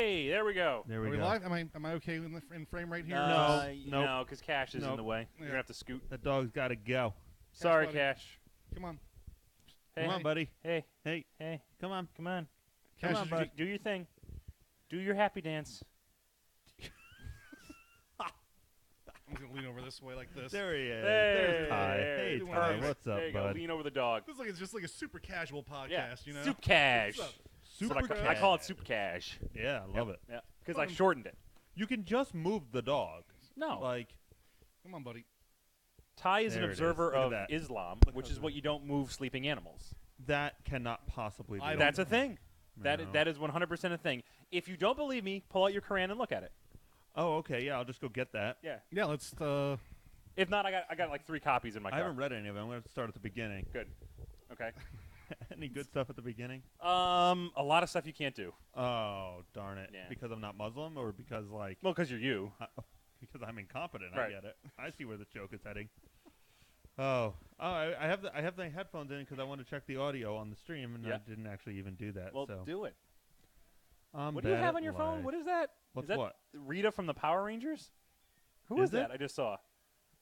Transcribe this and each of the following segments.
Hey, there we go. There we Are we go. live? Am I okay in frame right here? No, because Cash is in Nope. the way. Yeah. You're gonna have to scoot. That dog's got to go. Sorry, buddy. Cash. Come on. Hey, Come on, buddy. Hey, Hey, hey, come on. come on. Cash, Come on, did bud. Do your thing. Do your happy dance. I'm going to lean over this way like this. There he is. Hey, There's Ty. Hey, doing Ty. nice. What's up, There you go. bud? Lean over the dog. This is like, it's just like a super casual podcast, Yeah. you know? Soup Cash. What's up? Super That's what I call it Soup Cash. Yeah, I love it. Yeah, because I shortened it. You can just move the dog. No. Like, Come on, buddy. Ty is an There it is. observer Look at of that. Islam, Look which how is what good. you don't move sleeping animals. that cannot possibly be. I don't- That's a thing. No. That is 100% a thing. If you don't believe me, pull out your Quran and look at it. Oh, okay. Yeah, I'll just go get that. Yeah. Yeah, let's. If not, I got like 3 copies in my car. I haven't read any of it. I'm going to start at the beginning. Good. Okay. Any good stuff at the beginning? A lot of stuff you can't do. Oh, darn it. Yeah. Because I'm not Muslim or because, like, Well, because you're you. because I'm incompetent. I Right. get it. I see where the joke is heading. I have the headphones in because I want to check the audio on the stream, and Yeah. I didn't actually even do that. Well, so do it. I'm What do you bad have at on your phone? life. What is that? What's is that what? Rita from the Power Rangers? Who Is is that? it? I just saw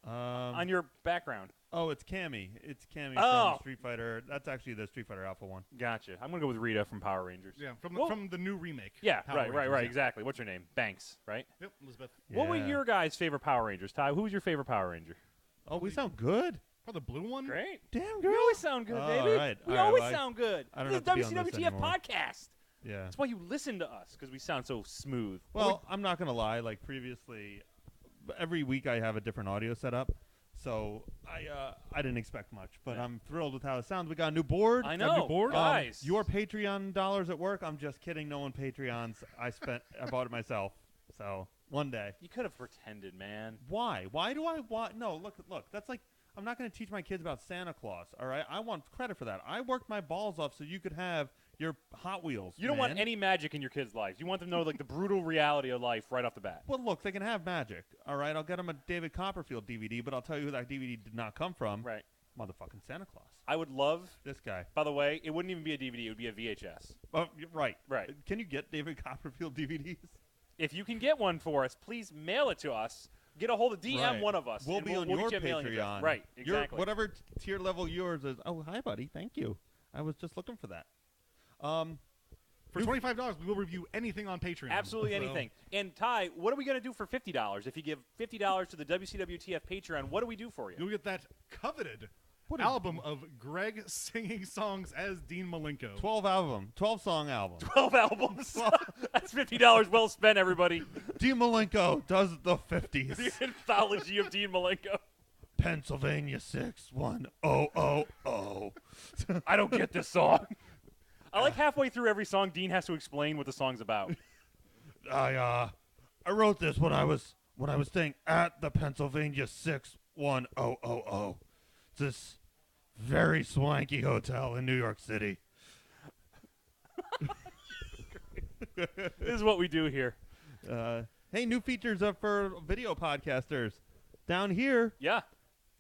on your background. Oh, it's Cammy. It's Cammy Oh. from Street Fighter. That's actually the Street Fighter Alpha one. Gotcha. I'm gonna go with Rita from Power Rangers. Yeah, Well- from the new remake. Yeah. Power Right. Rangers, yeah. Exactly. What's your name? Banks. Right. Yep, Elizabeth. What were Yeah. your guys' favorite Power Rangers? Ty, who was your favorite Power Ranger? Oh, we sound good. Oh, the blue one? Great. Damn, We girl. always sound good, All baby. right, We all right, always well, sound good. I don't This have to be is on this WCWTF anymore. podcast. Yeah. That's why you listen to us, because we sound so smooth. Well, I'm not gonna lie. Like previously, every week I have a different audio setup, so I didn't expect much, but Yeah. I'm thrilled with how it sounds. We got a new board. I Got a new know, board? guys. Your Patreon dollars at work. I'm just kidding. No one Patreons. I bought it myself. So one day. You could have pretended, man. Why? Why do I want? No, look. That's like I'm not going to teach my kids about Santa Claus. All right, I want credit for that. I worked my balls off so you could have your Hot Wheels. You don't want man. any magic in your kids' lives. You want them to know like the brutal reality of life right off the bat. Well, look, they can have magic. All right, I'll get them a David Copperfield DVD, but I'll tell you who that DVD did not come from. Right. Motherfucking Santa Claus. I would love, This guy. by the way, it wouldn't even be a DVD. It would be a VHS. Oh, right. Right. Can you get David Copperfield DVDs? If you can get one for us, please mail it to us. Get a hold of DM Right. one of us. We'll and be on we'll your get you a mailing address. Patreon. Right. Your- Exactly. whatever tier level yours is. Oh, hi, buddy. Thank you. I was just looking for that. For $25, we will review anything on Patreon. Absolutely So- anything. And Ty, what are we going to do for $50? If you give $50 to the WCWTF Patreon, what do we do for you? You'll get that coveted What is- album of Greg singing songs as Dean Malenko. 12-song album. 12 albums. That's $50 well spent, everybody. Dean Malenko does the The 50s. anthology of Dean Malenko. Pennsylvania 61000. I don't get this song. I like halfway through every song, Dean has to explain what the song's about. I wrote this when I was staying at the Pennsylvania 61000. It's this very swanky hotel in New York City. This is what we do here. Hey, new features up for video podcasters. Down here, Yeah.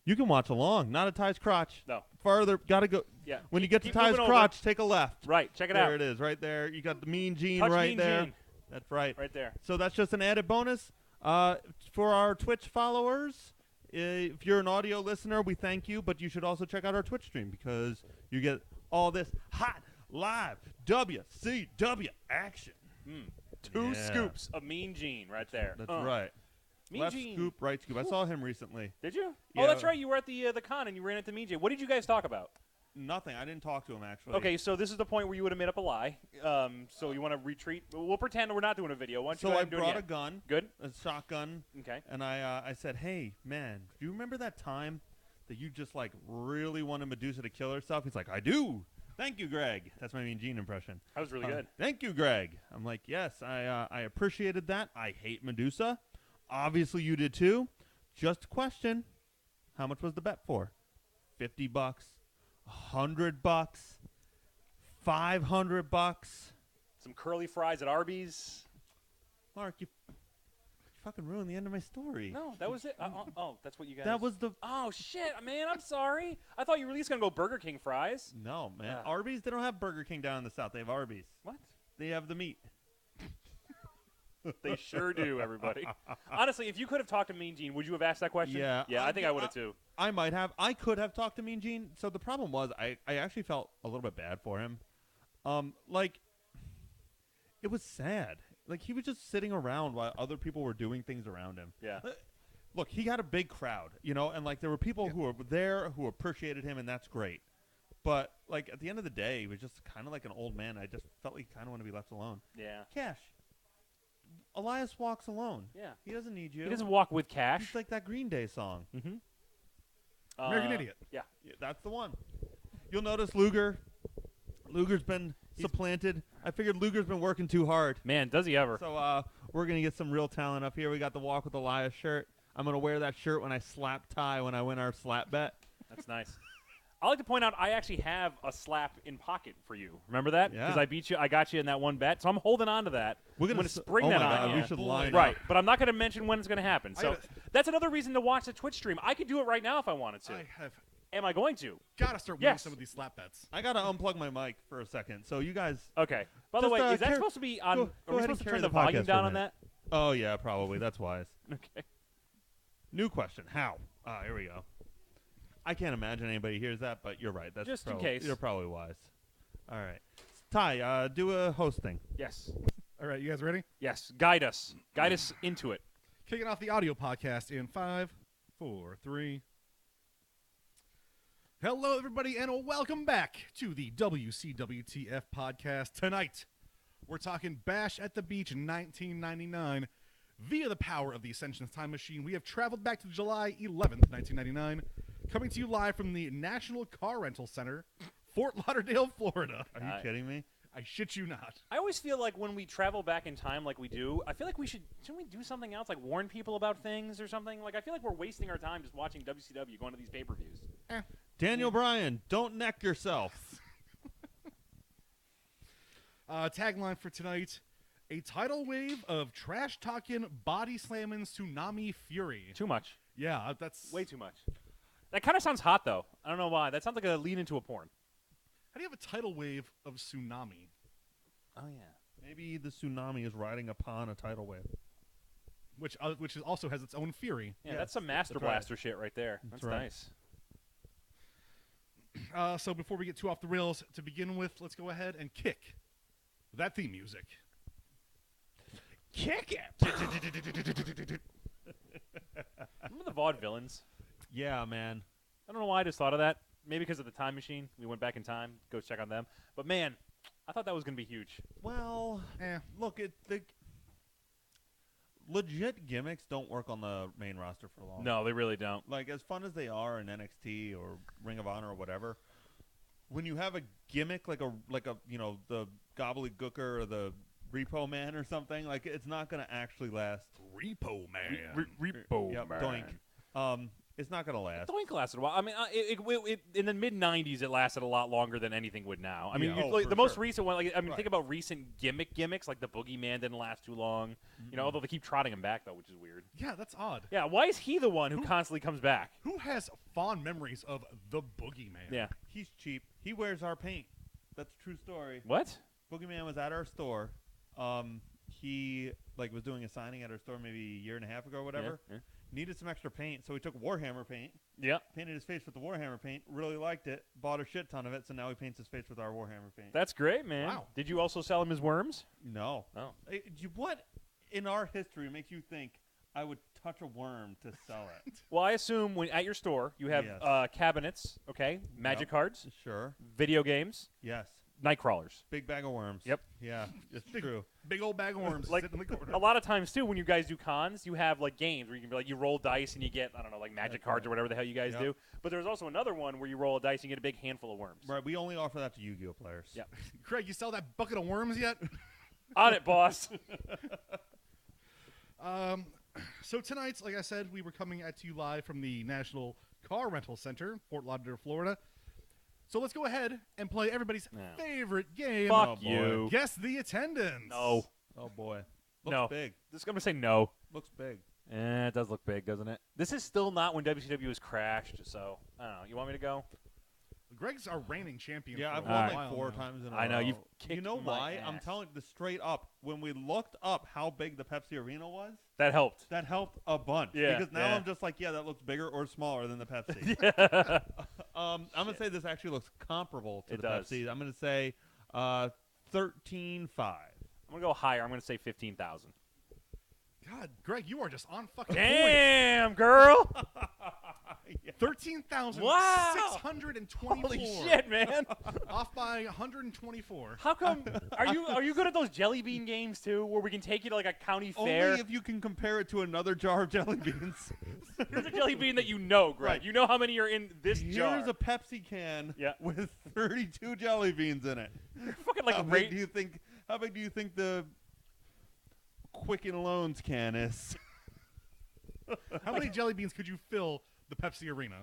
you can watch along. Not at Ty's crotch. No. Farther, gotta go. Yeah. When you Keep- get to keep Ty's moving over. crotch, take a left. Right. Check it There out. it is, right there. You got the Mean Gene Touch right Mean there. Gene. That's right. Right there. So that's just an added bonus. For our Twitch followers, if you're an audio listener, we thank you, but you should also check out our Twitch stream because you get all this hot, live WCW action. 2 Yeah. scoops of Mean Gene right there. That's right. Mean Left Gene. scoop, right scoop. I saw him recently. Did you? Yeah. Oh, that's right. You were at the con and you ran into Mean Gene. What did you guys talk about? Nothing. I didn't talk to him, actually. Okay, so this is the point where you would have made up a lie. So you want to retreat? We'll pretend we're not doing a video. Why don't you So go I ahead and do it brought again? a gun, Good. a shotgun, Okay. and I said, hey, man, do you remember that time that you just, like, really wanted Medusa to kill herself? He's like, I do. Thank you, Greg. That's my Mean Gene impression. That was really good. Thank you, Greg. I'm like, yes, I appreciated that. I hate Medusa. Obviously, you did too. Just a question. How much was the bet for? $50, $100, $500. Some curly fries at Arby's. Mark, you fucking ruined the end of my story. No, that was it. Oh, that's what you guys. That was the... Oh shit, man! I'm sorry. I thought you were at least gonna go Burger King fries. No, man. Ah. Arby's, they don't have Burger King down in the South. They have Arby's. What? They have the meat. They sure do, everybody. Honestly, if you could have talked to Mean Gene, would you have asked that question? Yeah. Yeah, I think I would have too. I might have. I could have talked to Mean Gene. So the problem was I actually felt a little bit bad for him. Like, it was sad. Like, he was just sitting around while other people were doing things around him. Yeah. Look, he got a big crowd, and like there were people who were there who appreciated him, and that's great. But like at the end of the day, he was just kind of like an old man. I just felt like he kind of wanted to be left alone. Yeah. Cash. Elias walks alone. Yeah. He doesn't need you. He doesn't walk with cash. He's like that Green Day song. Mm-hmm. American Idiot. Yeah. Yeah, that's the one. You'll notice Luger's been supplanted. I figured Luger's been working too hard. Man, does he ever. So we're going to get some real talent up here. We got the Walk with Elias shirt. I'm going to wear that shirt when I slap Ty when I win our slap bet. That's nice. I like to point out I actually have a slap in pocket for you. Remember that? Yeah. Because I beat you. I got you in that one bet. So I'm holding on to that. We're I'm going to spring oh that my on God, you. we should line Right. up. But I'm not going to mention when it's going to happen. So that's another reason to watch the Twitch stream. I could do it right now if I wanted to. I have Am I going to? got to start winning Yes. some of these slap bets. I got to unplug my mic for a second. So you guys. Okay. By the Just, way, is that car- supposed to be on? go Are we ahead supposed and to carry turn the the volume podcast down for a on that? Oh, yeah, probably. That's wise. Okay. New question. How? Here we go. I can't imagine anybody hears that, but you're right. That's Just in case. You're probably wise. All right. Ty, do a host thing. Yes. All right, you guys ready? Yes. Guide us. Guide us into it. Kicking off the audio podcast in 5, 4, 3. Hello, everybody, and welcome back to the WCWTF podcast. Tonight, we're talking Bash at the Beach in 1999. Via the power of the Ascension's time machine, we have traveled back to July 11th, 1999, coming to you live from the National Car Rental Center, Fort Lauderdale, Florida. Are you kidding me? I shit you not. I always feel like when we travel back in time like we do, I feel like shouldn't we do something else, like warn people about things or something? Like, I feel like we're wasting our time just watching WCW, going to these pay-per-views. Daniel Bryan, don't neck yourself. Tagline for tonight, a tidal wave of trash-talking, body-slamming tsunami fury. Too much. Yeah, that's... Way too much. That kind of sounds hot, though. I don't know why. That sounds like a lead into a porn. How do you have a tidal wave of tsunami? Oh, yeah. Maybe the tsunami is riding upon a tidal wave. Which also has its own fury. Yeah, Yes, that's some Master that's right. Blaster shit right there. That's right. nice. So before we get too off the rails, to begin with, let's go ahead and kick that theme music. Kick it! Remember the Vaudevillains? Yeah, man. I don't know why I just thought of that. Maybe because of the time machine. We went back in time. Go check on them. But, man, I thought that was going to be huge. Well, look, the legit gimmicks don't work on the main roster for long. No, they really don't. Like, as fun as they are in NXT or Ring of Honor or whatever, when you have a gimmick like a the Gobbledygooker or the Repo Man or something, like, it's not going to actually last. Repo Man. Repo Yep, Man. Doink. It's not going to last. Doink lasted a while. I mean, it in the mid-'90s, it lasted a lot longer than anything would now. I mean, Yeah. like, For the most sure. recent one, like, I mean, Right. think about recent gimmicks, like the Boogeyman didn't last too long. You know, although they keep trotting him back, though, which is weird. Yeah, that's odd. Yeah, why is he the one who constantly comes back? Who has fond memories of the Boogeyman? Yeah. He's cheap. He wears our paint. That's a true story. What? Boogeyman was at our store. He was doing a signing at our store maybe a year and a half ago or whatever. Yeah. Needed some extra paint, so he took Warhammer paint, Yeah. painted his face with the Warhammer paint, really liked it, bought a shit ton of it, so now he paints his face with our Warhammer paint. That's great, man. Wow. Did you also sell him his worms? No. Oh. What in our history makes you think I would touch a worm to sell it? Well, I assume when at your store you have Yes. cabinets, okay, magic Yep. cards, Sure. video games, Yes. night crawlers. Big bag of worms. Yep. Yeah, it's true. Big old bag of worms Like, sitting in the corner. a lot of times too, when you guys do cons, you have like games where you can be like you roll dice and you get like magic That's cards right. or whatever the hell you guys Yep. do. But there's also another one where you roll a dice and you get a big handful of worms. Right, we only offer that to Yu-Gi-Oh players. Yeah. Craig, you sell that bucket of worms yet? On it, boss. So tonight, like I said, we were coming at you live from the National Car Rental Center, Fort Lauderdale, Florida. So let's go ahead and play everybody's No. favorite game. Fuck Oh, boy. you. Guess the attendance. No. Oh boy. Looks No. big. Just gonna say no. Looks big. It does look big, doesn't it? This is still not when WCW was crashed, so I don't know. You want me to go? Greg's our reigning champion. Yeah, for I've a won while like 4 now. times in a row. I know, you've You kicked know my why? I'm ass. telling you straight up. When we looked up how big the Pepsi Arena was, That helped. that helped a bunch. Yeah, Because now yeah. I'm just like, yeah, that looks bigger or smaller than the Pepsi. Yeah. I'm gonna say this actually looks comparable to It the does. Pepsi. I'm gonna say 13.5. I'm gonna go higher. I'm gonna say 15,000. God, Greg, you are just on fucking Damn, girl. point. 13,624. Holy shit, man. Off by 124. How come? Are you good at those jelly bean games too, where we can take you to like a county fair? Only if you can compare it to another jar of jelly beans. Here's a jelly bean that you know, Greg. Right. You know how many are in this jar. Here's a Pepsi can Yeah. with 32 jelly beans in it. You're fucking like How big do you think? How big do you think the Quicken Loans can is? How many jelly beans could you fill the Pepsi Arena?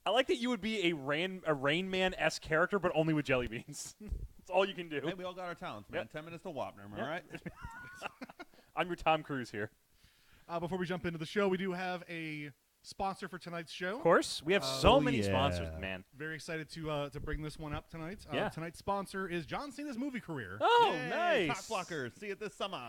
I like that you would be a Rain Man-esque character, but only with jelly beans. That's all you can do. Hey, we all got our talents, man. Yep. 10 minutes to Wapner, am I Yep. right? I'm your Tom Cruise here. Before we jump into the show, we do have a sponsor for tonight's show. Of course, we have so Oh, many yeah. sponsors, man. Very excited to bring this one up tonight. Yeah. Tonight's sponsor is John Cena's movie career. Oh, Yay, nice. Cockblockers, see it this summer.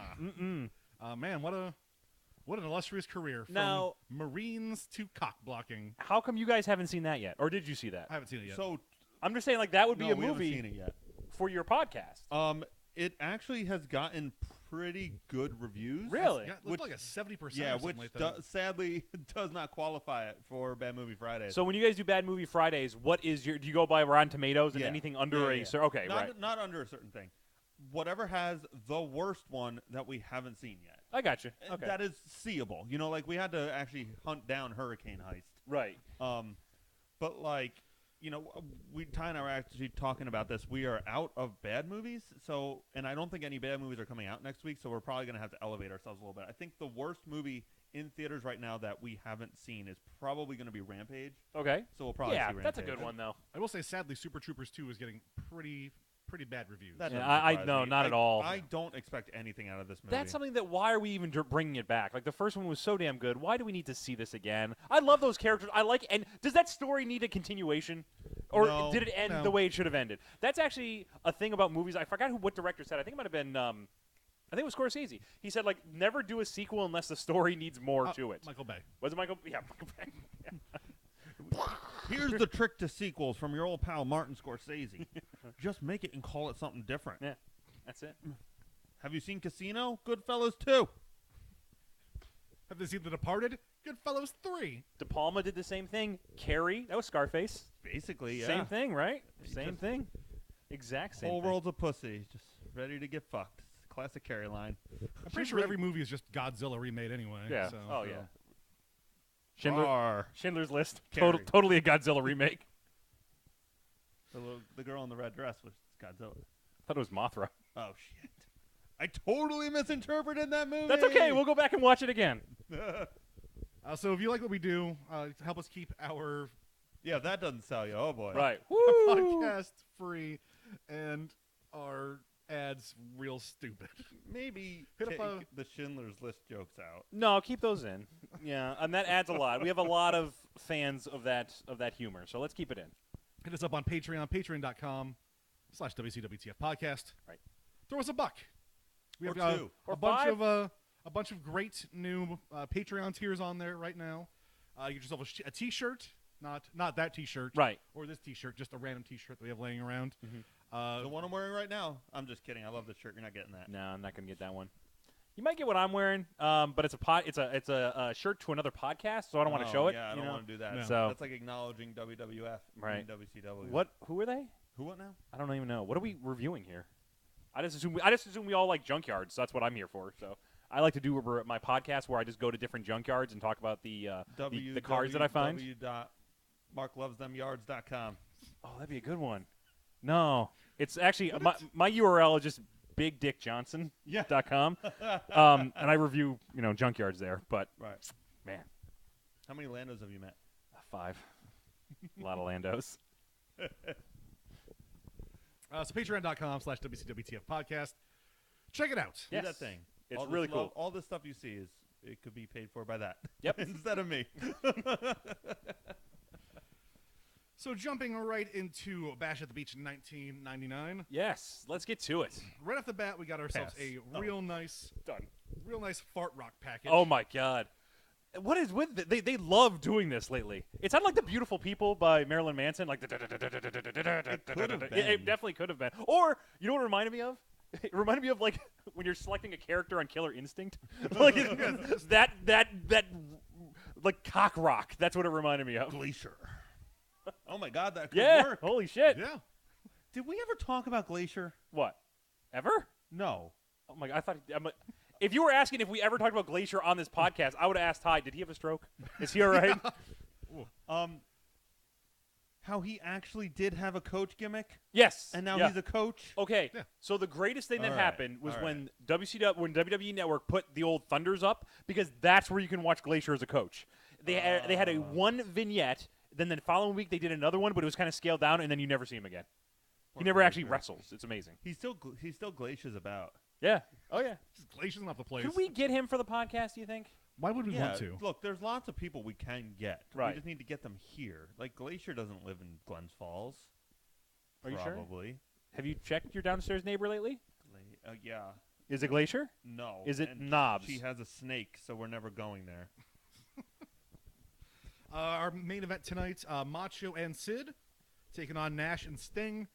Man, what an illustrious career. From Now- Marines to cock blocking. How come you guys haven't seen that yet? Or did you see that? I haven't seen it yet. So, I'm just saying, like, that would be no, a we haven't movie seen it yet. for your podcast. It actually has gotten pretty good reviews. Really? Yeah, it Which- looked like a 70%. Yeah, or something which like that. sadly does not qualify it for Bad Movie Fridays. So when you guys do Bad Movie Fridays, what is your? Do you go by Rotten Tomatoes and Yeah. anything under Yeah, a? yeah. Okay, not, right. Not under a certain thing. Whatever has the worst one that we haven't seen yet. I got you. And Okay. That is seeable. You know, like we had to actually hunt down Hurricane Heist. Right. But like, you know, Ty and I were actually talking about this. We are out of bad movies, so, and I don't think any bad movies are coming out next week, so we're probably going to have to elevate ourselves a little bit. I think the worst movie in theaters right now that we haven't seen is probably going to be Rampage. Okay. So we'll probably Yeah, see Rampage. that's a good one though. I will say, sadly, Super Troopers 2 is getting pretty bad reviews. That Yeah, doesn't I surprise no, me. not at all. I don't expect anything out of this movie. That's something that why are we even bringing it back? Like the first one was so damn good. Why do we need to see this again? I love those characters. I like. And does that story need a continuation, or No. did it end No. the way it should have ended? That's actually a thing about movies. I forgot what director said. I think it might have been. I think it was Scorsese. He said like never do a sequel unless the story needs more to it. Michael Bay. Was it Michael? Yeah, Michael Bay. Here's the trick to sequels from your old pal Martin Scorsese. Just make it and call it something different. Yeah, that's it. Have you seen Casino? Goodfellas 2. Have they seen The Departed? Goodfellas 3. De Palma did the same thing. Carrie, that was Scarface. Basically, yeah. Same thing, right? Same just- thing. Exact same Whole thing. world's a pussy, just ready to get fucked. It's a classic Carrie line. I'm pretty sure every movie is just Godzilla remade anyway. Yeah. So. Oh yeah. Schindler, Rawr. Schindler's List. Carrie. Totally a Godzilla remake. The girl in the red dress was Godzilla. I thought it was Mothra. Oh shit! I totally misinterpreted that movie. That's okay. We'll go back and watch it again. So if you like what we do, to help us keep our Yeah, if that doesn't sell you. Oh boy. Right. podcast free and our ads real stupid. Maybe Hit up take the Schindler's List jokes out. No, keep those in. Yeah, and that adds a lot. We have a lot of fans of that humor, so let's keep it in. Hit us up on Patreon, patreon.com/WCWTF podcast. Right. Throw us a buck. We Or have two. Or a bunch five. of a bunch of great new Patreon tiers on there right now. You get yourself a T-shirt, not that T-shirt, Right. or this T-shirt, just a random T-shirt that we have laying around. The one I'm wearing right now. I'm just kidding. I love this shirt. You're not getting that. No, I'm not gonna get that one. You might get what I'm wearing, but it's a shirt to another podcast, so I don't want to show it. Yeah, I you don't know? want to do that. No. So- That's like acknowledging WWF Right. and WCW. What? Who are they? Who what now? I don't even know. What are we reviewing here? I just assume we all like junkyards. So that's what I'm here for. So I like to do my podcast where I just go to different junkyards and talk about the cars that I find. www.marklovesthemyards.com. Oh, that'd be a good one. No, it's actually my URL is just bigdickjohnson.com. Yeah. And I review junkyards there. But Right. man, How many Landos have you met? 5. A lot of Landos. So patreon.com/WCWTF podcast. Check it out. Yes. Do that thing. It's All this really love- cool. All this stuff you see it could be paid for by that. Yep. Instead of me. So jumping right into Bash at the Beach in 1999. Yes, let's get to it. Right off the bat, we got ourselves Pass. a real nice fart rock package. Oh my God. What is with it? They love doing this lately. It sounded like The Beautiful People by Marilyn Manson. Like could have it been. definitely could have been. Or you know what it reminded me of? It reminded me of like when you're selecting a character on Killer Instinct. Like that like cock rock. That's what it reminded me of. Glacier. Oh my God, that could Yeah. work. Holy shit. Yeah. Did we ever talk about Glacier? What? Ever? No. Oh my God. I thought. If you were asking if we ever talked about Glacier on this podcast, I would have asked Ty, did he have a stroke? Is he all right? How he actually did have a coach gimmick, Yes. and now yeah. he's a coach. Okay, Yeah. so the greatest thing that All right, happened was all when WWE Network put the old Thunders up, because that's where you can watch Glacier as a coach. They had a one vignette, then the following week they did another one, but it was kind of scaled down, and then you never see him again. He never actually wrestles. It's amazing. He's still Glacier's about. Yeah. Oh yeah. Just glaciers off the place. Could we get him for the podcast? Do you think? Why would we want to? Look, there's lots of people we can get. Right. We just need to get them here. Like Glacier doesn't live in Glens Falls. Are you sure? Probably. Have you checked your downstairs neighbor lately? Yeah. Is it Glacier? No. Is it and Knobs? She has a snake, so we're never going there. Our main event tonight, Macho and Sid taking on Nash and Sting.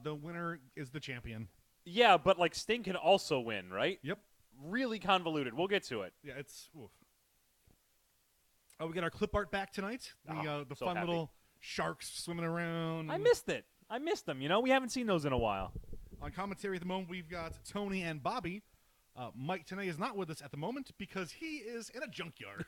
The winner is the champion. Yeah, but like Sting can also win, right? Yep. Really convoluted. We'll get to it. Yeah, it's. Oof. Oh, we got our clip art back tonight. The so fun happy. little sharks swimming around. I missed it. I missed them. You know, we haven't seen those in a while. On commentary at the moment, we've got Tony and Bobby. Mike Tenay is not with us at the moment because he is in a junkyard.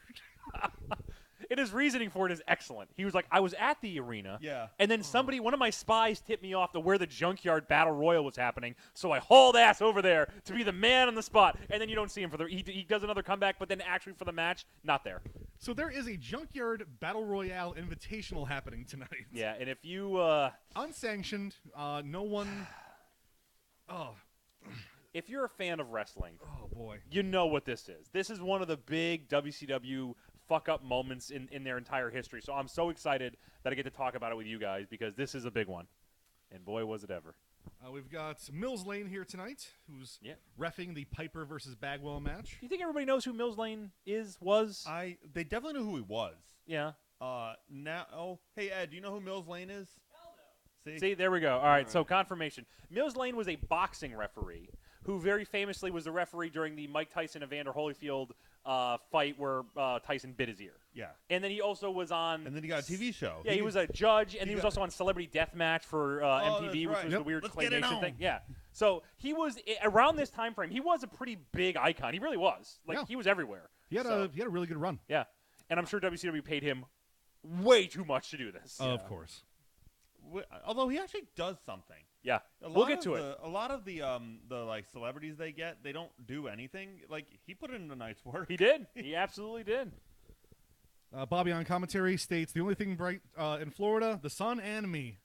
And his reasoning for it is excellent. He was like, I was at the arena, Yeah. and then one of my spies tipped me off to where the Junkyard Battle Royale was happening, so I hauled ass over there to be the man on the spot, and then you don't see him for he does another comeback, but then actually for the match, not there. So there is a Junkyard Battle Royale Invitational happening tonight. Yeah, and if you... Unsanctioned, no one... Oh. If you're a fan of wrestling, Oh, boy. you know what this is. This is one of the big WCW fuck-up moments in their entire history. So I'm so excited that I get to talk about it with you guys because this is a big one. And boy, was it ever. We've got Mills Lane here tonight, who's reffing the Piper versus Bagwell match. Do you think everybody knows who Mills Lane was? They definitely know who he was. Yeah. Hey Ed, do you know who Mills Lane is? Hell no. See, there we go. All right, so confirmation. Mills Lane was a boxing referee who very famously was the referee during the Mike Tyson and Evander Holyfield fight where Tyson bit his ear. Yeah. And then he also was on... And then he got a TV show. Yeah, he was a judge, and he was also on Celebrity Deathmatch for MTV, that's which was right. the weird Let's get it claymation on. thing. Yeah. So he was, around this time frame, he was a pretty big icon. He really was. Like, Yeah. he was everywhere. He had a really good run. Yeah. And I'm sure WCW paid him way too much to do this. Of course. Although he actually does something. Yeah. We'll get to it. A lot of the like celebrities they get, they don't do anything. Like he put in a night's work. He did. He absolutely did. Bobby on commentary states, the only thing bright in Florida, the sun and me.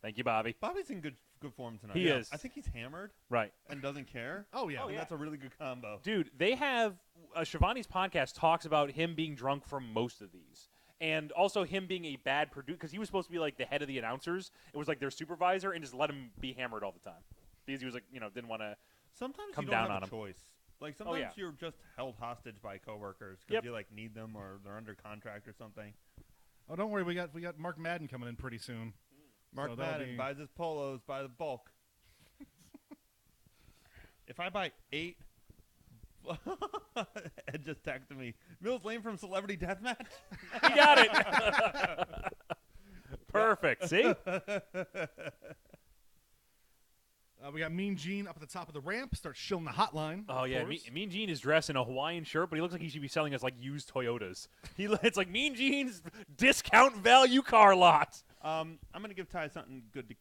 Thank you, Bobby. Bobby's in good form tonight. He is. I think he's hammered Right. and doesn't care. Oh, yeah. And that's a really good combo. Dude, they have Shivani's podcast talks about him being drunk for most of these. And also him being a bad producer, because he was supposed to be like the head of the announcers. It was like their supervisor, and just let him be hammered all the time. Because he was like, didn't want to Sometimes come you don't down have on a him. choice. Like sometimes yeah. you're just held hostage by coworkers because Yep. you like need them or they're under contract or something. Oh, don't worry. We got Mark Madden coming in pretty soon. Mark So that'll Madden be- buys his polos by the bulk. If I buy 8, Ed just texted me, Mills Lane from Celebrity Deathmatch. He got it. Perfect. See? We got Mean Gene up at the top of the ramp, starts shilling the hotline. Oh, of yeah. course. Mean Gene is dressed in a Hawaiian shirt, but he looks like he should be selling us, like, used Toyotas. It's like Mean Gene's discount value car lot. I'm going to give Ty something good to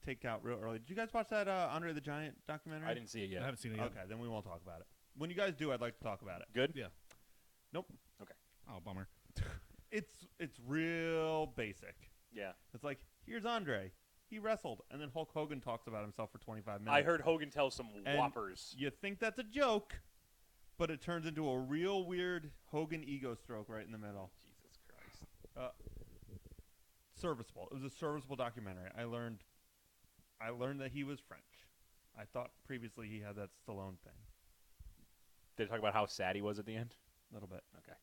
take out real early. Did you guys watch that Andre the Giant documentary? I didn't see it yet. I haven't seen it yet. Okay, then we won't talk about it. When you guys do, I'd like to talk about it. Good? Yeah. Nope. Okay. Oh, bummer. It's real basic. Yeah. It's like, here's Andre. He wrestled, and then Hulk Hogan talks about himself for 25 minutes. I heard Hogan tell some And whoppers. You think that's a joke, but it turns into a real weird Hogan ego stroke right in the middle. Jesus Christ. serviceable. It was a serviceable documentary. I learned that he was French. I thought previously he had that Stallone thing. Did they talk about how sad he was at the end? A little bit. Okay.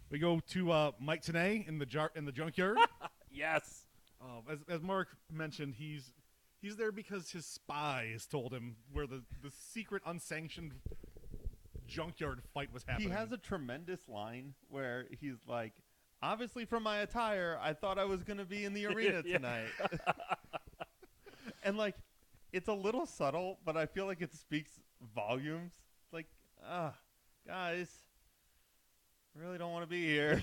We go to Mike Tenay in the junkyard. Yes. As Mark mentioned, he's there because his spies told him where the secret unsanctioned junkyard fight was happening. He has a tremendous line where he's like, obviously from my attire, I thought I was going to be in the arena tonight. And, like, it's a little subtle, but I feel like it speaks volumes. It's like, guys, I really don't want to be here.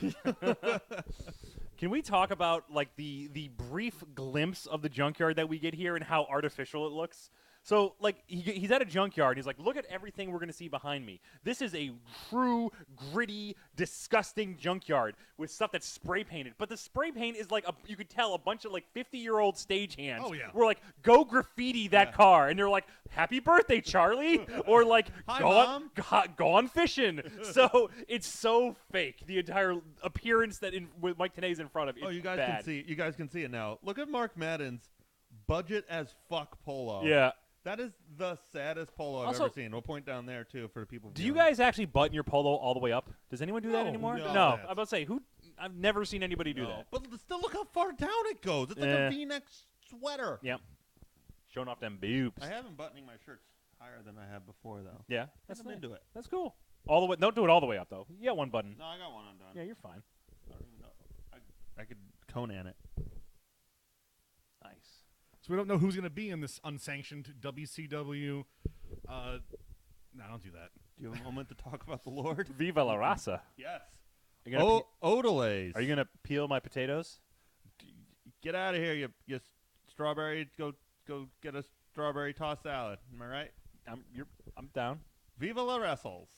Can we talk about like the brief glimpse of the junkyard that we get here and how artificial it looks? So, like, he's at a junkyard. He's like, look at everything we're going to see behind me. This is a true, gritty, disgusting junkyard with stuff that's spray painted. But the spray paint is like, you could tell, a bunch of, like, 50-year-old stagehands were like, go graffiti that car. And they're like, happy birthday, Charlie. Or, like, Hi, gone fishing. So, it's so fake. The entire appearance that with Mike Tenay's in front of it. Oh, you guys bad. can see it now. Look at Mark Madden's budget as fuck polo. Yeah. That is the saddest polo I've ever seen. We'll point down there, too, for the people. Do you guys actually button your polo all the way up? Does anyone do that No, anymore? no. No. I'm about to say, I've never seen anybody do No. that. But still, look how far down it goes. It's like a V-neck sweater. Yep. Showing off them boobs. I haven't buttoning my shirts higher than I have before, though. Yeah. That's I'm into it. That's cool. All the way. Don't do it all the way up, though. You got one button. No, I got one undone. Yeah, you're fine. I don't even know. I could Conan it. Nice. So we don't know who's going to be in this unsanctioned WCW. No, don't do that. Do you have a moment to talk about the Lord? Viva la raza. Yes. Are you gonna peel my potatoes? Get out of here, you strawberry. Go get a strawberry tossed salad. Am I right? I'm down. Viva la wrestles.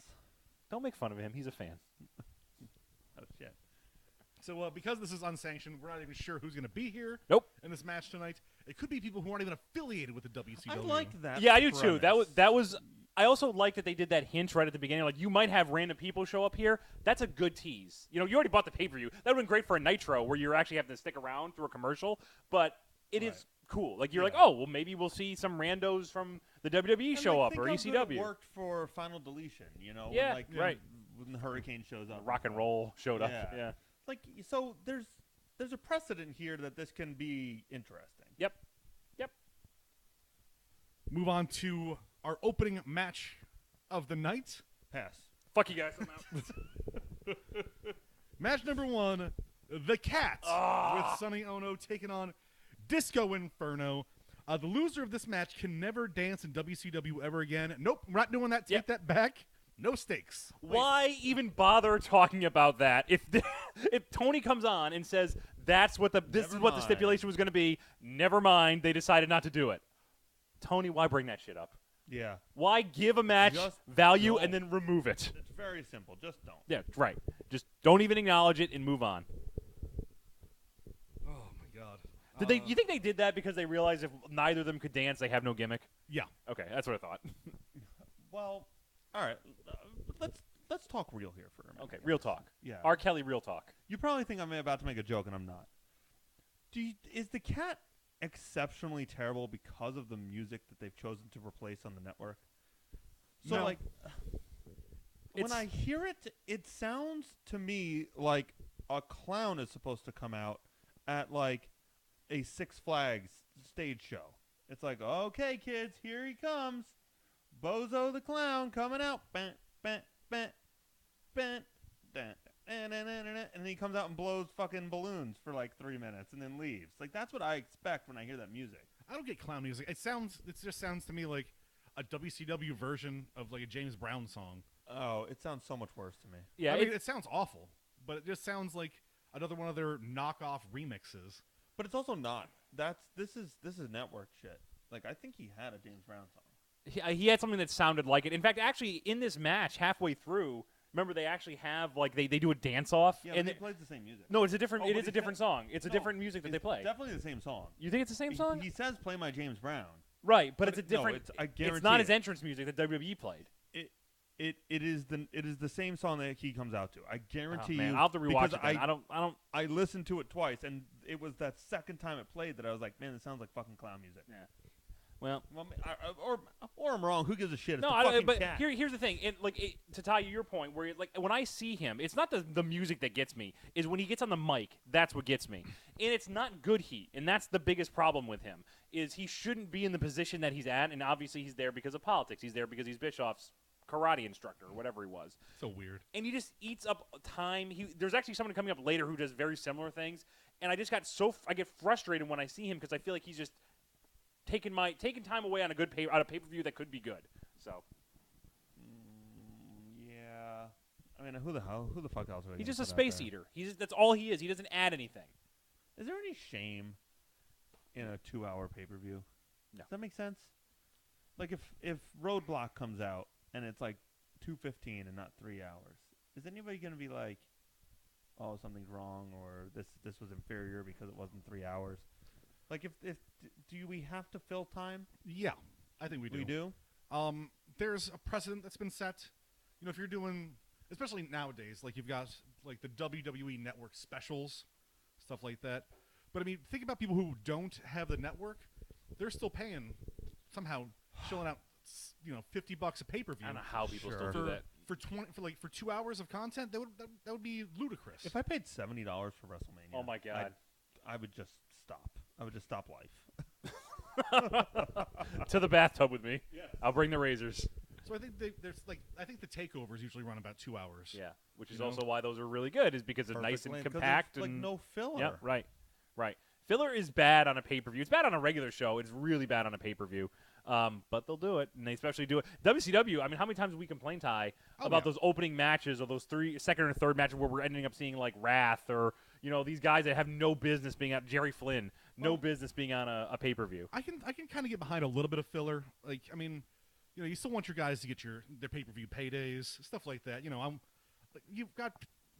Don't make fun of him. He's a fan. Oh, shit. So because this is unsanctioned, we're not even sure who's going to be here Nope. in this match tonight. It could be people who aren't even affiliated with the WCW. I like that. Yeah, I do too. premise. That was. I also like that they did that hint right at the beginning. Like, you might have random people show up here. That's a good tease. You know, you already bought the pay-per-view. That would have been great for a Nitro where you're actually having to stick around through a commercial. But it is cool. Like, you're like, oh, well, maybe we'll see some randos from the WWE And, show like, up think or how ECW. good it worked for Final Deletion, you know? Yeah, when, right. When the Hurricane shows up. Rock and Roll showed up. Yeah. Yeah. Like, so there's a precedent here that this can be interesting. Yep. Move on to our opening match of the night. Pass. Fuck you guys. I'm out. Match number 1, The Cat with Sonny Ono taking on Disco Inferno. The loser of this match can never dance in WCW ever again. Nope, we're not doing that. Take that back. No stakes. Why even bother talking about that if if Tony comes on and says this is what the stipulation was going to be? Never mind. They decided not to do it. Tony, why bring that shit up? Yeah. Why give a match Just value don't. and then remove it? It's very simple. Just don't. Yeah, right. Just don't even acknowledge it and move on. Oh, my God. You think they did that because they realized if neither of them could dance, they have no gimmick? Yeah. Okay, that's what I thought. Well, all right. Let's talk real here for a minute. Okay, real talk. Yeah. R. Kelly, real talk. You probably think I'm about to make a joke, and I'm not. Is the Cat exceptionally terrible because of the music that they've chosen to replace on the network? So, No. like, when I hear it, it sounds to me like a clown is supposed to come out at, like, a Six Flags stage show. It's like, okay, kids, here he comes. Bozo the Clown coming out. Bam, bam, bam, bam, bam. And then he comes out and blows fucking balloons for like 3 minutes and then leaves. Like, that's what I expect when I hear that music. I don't get clown music. It just sounds to me like a WCW version of like a James Brown song. Oh, it sounds so much worse to me. Yeah, I mean, it sounds awful, but it just sounds like another one of their knockoff remixes. But it's also not. This is network shit. Like, I think he had a James Brown song. he had something that sounded like it. In fact, actually, in this match, halfway through, remember they actually have like they do a dance off. Yeah, and but he plays the same music. No, it's a different. Oh, it but is a he different said- song. It's a No, different music that they it's play. Definitely the same song. You think it's the same song? He says, "Play my James Brown." Right, but But it's a no, different. I it's guarantee not it. his entrance music that WWE played. it is the same song that he comes out to. I guarantee you. I'll have to rewatch because it. Then. I listened to it twice, and it was that second time it played that I was like, man, it sounds like fucking clown music. Yeah. Well, or I'm wrong. Who gives a shit? It's no, the I don't. fucking But cat. here's the thing. To tie your point, where like when I see him, it's not the music that gets me. Is when he gets on the mic. That's what gets me. And it's not good heat, and that's the biggest problem with him. Is he shouldn't be in the position that he's at, and obviously he's there because of politics. He's there because he's Bischoff's karate instructor or whatever he was. So weird. And he just eats up time. There's actually someone coming up later who does very similar things, and I just got I get frustrated when I see him because I feel like he's just taking time away on a pay-per-view that could be good. So yeah, I mean, who the fuck else? He's just a space eater. That's all he is. He doesn't add anything. Is there any shame in a 2-hour pay-per-view? No. Does that make sense? Like if Roadblock comes out and it's like 2:15 and not 3 hours, is anybody gonna be like, oh, something's wrong, or this was inferior because it wasn't 3 hours? Like, do we have to fill time? Yeah, I think we do. We do? There's a precedent that's been set. You know, if you're doing, especially nowadays, like you've got like the WWE Network specials, stuff like that. But I mean, think about people who don't have the network. They're still paying, somehow shilling out, $50 a pay-per-view. I don't know how people Sure. still do that. For 2 hours of content. That would be ludicrous. If I paid $70 for WrestleMania, Oh my God. I would just stop. I would just stop life. To the bathtub with me. Yeah. I'll bring the razors. So I think I think the takeovers usually run about 2 hours. Yeah, which is also why those are really good, is because they're nice and compact. Like and no filler. Yeah, right. Filler is bad on a pay-per-view. It's bad on a regular show. It's really bad on a pay-per-view. But they'll do it, and they especially do it. WCW, I mean, how many times have we complained, Ty, about those opening matches or those second or third matches where we're ending up seeing, like, Wrath or, these guys that have no business being on, Jerry Flynn, no business being on a pay-per-view. I can kind of get behind a little bit of filler. Like, I mean, you still want your guys to get their pay-per-view paydays, stuff like that. You've got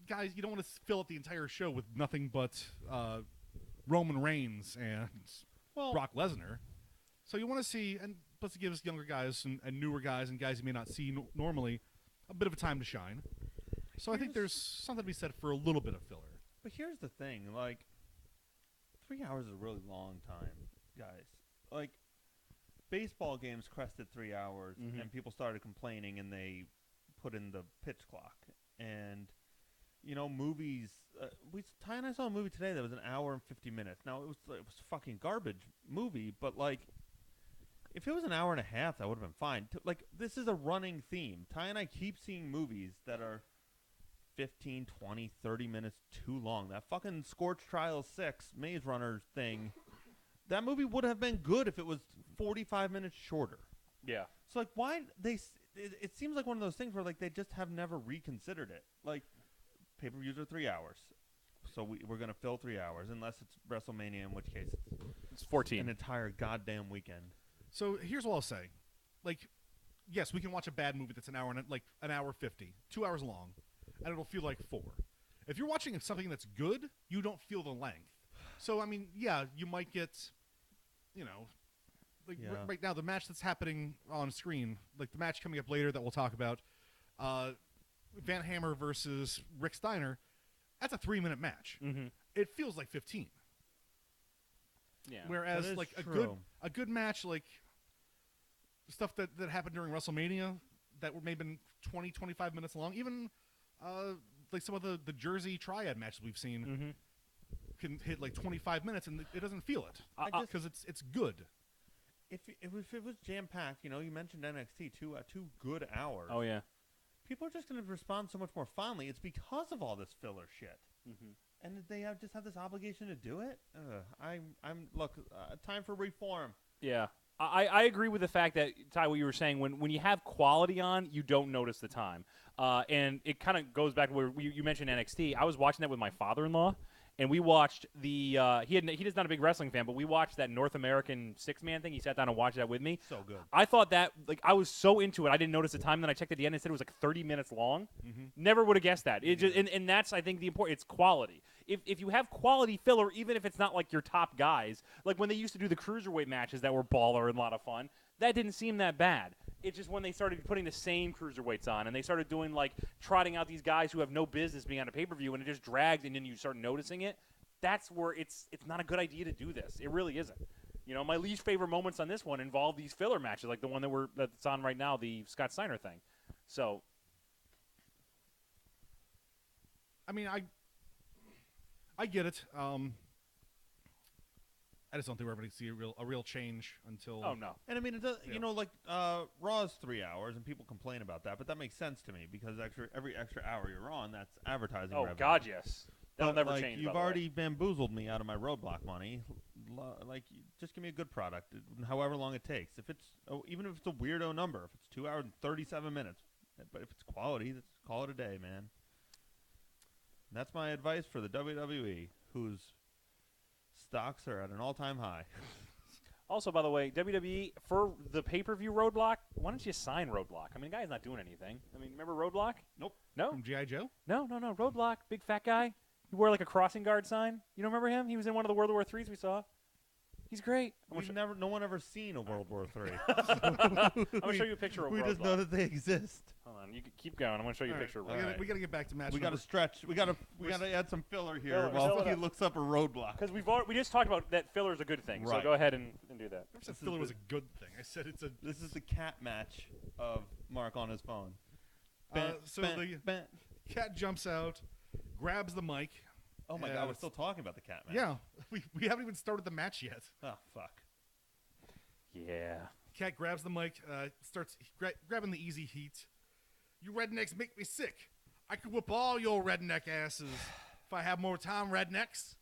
guys, you don't want to fill up the entire show with nothing but Roman Reigns and Brock Lesnar. So you want to see, and plus it gives younger guys and newer guys and guys you may not see normally a bit of a time to shine. So I think there's something to be said for a little bit of filler. But here's the thing, like, 3 hours is a really long time, guys. Like, baseball games crested 3 hours, and people started complaining, and they put in the pitch clock. And, movies, Ty and I saw a movie today that was an hour and 50 minutes. Now, it was fucking garbage movie, but, like, if it was an hour and a half, that would have been fine. This is a running theme. Ty and I keep seeing movies that are 15, 20, 30 minutes too long. That fucking Scorch Trial 6 Maze Runner thing, that movie would have been good if it was 45 minutes shorter. Yeah. So, like, why it seems like one of those things where, like, they just have never reconsidered it. Like, pay-per-views are 3 hours. So we're going to fill 3 hours, unless it's WrestleMania, in which case It's 14. an entire goddamn weekend. So here's what I'll say. Like, yes, we can watch a bad movie that's an hour 50, 2 hours long, and it'll feel like 4. If you're watching something that's good, you don't feel the length. So, I mean, yeah, you might get, right now, the match that's happening on screen, like the match coming up later that we'll talk about, Van Hammer versus Rick Steiner, that's a 3-minute match. Mm-hmm. It feels like 15. Yeah. Whereas, like, a good match, like stuff that happened during WrestleMania that were maybe 20, 25 minutes long, even like some of the Jersey Triad matches we've seen can hit like 25 minutes and it doesn't feel it because it's good. If it was jam-packed, you mentioned NXT, 2 good hours. Oh, yeah. People are just going to respond so much more fondly. It's because of all this filler shit. Mm-hmm. And they just have this obligation to do it? Look, time for reform. Yeah. I agree with the fact that, Ty, what you were saying, when you have quality on, you don't notice the time. And it kind of goes back to where you mentioned NXT. I was watching that with my father-in-law, and we watched he is not a big wrestling fan, but we watched that North American 6-man thing. He sat down and watched that with me. So good. I thought that, like, I was so into it, I didn't notice the time. Then I checked at the end and it said it was like 30 minutes long. Mm-hmm. Never would have guessed that. It just, and that's, I think, the important. It's quality. If you have quality filler, even if it's not like your top guys, like when they used to do the cruiserweight matches that were baller and a lot of fun, that didn't seem that bad. It's just when they started putting the same cruiserweights on, and they started doing like trotting out these guys who have no business being on a pay-per-view, and it just drags, and then you start noticing it. That's where it's not a good idea to do this. It really isn't. You know, my least favorite moments on this one involve these filler matches, like the one that's on right now, the Scott Steiner thing. So, I mean, I get it. I just don't think we're ever going to see a real change until. oh no, And I mean, it does, Yeah. you know, like Raw's 3 hours, and people complain about that, but that makes sense to me because every extra hour you're on, that's advertising oh revenue. God, yes, that'll But, never like, change. You've by the way. already bamboozled me out of my roadblock money. Like, just give me a good product, however long it takes. If it's even if it's a weirdo number, if it's 2 hours and 37 minutes, but if it's quality, let's call it a day, man. And that's my advice for the WWE, whose stocks are at an all-time high. Also, by the way, WWE, for the pay-per-view Roadblock, why don't you sign Roadblock? I mean, the guy's not doing anything. I mean, remember Roadblock? Nope. No? From G.I. Joe? No. Roadblock, big fat guy. He wore like a crossing guard sign. You don't remember him? He was in one of the World War IIIs we saw. He's great. No one ever seen a World War III. I'm going to show you a picture of We Roadblock. just know that they exist. Hold on, you can keep going. I'm going to show you a All right, picture of we Roadblock. gotta- Alright. we got to get back to match We got to number. stretch. We got to add some filler here Filler, while fill it he up. looks up a roadblock. Because we just talked about that filler is a good thing. So Right. go ahead and do that. I never said This is filler was the- a good thing. I said it's a. This is the cat match of Mark on his phone. So the cat jumps out, grabs the mic. Oh my and God, we're it's- still talking about the cat match. Yeah, we haven't even started the match yet. Oh fuck. Yeah. Cat grabs the mic, starts grabbing the easy heat. You rednecks make me sick. I could whoop all your redneck asses if I have more time, rednecks.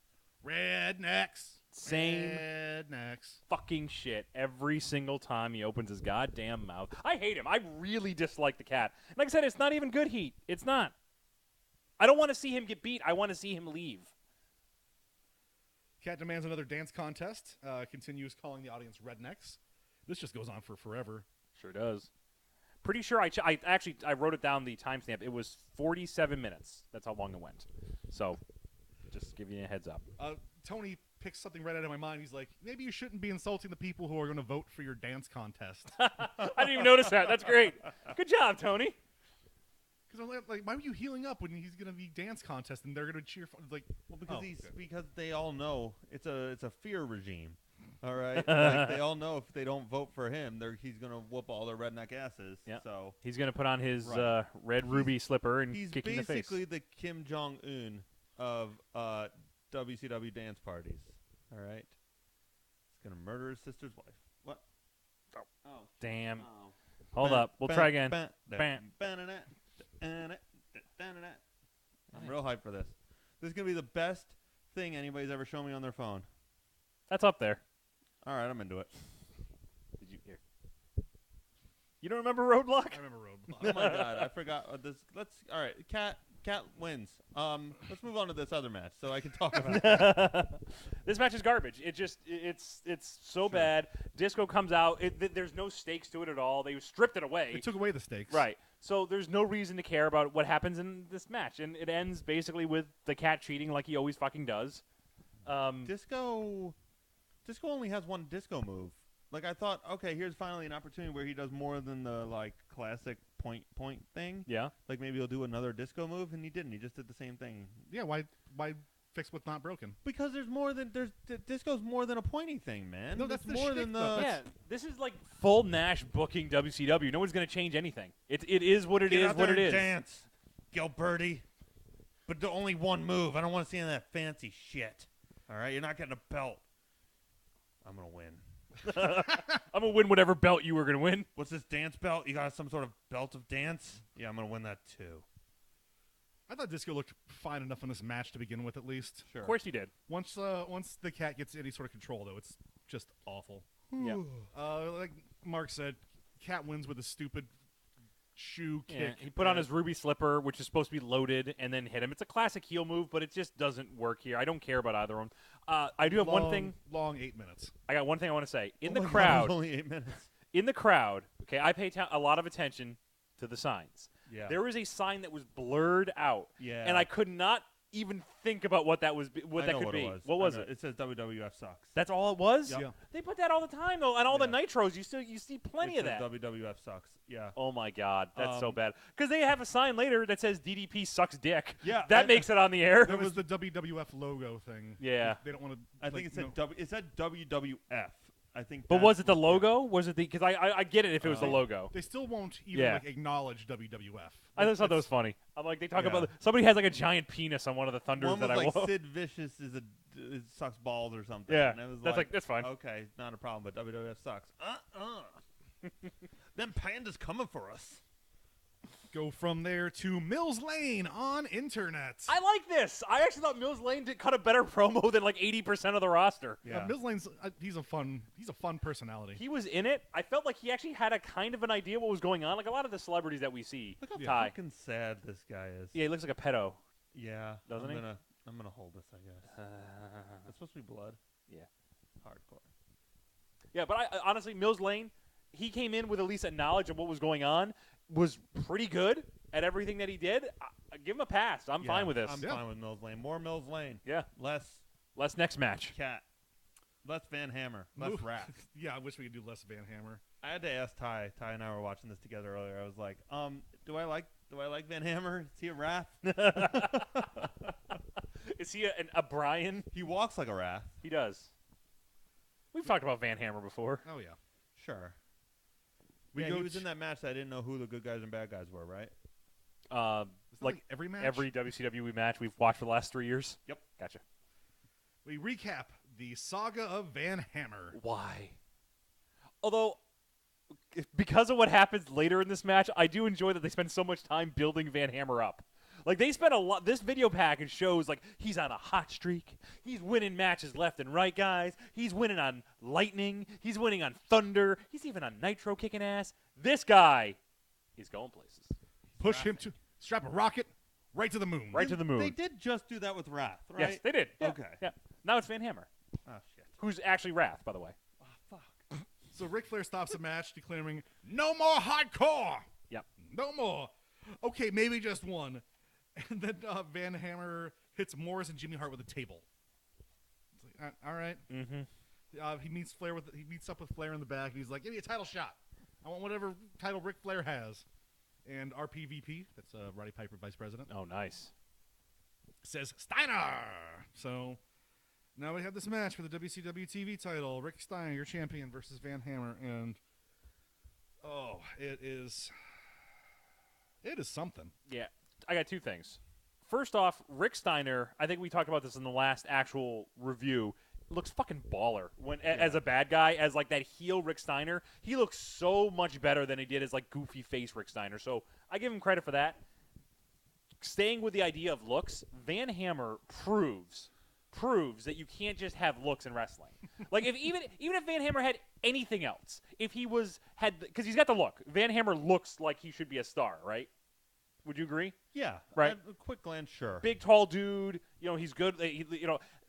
Rednecks. Same Rednecks. fucking shit every single time he opens his goddamn mouth. I hate him. I really dislike the cat. Like I said, it's not even good heat. It's not. I don't want to see him get beat. I want to see him leave. Cat demands another dance contest. Continues calling the audience rednecks. This just goes on for forever. Sure does. Pretty sure I wrote it down, the timestamp. It was 47 minutes. That's how long it went. So, just give you a heads up. Tony picks something right out of my mind. He's like, maybe you shouldn't be insulting the people who are going to vote for your dance contest. I didn't even notice that. That's great. Good job, Tony. Because I'm like, why are you healing up when he's going to be dance contest and they're going to cheer for? Like, Well, because oh, okay. because they all know it's a fear regime. All right, like, they all know if they don't vote for him, he's gonna whoop all their redneck asses. Yeah. So He's going to put on his Right. red ruby slipper and he's kick you in the face. basically the Kim Jong Un of WCW dance parties. All right, he's gonna murder his sister's wife. What? Oh. Damn. Oh. Hold up. We'll try again. Bam. Bam. I'm real hyped for this. This is gonna be the best thing anybody's ever shown me on their phone. That's up there. All right, I'm into it. Did you hear? You don't remember Roadblock? I remember Roadblock. Oh my God, I forgot this. All right, Cat wins. Let's move on to this other match so I can talk about it. This match is garbage. It's so bad. Disco comes out. There's no stakes to it at all. They stripped it away. They took away the stakes. Right. So there's no reason to care about what happens in this match, and it ends basically with the cat cheating like he always fucking does. Disco only has one disco move. Like, I thought, okay, here's finally an opportunity where he does more than the like classic point thing. Yeah. Like maybe he'll do another disco move, and he didn't. He just did the same thing. Yeah, why fix what's not broken? Because disco's more than a pointy thing, man. No, that's It's the more shtick, than though. the. Yeah. This is like full Nash booking WCW. No one's gonna change anything. It is what it Get is. out What there it and is. dance, Gilberty. But the only one move. I don't want to see any of that fancy shit. All right, you're not getting a belt. I'm gonna win. I'm gonna win whatever belt you were gonna win. What's this dance belt? You got some sort of belt of dance? Yeah, I'm gonna win that too. I thought Disco looked fine enough in this match to begin with, at least. Sure. Of course you did. Once the cat gets any sort of control, though, it's just awful. Yeah. Like Mark said, Cat wins with a stupid shoe Yeah, kick. he put on his ruby slipper, which is supposed to be loaded, and then hit him. It's a classic heel move, but it just doesn't work here. I don't care about either one. I do have one thing. Long 8 minutes. I got one thing I want to say. In Oh the my God, crowd, it was only 8 minutes. in the crowd, okay, I pay a lot of attention to the signs. Yeah. There was a sign that was blurred out, Yeah. and I could not even think about what that was. What I that know could what be. it was. What was I know. it? It says WWF sucks. That's all it was. Yep. Yeah. They put that all the time though, on all the Yeah. nitros. You see plenty It of that. says WWF sucks. Yeah. Oh my God, that's so Um, bad. Because they have a sign later that says DDP sucks dick. Yeah, that makes it on the air. That was the WWF logo thing. Yeah. They don't want to. I think it said it said WWF. I think. But that's was it the what- logo? Was it the? Because I get it if it was the Uh, logo. They still won't even Yeah. like acknowledge WWF. I just thought that was That's- funny. I'm like they talk Yeah. about somebody has like a giant penis on one of the thunders One that was I like won. Sid Vicious it sucks balls or something. Yeah, and it was that's like that's fine. Okay, not a problem, but WWF sucks. Them pandas coming for us. Go from there to Mills Lane on internet. I like this. I actually thought Mills Lane did cut a better promo than like 80% of the roster. Mills Lane's he's a fun personality. He was in it. I felt like he actually had a kind of an idea what was going on. Like a lot of the celebrities that we see. Look how Ty. fucking sad this guy is. Yeah, he looks like a pedo. Yeah, Doesn't he? I'm gonna hold this. I guess it's supposed to be blood. Yeah. Hardcore. Yeah, but I honestly, Mills Lane, he came in with at least a knowledge of what was going on, was pretty good at everything that he did. I give him a pass. I'm Yeah, fine with this. I'm fine with Mills Lane. More Mills Lane. Yeah. Less Next match. Cat. Less Van Hammer. Less Ooh. Wrath. Yeah, I wish we could do less Van Hammer. I had to ask Ty. Ty and I were watching this together earlier. I was like, do I like Van Hammer? Is he a Wrath? Is he a Brian? He walks like a Wrath. He does. We've talked about Van Hammer before. Oh yeah. Sure. We Yeah, go he was t- in that match that I didn't know who the good guys and bad guys were, right? Is that Like every match. every WCW match we've watched for the last 3 years. Yep. Gotcha. We recap the saga of Van Hammer. Why? Although, because of what happens later in this match, I do enjoy that they spend so much time building Van Hammer up. Like, they spent a lot. This video package shows, like, he's on a hot streak. He's winning matches left and right, guys. He's winning on Lightning. He's winning on Thunder. He's even on Nitro kicking ass. This guy is going places. Push him to strap a rocket right to the moon. Right to the moon. They did just do that with Wrath, right? Yes, they did. Yeah. Okay. Yeah. Now it's Van Hammer, Oh, shit. who's actually Wrath, by the way. Oh, fuck. So Ric Flair stops the match, declaring, "No more hardcore. Yep. No more." Okay, maybe just one. And then Van Hammer hits Morris and Jimmy Hart with a table. It's like, all right. Mm-hmm. He meets up with Flair in the back, and he's like, "Give me a title shot. I want whatever title Ric Flair has." And RPVP, that's Roddy Piper, Vice President, Oh, nice. says Steiner. So now we have this match for the WCW TV title. Rick Steiner, your champion, versus Van Hammer, and it is something. Yeah, I got two things. First off, Rick Steiner, I think we talked about this in the last actual review, looks fucking baller when as a bad guy, as like that heel Rick Steiner. He looks so much better than he did as like goofy face Rick Steiner. So I give him credit for that. Staying with the idea of looks, Van Hammer proves that you can't just have looks in wrestling. Like if even if Van Hammer had anything else, if he because he's got the look. Van Hammer looks like he should be a star, right? Would you agree? Yeah. Right. At a quick glance, sure. Big, tall dude. You know, he's good.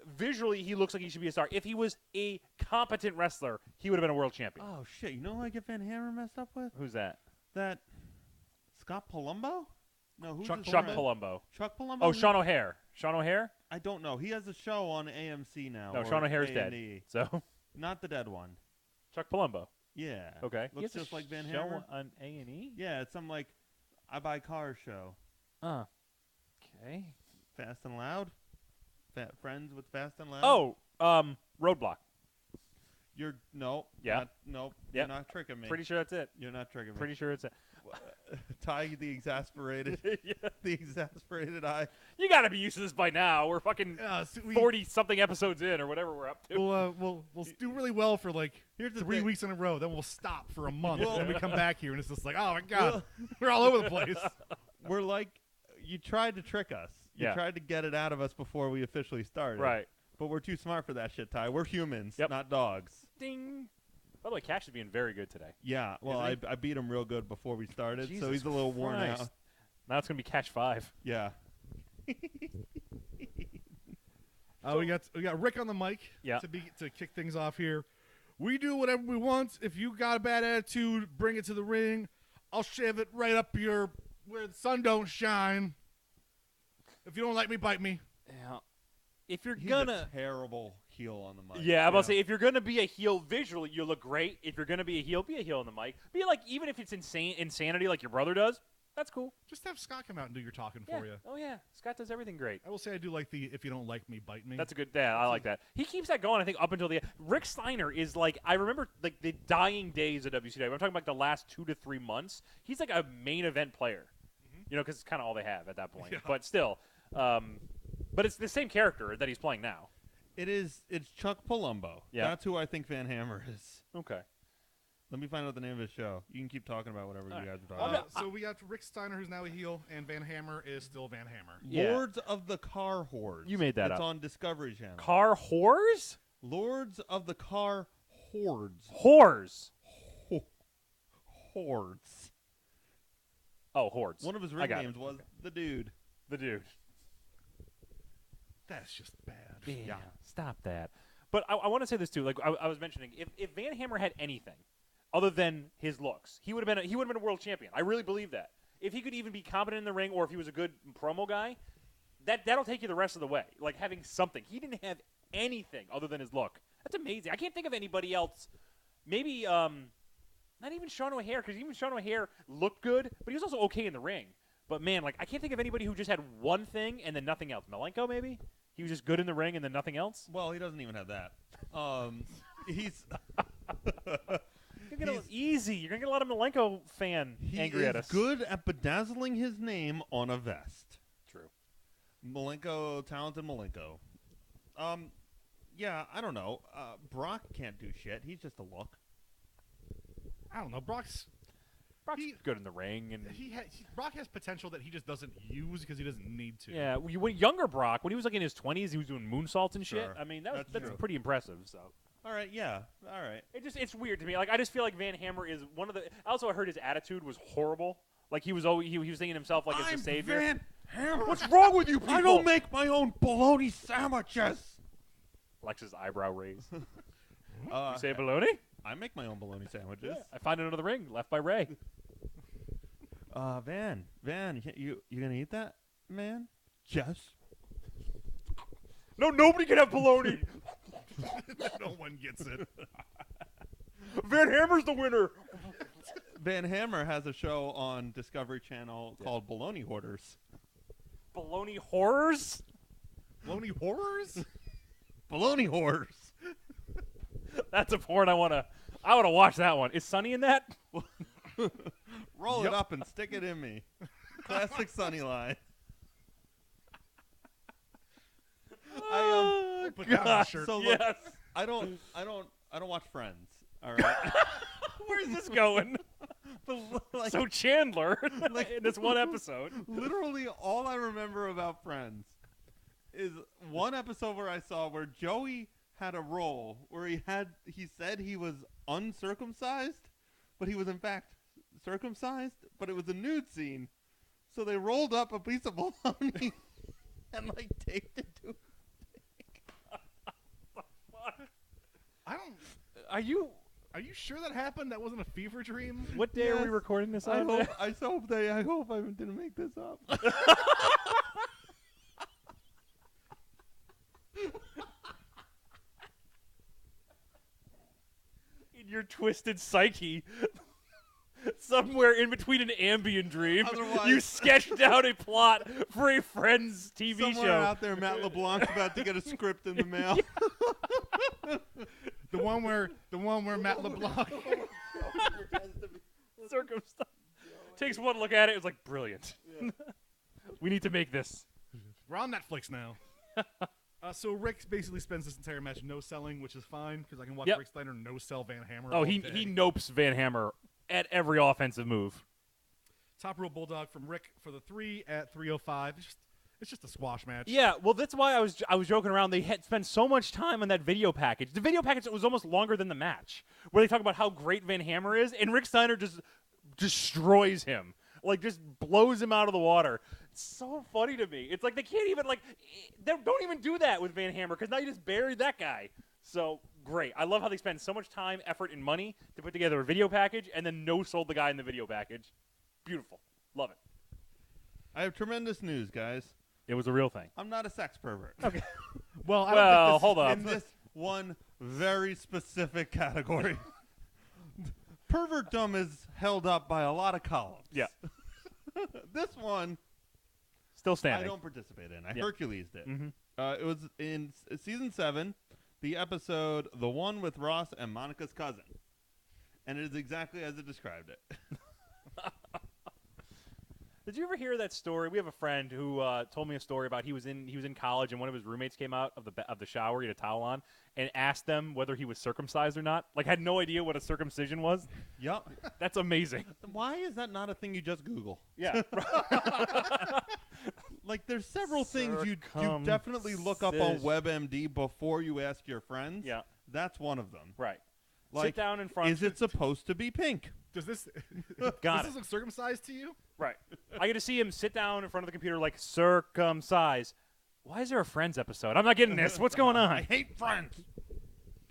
Visually, he looks like he should be a star. If he was a competent wrestler, he would have been a world champion. Oh, shit. You know who I get Van Hammer messed up with? Who's that? That Scott Palumbo? No, who's Chuck his Chuck friend? Palumbo. Chuck Palumbo? Oh, Sean O'Hare. Sean O'Hare? I don't know. He has a show on AMC now. No, or Sean O'Hare's dead. A&E. So, Not the dead one. Chuck Palumbo. Yeah. Okay. He Looks has a just like Van show Hammer. on A&E? Yeah, it's some like I Buy Cars show. Okay. Fast and Loud? Friends with Fast and Loud? Oh, Roadblock. You're no. Yeah. Nope. Yep. You're not tricking me. Pretty sure that's it. You're not tricking me. Pretty sure it's it. Ty the exasperated. Yeah. The exasperated eye. You got to be used to this by now. We're fucking So we, 40-something episodes in or whatever we're up to. We'll do really well for like Here's the 3 thing. weeks in a row. Then we'll stop for a month, Well- and we come back here, and it's just like, oh my god, we're all over the place. We're like, you tried to trick us. You Yeah. tried to get it out of us before we officially started. Right. But we're too smart for that shit, Ty. We're humans, Yep. not dogs. Ding. By the way, Cash is being very good today. Yeah. Well, Is I beat him real good before we started, so Jesus he's a little worn Christ. out. Now it's going to be Catch 5. Yeah. We got Rick on the mic Yeah. to kick things off here. We do whatever we want. If you got a bad attitude, bring it to the ring. I'll shove it right up where the sun don't shine. If you don't like me, bite me. Yeah. If you're He's gonna a terrible heel on the mic. Yeah, I'm about to say, if you're going to be a heel visually, you look great. If you're going to be a heel on the mic. Be like, even if it's insanity like your brother does, that's cool. Just have Scott come out and do your talking Yeah. for you. Oh, yeah. Scott does everything great. I will say I do like the "if you don't like me, bite me." That's a good, yeah, I like that. He keeps that going, I think, up until the end. Rick Steiner is like, I remember like the dying days of WCW. I'm talking about the last 2 to 3 months. He's like a main event player, you know, because it's kind of all they have at that point. Yeah. But still, but it's the same character that he's playing now. It's Chuck Palumbo. Yeah. That's who I think Van Hammer is. Okay. Let me find out the name of his show. You can keep talking about whatever All you right. guys are talking about. So we got Rick Steiner, who's now a heel, and Van Hammer is still Van Hammer. Yeah. Lords of the Car Hordes. You made that it's up. on Discovery Channel. Car whores? Lords of the Car Hordes. Whores. Hordes. Oh, hordes. One of his I ring got names it. was The Dude. The dude. That's just bad. Yeah. Stop that. But I want to say this too. Like I was mentioning, if Van Hammer had anything other than his looks, he would have been a world champion. I really believe that. If he could even be competent in the ring, or if he was a good promo guy, that'll take you the rest of the way. Like having something. He didn't have anything other than his look. That's amazing. I can't think of anybody else. Maybe not even Sean O'Haire, because even Sean O'Haire looked good, but he was also okay in the ring. But man, like I can't think of anybody who just had one thing and then nothing else. Malenko, maybe. He was just good in the ring and then nothing else. Well, he doesn't even have that. He's You're gonna easy. You're gonna get a lot of Malenko fan angry at us. good at bedazzling his name on a vest. True. Malenko, talented Malenko. Yeah, I don't know. Brock can't do shit. He's just a look. I don't know. Brock's good in the ring, and Brock has potential that he just doesn't use because he doesn't need to. yeah, when younger Brock, when he was like in his 20s, he was doing moonsaults and shit. Sure. I mean, That's that's true. pretty impressive. So All right, yeah. All right. it's weird to me. Like I just feel like Van Hammer is one of the. Also, I heard his attitude was horrible. Like he was always he was thinking himself like as the savior. Van Hammer. What's wrong with you people? I don't make my own bologna sandwiches. Lex's eyebrow raised. You You say bologna? I make my own bologna sandwiches. I find another ring left by Ray. Van, you gonna eat that, man? Yes. No, nobody can have bologna. No one gets it. Van Hammer's the winner. Van Hammer has a show on Discovery Channel called Bologna Hoarders. Bologna horrors? Lonely horrors? Bologna Hoarders. That's a porn I wanna watch that one. Is Sonny in that? Roll it up and stick it in me. Classic Sunny line. Put that on the shirt. So look, Yes. I don't watch Friends. All right. Where's this going? Like, So Chandler, in this one episode. literally all I remember about Friends is one episode where I saw where Joey had a role where he said he was uncircumcised, but he was in fact circumcised, but it was a nude scene. So they rolled up a piece of bologna and like taped it to I don't. Are you? Are you sure that happened? That wasn't a fever dream? What day are we Yes. recording this I on? hope I didn't make this up. In your twisted psyche, somewhere in between an Ambien dream, Otherwise- you sketched out a plot for a Friends TV Somewhere show. out there, Matt LeBlanc's about to get a script in the mail. The one where Matt LeBlanc. Circumcised. Takes one look at it. It's like brilliant. We need to make this. We're on Netflix now. So Rick basically spends this entire match no selling, which is fine because I can watch Yep. Rick Steiner no sell Van Hammer. Oh, all he day. nopes Van Hammer at every offensive move. Top Rope Bulldog from Rick for the 3 at 3:05. It's just a squash match. Yeah, well, that's why I was joking around. They had spent so much time on that video package. The video package was almost longer than the match, where they talk about how great Van Hammer is, and Rick Steiner just destroys him, like just blows him out of the water. It's so funny to me. It's like they can't even they don't even do that with Van Hammer because now you just buried that guy. So great. I love how they spend so much time, effort, and money to put together a video package and then no sold the guy in the video package. Beautiful. Love it. I have tremendous news, guys. It was a real thing. I'm not a sex pervert. Okay. Well, I don't Well, think hold up. In this one very specific category. Pervertdom is held up by a lot of columns. Yeah. This one, Still standing. I don't participate in. I Yeah. Hercules did. Mm-hmm. It was in season 7, the episode The One with Ross and Monica's Cousin. And it is exactly as it described it. Did you ever hear that story? We have a friend who told me a story about he was in college and one of his roommates came out of the shower, he had a towel on, and asked them whether he was circumcised or not. Like, had no idea what a circumcision was. Yup. That's amazing. Why is that not a thing you just Google? Yeah. Like, there's several things you definitely look up on WebMD before you ask your friends. Yeah. Like, one of them. Right. Like, Sit down in front. is it supposed to be pink? does this Got does it. this look circumcised to you? Right. I get to see him sit down in front of the computer like circumcised. Why is there a Friends episode? I'm not getting this. What's going I on? hate Friends.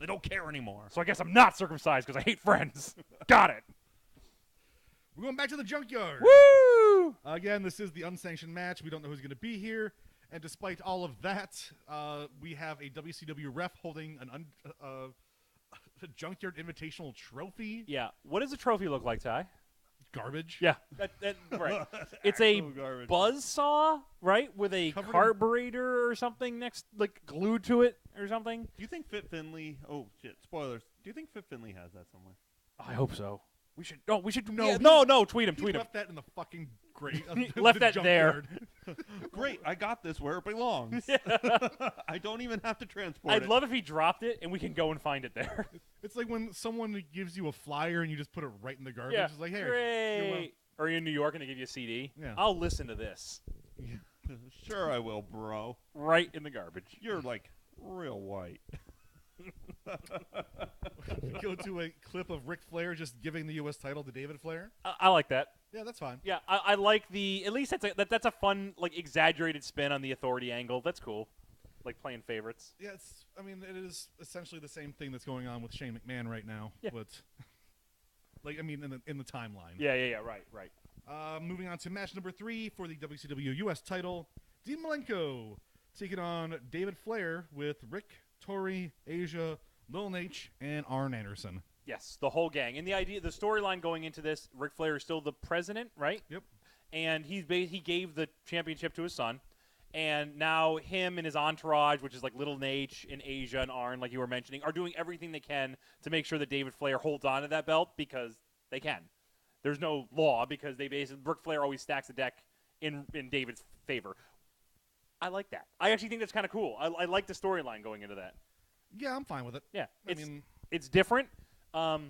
They don't care anymore. So I guess I'm not circumcised because I hate Friends. Got it. We're going back to the junkyard. Woo! Again, this is the unsanctioned match. We don't know who's going to be here. And despite all of that, we have a WCW ref holding a Junkyard Invitational trophy. Yeah. What does the trophy look like, Ty? Garbage. Yeah. Right. It's a Actual garbage. buzzsaw, right, with a Covered in- carburetor or something next, like glued to it or something. Do you think Fit Finley... Oh, shit. Spoilers. Do you think Fit Finley has that somewhere? I hope so. We should. No, we should. No, Yeah, he- no. Tweet him. He Tweet him. left that in the fucking grate. Left that there. Great. I got this where it belongs. I don't even have to transport I'd it. love if he dropped it and we can go and find it there. It's like when someone gives you a flyer and you just put it right in the garbage. Yeah. It's like, here. you're Great. Or you're in New York and they give you a CD. Yeah. I'll listen to this. Sure I will, bro. Right in the garbage. You're, like, real white. We go to a clip of Ric Flair just giving the U.S. title to David Flair. I like that. Yeah, that's fine. Yeah, I like the. At least that's a fun, like, exaggerated spin on the authority angle. That's cool. Like playing favorites. Yeah, I mean, it is essentially the same thing that's going on with Shane McMahon right now. Yeah. But, like, I mean, in the timeline. Yeah. Right. Moving on to match number 3 for the WCW U.S. title. Dean Malenko taking on David Flair with Rick, Tori, Asia, Lil Nate, and Arn Anderson. Yes, the whole gang. And the storyline going into this, Ric Flair is still the president, right? Yep. And he gave the championship to his son. And now him and his entourage, which is like Little Nate and Asia and Arn, like you were mentioning, are doing everything they can to make sure that David Flair holds on to that belt because they can. There's no law because Ric Flair always stacks the deck in David's favor. I like that. I actually think that's kind of cool. I like the storyline going into that. Yeah, I'm fine with it. Yeah, I mean, it's different. I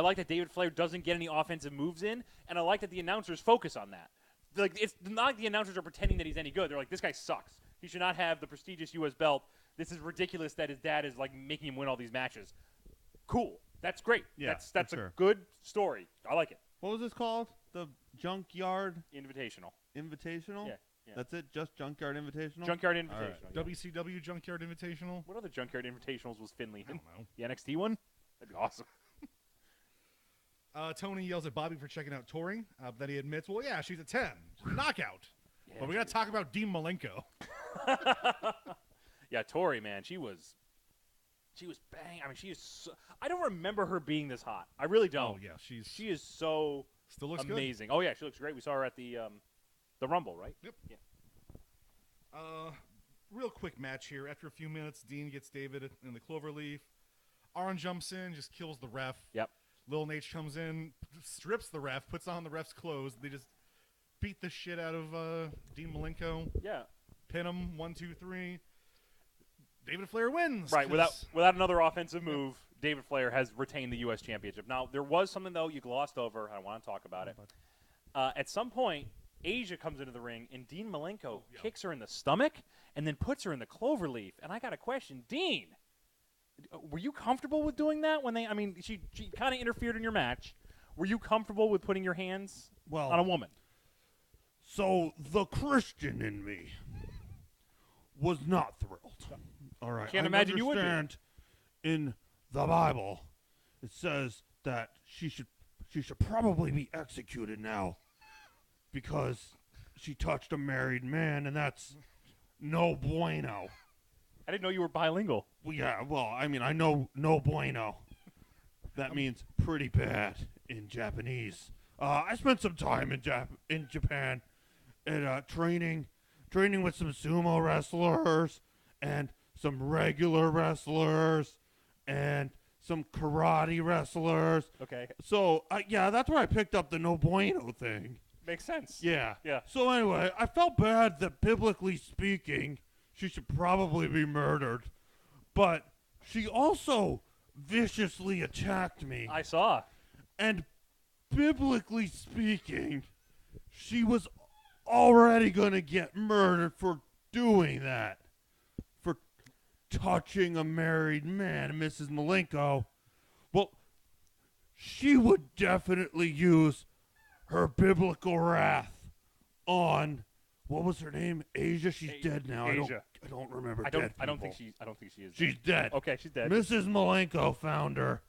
like that David Flair doesn't get any offensive moves in, and I like that the announcers focus on that. Like, it's not like the announcers are pretending that he's any good. They're like, this guy sucks. He should not have the prestigious U.S. belt. This is ridiculous that his dad is like making him win all these matches. Cool. That's great. Yeah, that's for a sure. good story. I like it. What was this called? The Junkyard Invitational. Invitational? Yeah. That's it? Just Junkyard Invitational? Junkyard All Invitational. right. Yeah. WCW Junkyard Invitational. What other Junkyard Invitationals was Finley I in? don't know. The NXT one? That'd be awesome. Tony yells at Bobby for checking out Tori. Then he admits, well, yeah, she's a 10. Knockout. Yeah, But we got to talk about Dean Malenko. Yeah, Tori, man, she was bang. I mean, she is. So, I don't remember her being this hot. I really don't. Oh, yeah, She is so still looks amazing. Oh yeah, she looks great. We saw her at the Rumble, right? Yep. Yeah. good. Real quick match here. After a few minutes, Dean gets David in the cloverleaf. Arn jumps in, just kills the ref. Yep. Lil Nate comes in, strips the ref, puts on the ref's clothes. They just beat the shit out of Dean Malenko. Yeah. Pin him, 1, 2, 3. David Flair wins. Right. 'cause- Without another offensive move, David Flair has retained the U.S. Championship. Now there was something though you glossed over. I want to talk about it. At some point, Asia comes into the ring and Dean Malenko kicks her in the stomach and then puts her in the cloverleaf. And I got a question, Dean. Were you comfortable with doing that when they? I mean, she kind of interfered in your match. Were you comfortable with putting your hands on a woman? So the Christian in me was not thrilled. All right. Can't imagine you would be. understand in the Bible, it says that she should probably be executed now because she touched a married man, and that's no bueno. I didn't know you were bilingual. Well, yeah, well, I mean, I know no bueno. That means pretty bad in Japanese. I spent some time in Japan, and training with some sumo wrestlers and some regular wrestlers and some karate wrestlers. Okay. So yeah, that's where I picked up the no bueno thing. Makes sense. Yeah. Yeah. So anyway, I felt bad that biblically speaking, she should probably be murdered, but she also viciously attacked me. I saw. And biblically speaking, she was already going to get murdered for doing that. For touching a married man, Mrs. Malenko. Well, she would definitely use her biblical wrath on, what was her name? Asia? She's dead now. Asia. I don't remember. I don't think she is. She's dead. Okay, she's dead. Mrs. Malenko found her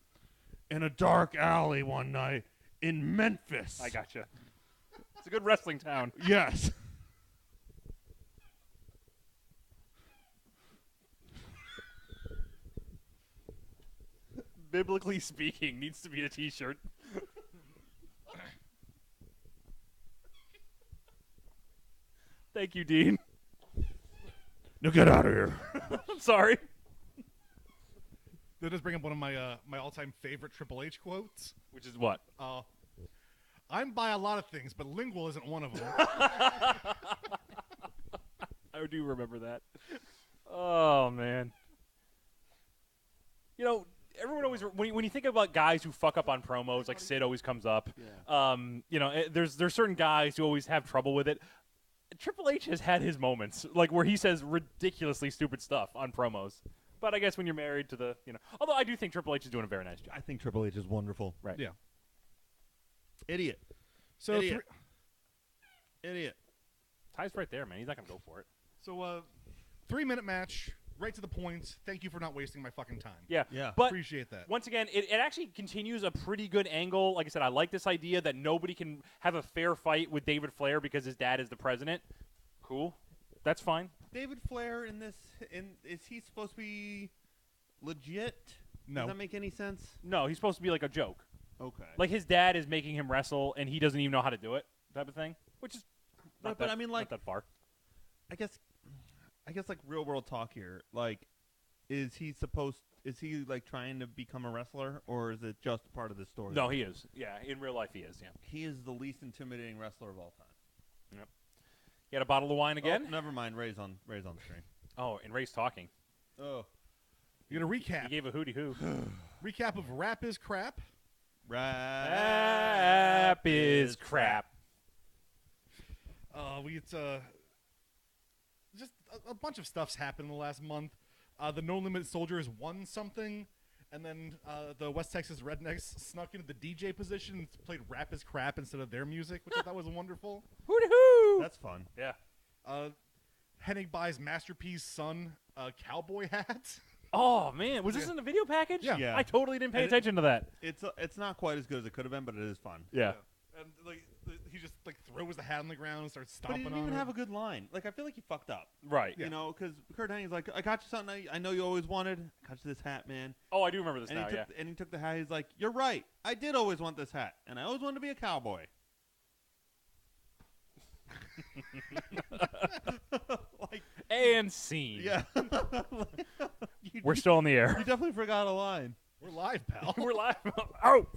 in a dark alley one night in Memphis. I gotcha. It's a good wrestling town. Yes. Biblically speaking needs to be a T-shirt. Thank you, Dean. Now get out of here. I'm sorry. That does bring up one of my my all-time favorite Triple H quotes. Which is what? I'm by a lot of things, but lingual isn't one of them. I do remember that. Oh, man. You know, everyone always when you think about guys who fuck up on promos, like Sid always comes up. Yeah. You know, there's certain guys who always have trouble with it. Triple H has had his moments, like where he says ridiculously stupid stuff on promos. But I guess when you're married to the, although I do think Triple H is doing a very nice job. I think Triple H is wonderful. Right. Yeah. Idiot. So Idiot. Idiot. Ty's right there, man. He's not gonna go for it. So 3-minute match, right to the point. Thank you for not wasting my fucking time. Yeah. Yeah. But Appreciate that. once again, it actually continues a pretty good angle. Like I said, I like this idea that nobody can have a fair fight with David Flair because his dad is the president. Cool. That's fine. David Flair is he supposed to be legit? No. Does that make any sense? No, he's supposed to be like a joke. Okay. Like his dad is making him wrestle, and he doesn't even know how to do it, type of thing. Which is not Right, but that, I mean, like, not that far. I guess like real world talk here. Like, is he like trying to become a wrestler, or is it just part of the story? No, he is. Yeah, in real life he is. Yeah. He is the least intimidating wrestler of all time. Yep. You had a bottle of wine again? Oh, never mind. Ray's on the screen. Oh, and Ray's talking. Oh. You're gonna He recap. gave a hootie hoo. Recap of Rap is Crap. Rap is crap. It's just a bunch of stuff's happened in the last month. The No Limit Soldiers won something, and then the West Texas Rednecks snuck into the DJ position and played Rap is Crap instead of their music, which I thought was wonderful. Hootie hoo! That's fun. Yeah. Hennig buys Masterpiece's son a cowboy hat. Oh, man. Was this in the video package? Yeah. Yeah. I totally didn't pay And attention to that. It's not quite as good as it could have been, but it is fun. Yeah. And he just throws the hat on the ground and starts But stomping he on didn't even it. have a good line. Like, I feel like he fucked up. Right. You know, because Kurt Hennig's like, I got you something I know you always wanted. I got you this hat, man. Oh, I do remember this And now, he yeah. took, and he took the hat. He's like, you're right. I did always want this hat, and I always wanted to be a cowboy. Like, And scene. yeah. We're still on the air. You definitely forgot a line. We're live, pal. We're live. Oh!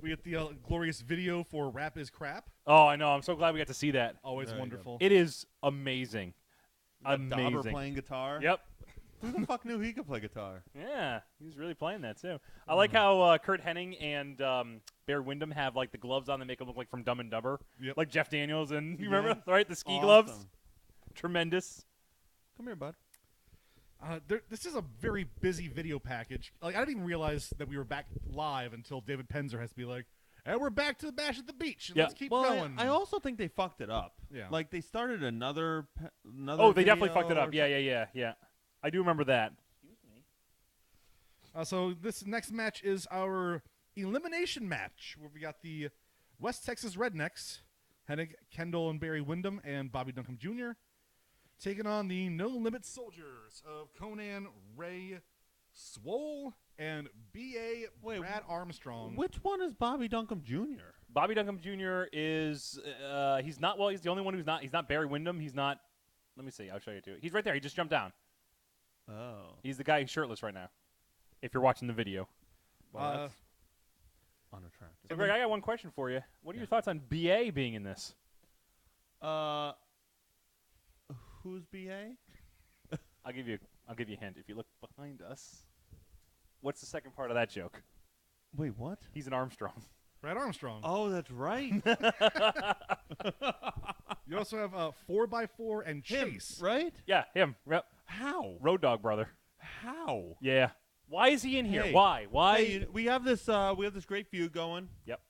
We get the glorious video for Rap is Crap. Oh, I know. I'm so glad we got to see that. Always There you wonderful. It is amazing. Dauber Amazing. playing guitar. Yep. Who the fuck knew he could play guitar? Yeah, he was really playing that too. I like how Kurt Hennig and Bear Windham have like the gloves on that make them look like from Dumb and Dumber, Yep. like Jeff Daniels and you Yeah. remember right the ski Awesome. gloves. Tremendous. Come here, bud. This is a very busy video package. Like I didn't even realize that we were back live until David Penzer has to be like, "And we're back to the Bash at the Beach. And Yeah. Let's keep Well, going." I also think they fucked it up. Yeah. Like they started another. Oh, they definitely video fucked it up. or Yeah. I do remember that. So this next match is our elimination match, where we got the West Texas Rednecks Hennig, Kendall and Barry Windham, and Bobby Duncombe Jr. taking on the No Limit Soldiers of Conan, Ray, Swole, and B.A. Brad Armstrong. Which one is Bobby Duncombe Jr.? Bobby Duncombe Jr. is he's not he's the only one who's not. He's not Barry Windham. He's not. Let me see. I'll show you too. He's right there. He just jumped down. Oh. He's the guy who's shirtless right now. If you're watching the video. Well, that's unattractive. So Greg, I got one question for you. What are your thoughts on BA being in this? Who's BA? I'll give you a hint. If you look behind us, what's the second part of that joke? Wait, what? He's an Armstrong. Brad Armstrong. Oh, that's right. You also have 4x4 and Him, Chase. right? Yeah, him. Yep. How? Road Dogg brother. How? Yeah. Why is he in here? Hey. Why? Hey, we have this great feud going. Yep.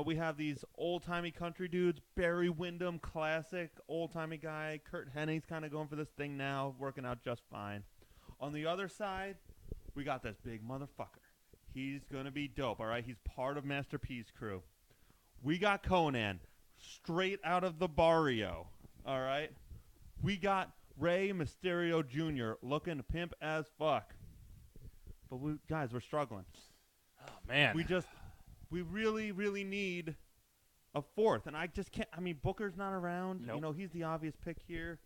We have these old-timey country dudes. Barry Windham, classic old-timey guy. Kurt Hennig's kind of going for this thing now, working out just fine. On the other side, we got this big motherfucker. He's going to be dope, all right? He's part of Master P's crew. We got Conan, straight out of the barrio, all right? We got Rey Mysterio Jr. looking pimp as fuck. But, guys, we're struggling. Oh, man. We really, really need a fourth. And I just can't. I mean, Booker's not around. Nope. You know, he's the obvious pick here.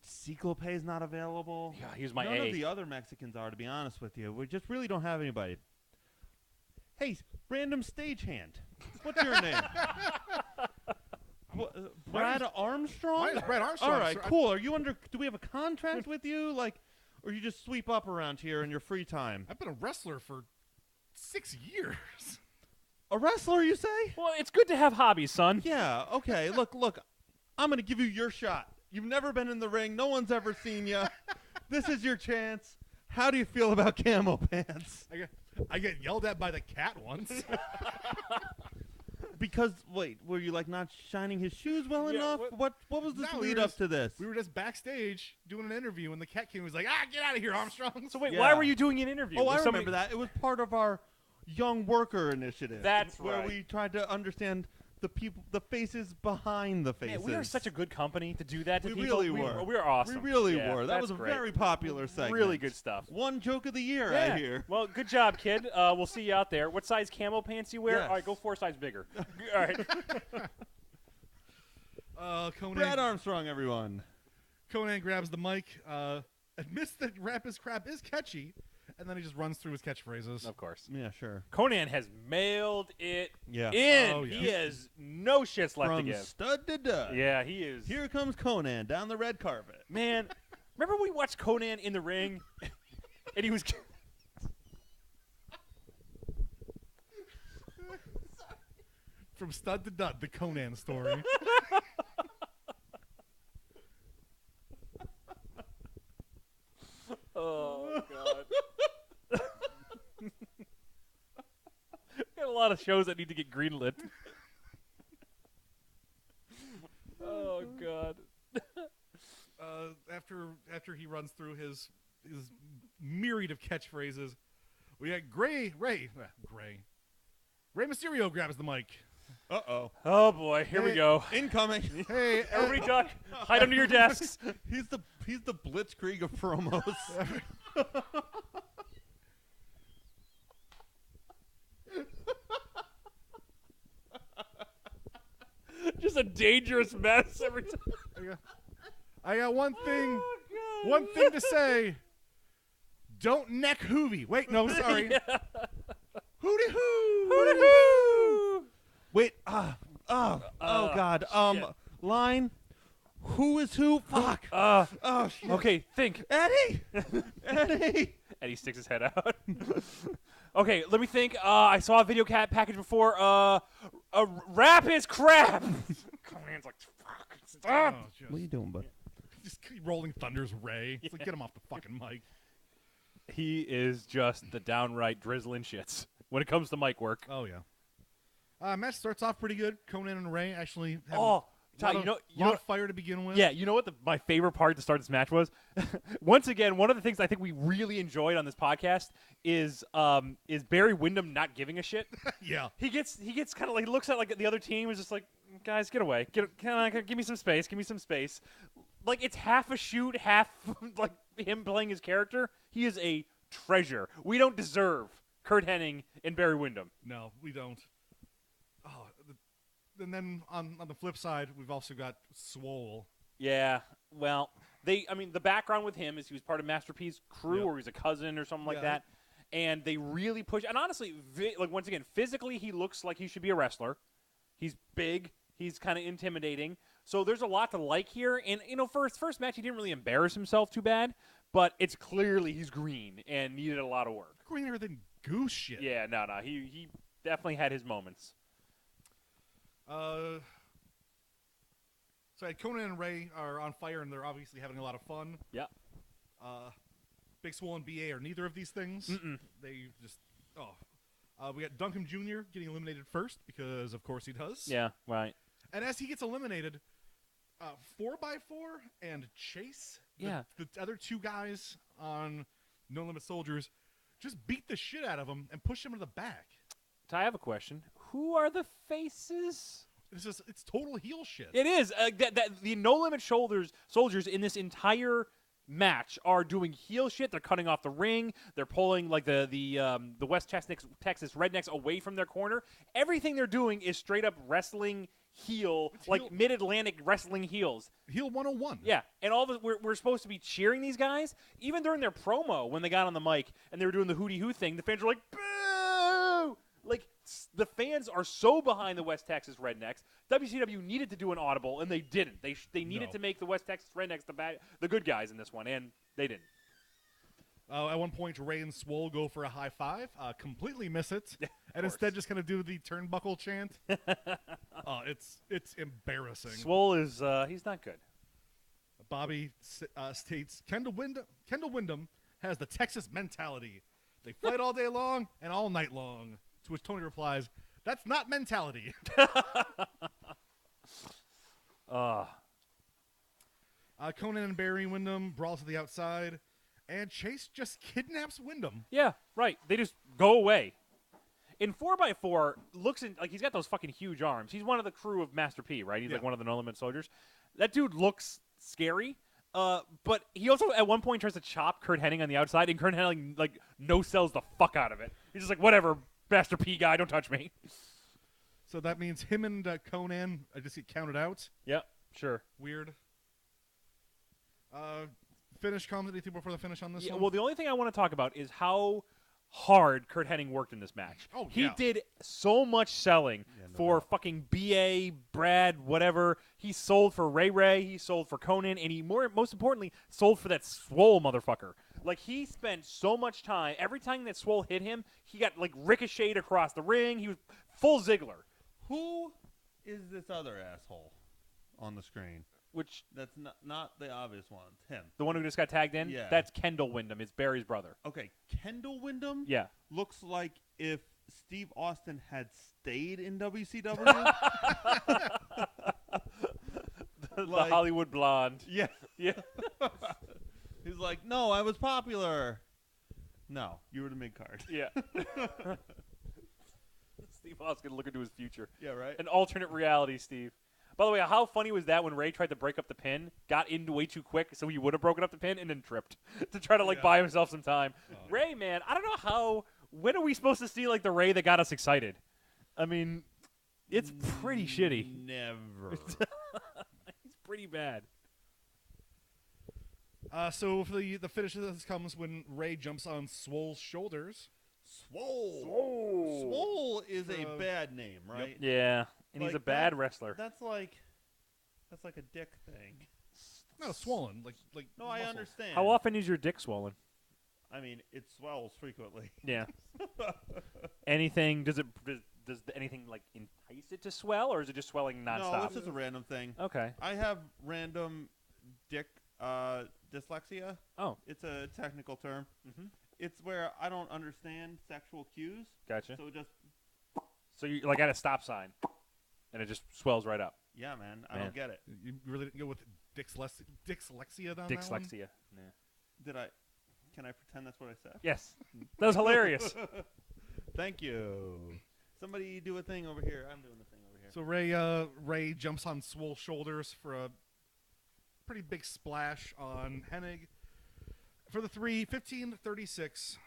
Cyclopay's not available. Yeah, he's my None A. of the other Mexicans are, to be honest with you. We just really don't have anybody. Hey, random stagehand. What's your name? Brad Armstrong? Why is Brad Armstrong? All right, Sir, cool. Are you under? Do we have a contract with you? Like, or you just sweep up around here in your free time? I've been a wrestler for 6 years. A wrestler, you say? Well, it's good to have hobbies, son. Yeah, okay. Look. I'm going to give you your shot. You've never been in the ring. No one's ever seen you. This is your chance. How do you feel about camo pants? I get yelled at by the cat once. Because, wait, were you, like, not shining his shoes well Yeah, enough? What was this No, we lead were up just- to this? We were just backstage doing an interview, and the cat came and was like, get out of here, Armstrong. So wait, Yeah. why were you doing an interview? Oh, with I somebody- remember that. It was part of our Young Worker Initiative. That's where right. we tried to understand the people, the faces behind the faces. Man, we are such a good company to do that to We people. really were. We were awesome. We really Yeah, were. That that's was a great. very popular segment. Really good stuff. One joke of the year, Yeah. I hear. Well, good job, kid. We'll see you out there. What size camo pants you wear? Yes. All right, go 4 sizes bigger. All right. Brad Armstrong, everyone. Conan grabs the mic, admits that Rap is Crap is catchy, and then he just runs through his catchphrases. Of course. Yeah, sure. Conan has mailed it Yeah. in. Oh, yeah. He has no shits left to From give. stud to dud. Yeah, he is. Here comes Conan down the red carpet. Man, remember we watched Conan in the ring? And he was... From stud to dud, the Conan story. Oh, God. Got a lot of shows that need to get greenlit. Oh, God. After he runs through his myriad of catchphrases, we got Ray Mysterio grabs the mic. Uh-oh. Oh, boy. Here we Hey. go. Incoming. Hey, Everybody duck. Hide under your desks. He's the blitzkrieg of promos. Just a dangerous mess every time. I got one thing. Oh, God. One thing to say. Don't neck Hoovy. Wait, no, sorry. Yeah. Hooty hoo. Hoo-dee-hoo. Wait, oh God. shit. Line. Who is who? Fuck. Uh, Oh, shit. okay, think. Eddie. Eddie. And he sticks his head out. Okay, let me think. I saw a video package before. Rap is crap. Conan's like, fuck, stop. Oh, just, What are you doing, bud? just keep rolling Thunder's Ray. It's like, get him off the fucking mic. He is just the downright drizzling shits when it comes to mic work. Oh, yeah. Match starts off pretty good. Conan and Ray actually have Oh, Ty, lot you of know, fire to begin with. yeah, you know what my favorite part to start this match was? Once again, one of the things I think we really enjoyed on this podcast is Barry Windham not giving a shit. Yeah. He gets kind of like looks at like the other team is just like, guys, get away, give me some space, give me some space. Like it's half a shoot, half like him playing his character. He is a treasure. We don't deserve Kurt Hennig and Barry Windham. No, we don't. Oh, and then on the flip side, we've also got Swole. Yeah, well, the background with him is he was part of Master P's crew, Yep. or he's a cousin or something like Yeah. that. And they really push. And honestly, like once again, physically he looks like he should be a wrestler. He's big. He's kind of intimidating. So there's a lot to like here. And for his first match, he didn't really embarrass himself too bad. But it's clearly he's green and needed a lot of work. Greener than goose shit. Yeah, no, he definitely had his moments. So Conan and Ray are on fire, and they're obviously having a lot of fun. Yeah. Big Swole and BA are neither of these things. Mm-mm. They just we got Duncan Jr. getting eliminated first because of course he does. Yeah, right. And as he gets eliminated, 4x4 and Chase, Yeah. the other two guys on No Limit Soldiers, just beat the shit out of him and push him to the back. Ty, I have a question. Who are the faces? It's total heel shit. It is. The No Limit soldiers in this entire match are doing heel shit. They're cutting off the ring. They're pulling like the West Texas Rednecks away from their corner. Everything they're doing is straight up wrestling heel, like heel. Mid-Atlantic wrestling heels. Heel 101. Yeah, and we're supposed to be cheering these guys. Even during their promo, when they got on the mic and they were doing the hootie hoo thing, the fans were like, "Boo!" Like the fans are so behind the West Texas Rednecks. WCW needed to do an audible, and they didn't. They needed to make the West Texas Rednecks the good guys in this one, and they didn't. At one point, Ray and Swole go for a high five, completely miss it, and instead just kind of do the turnbuckle chant. It's embarrassing. Swole is he's not good. Bobby states Kendall Windham has the Texas mentality. They fight all day long and all night long. To which Tony replies, "That's not mentality." Conan and Barry Windham brawl to the outside, and Chase just kidnaps Windham. Yeah, right. They just go away. In 4x4, like he's got those fucking huge arms. He's one of the crew of Master P, right? He's like one of the No Limit soldiers. That dude looks scary. But he also at one point tries to chop Kurt Hennig on the outside, and Kurt Hennig like no sells the fuck out of it. He's just like, whatever, Master P guy, don't touch me. So that means him and Conan just get counted out. Yep, sure. Weird. Finish comes. Anything before the finish on this one? Well, the only thing I want to talk about is how hard Kurt Hennig worked in this match. Oh, he yeah. did so much selling for fucking BA, Brad, whatever. He sold for Ray, he sold for Conan, and he most importantly sold for that Swole motherfucker. Like he spent so much time. Every time that Swole hit him, he got like ricocheted across the ring. He was full Ziggler. Who is this other asshole on the screen? Which That's not the obvious one. It's him. the one who just got tagged in? Yeah. That's Kendall Windham. It's Barry's brother. Okay, Kendall Windham Yeah. looks like if Steve Austin had stayed in WCW. The Like- Hollywood blonde. Yeah. Yeah. He's like, no, I was popular. No, you were the mid-card. Yeah. Steve Austin looking to his future. Yeah, right? An alternate reality, Steve. By the way, how funny was that when Ray tried to break up the pin, got in way too quick, so he would have broken up the pin, and then tripped to try to buy himself some time. Ray, man, I don't know how. When are we supposed to see the Ray that got us excited? I mean, it's pretty shitty. Never. He's pretty bad. So for the finish of this comes when Ray jumps on Swole's shoulders. Swole. Swole is a bad name, right? Yeah, and he's Like a bad that- wrestler. That's like a dick thing. No, swollen. Like No, I muscle. understand. How often is your dick swollen? I mean, it swells frequently. Yeah. Anything? Does anything entice it to swell, or is it just swelling No, nonstop? it's just a random thing. Okay. I have random dick dyslexia. Oh. It's a technical term. Mhm. It's where I don't understand sexual cues. Gotcha. So just So you're at a stop sign, and it just swells right up. Yeah, man. I don't get it. You really didn't go with dyslexia down that one? Dyslexia. Yeah. Can I pretend that's what I said? Yes. That was hilarious. Thank you. Somebody do a thing over here. I'm doing the thing over here. So Ray jumps on Swole's shoulders for a pretty big splash on Hennig. For the 15-36.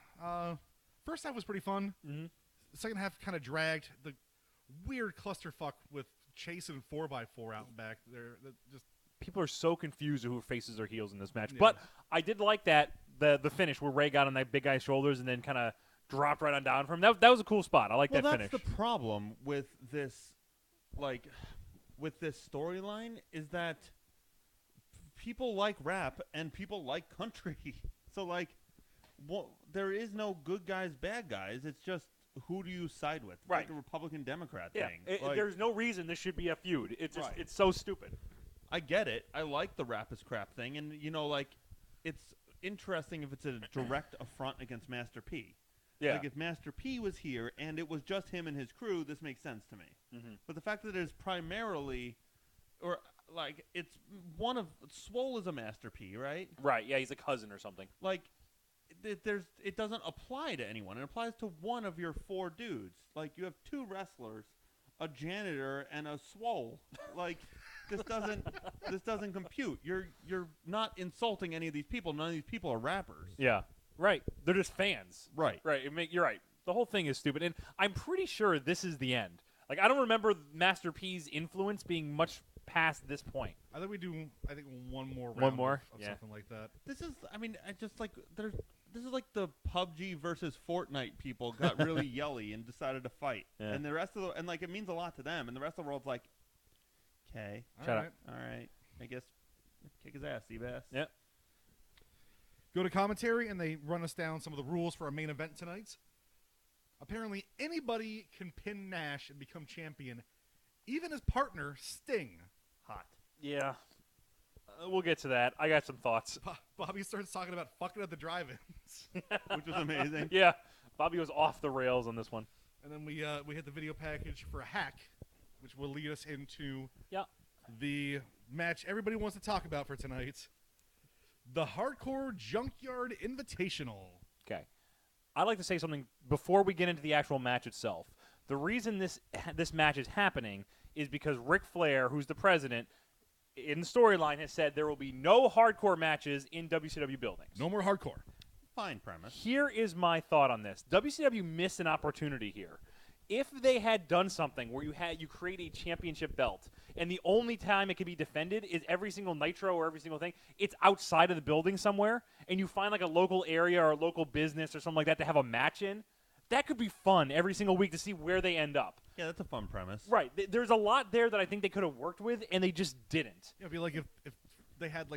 First half was pretty fun. Mm-hmm. The second half kind of dragged. The weird clusterfuck with Chase and 4x4 out back there. Just People are so confused who faces or heels in this match. Yeah. But I did like that, the finish where Ray got on that big guy's shoulders and then kind of dropped right on down from him. That was a cool spot. I like that finish. That's the problem with this, storyline is that people like rap and people like country. So, there is no good guys, bad guys. It's just who do you side with? It's Right. like the Republican-Democrat Yeah, thing. there's no reason this should be a feud. It's just, Right. it's so stupid. I get it. I like the rap is crap thing. And, it's interesting if it's a direct affront against Master P. Yeah. Like, if Master P was here and it was just him and his crew, this makes sense to me. Mm-hmm. But the fact that it is primarily, it's one of, Swole is a Master P, right? Right, yeah, he's a cousin or something. It doesn't apply to anyone. It applies to one of your 4 dudes. You have 2 wrestlers, a janitor, and a Swole. This doesn't compute. You're not insulting any of these people. None of these people are rappers. Yeah, right. They're just fans. Right. Right, you're right. The whole thing is stupid. And I'm pretty sure this is the end. I don't remember Master P's influence being much past this point. I think we do. I think one more round. One more? of Yeah. something like that. This is. This is like the PUBG versus Fortnite people got really yelly and decided to fight, Yeah. and the rest of it means a lot to them, and the rest of the world's like, okay, Shut up. all right, I guess kick his ass, Seabass. Yeah. Go to commentary, and they run us down some of the rules for our main event tonight. Apparently, anybody can pin Nash and become champion, even his partner, Sting. Hot. Yeah. We'll get to that. I got some thoughts. Bobby starts talking about fucking at the drive-ins. Which was amazing. Yeah. Bobby was off the rails on this one. And then we hit the video package for a hack, which will lead us into Yeah. the match everybody wants to talk about for tonight. The Hardcore Junkyard Invitational. Okay. I'd like to say something before we get into the actual match itself. The reason this match is happening is because Ric Flair, who's the president, in the storyline has said there will be no hardcore matches in WCW buildings. No more hardcore. Fine premise. Here is my thought on this. WCW missed an opportunity here. If they had done something where you create a championship belt, and the only time it can be defended is every single Nitro or every single thing, it's outside of the building somewhere, and you find a local area or a local business or something like that to have a match in, that could be fun every single week to see where they end up. Yeah, that's a fun premise. Right. There's a lot there that I think they could have worked with, and they just didn't. It'd be like if they had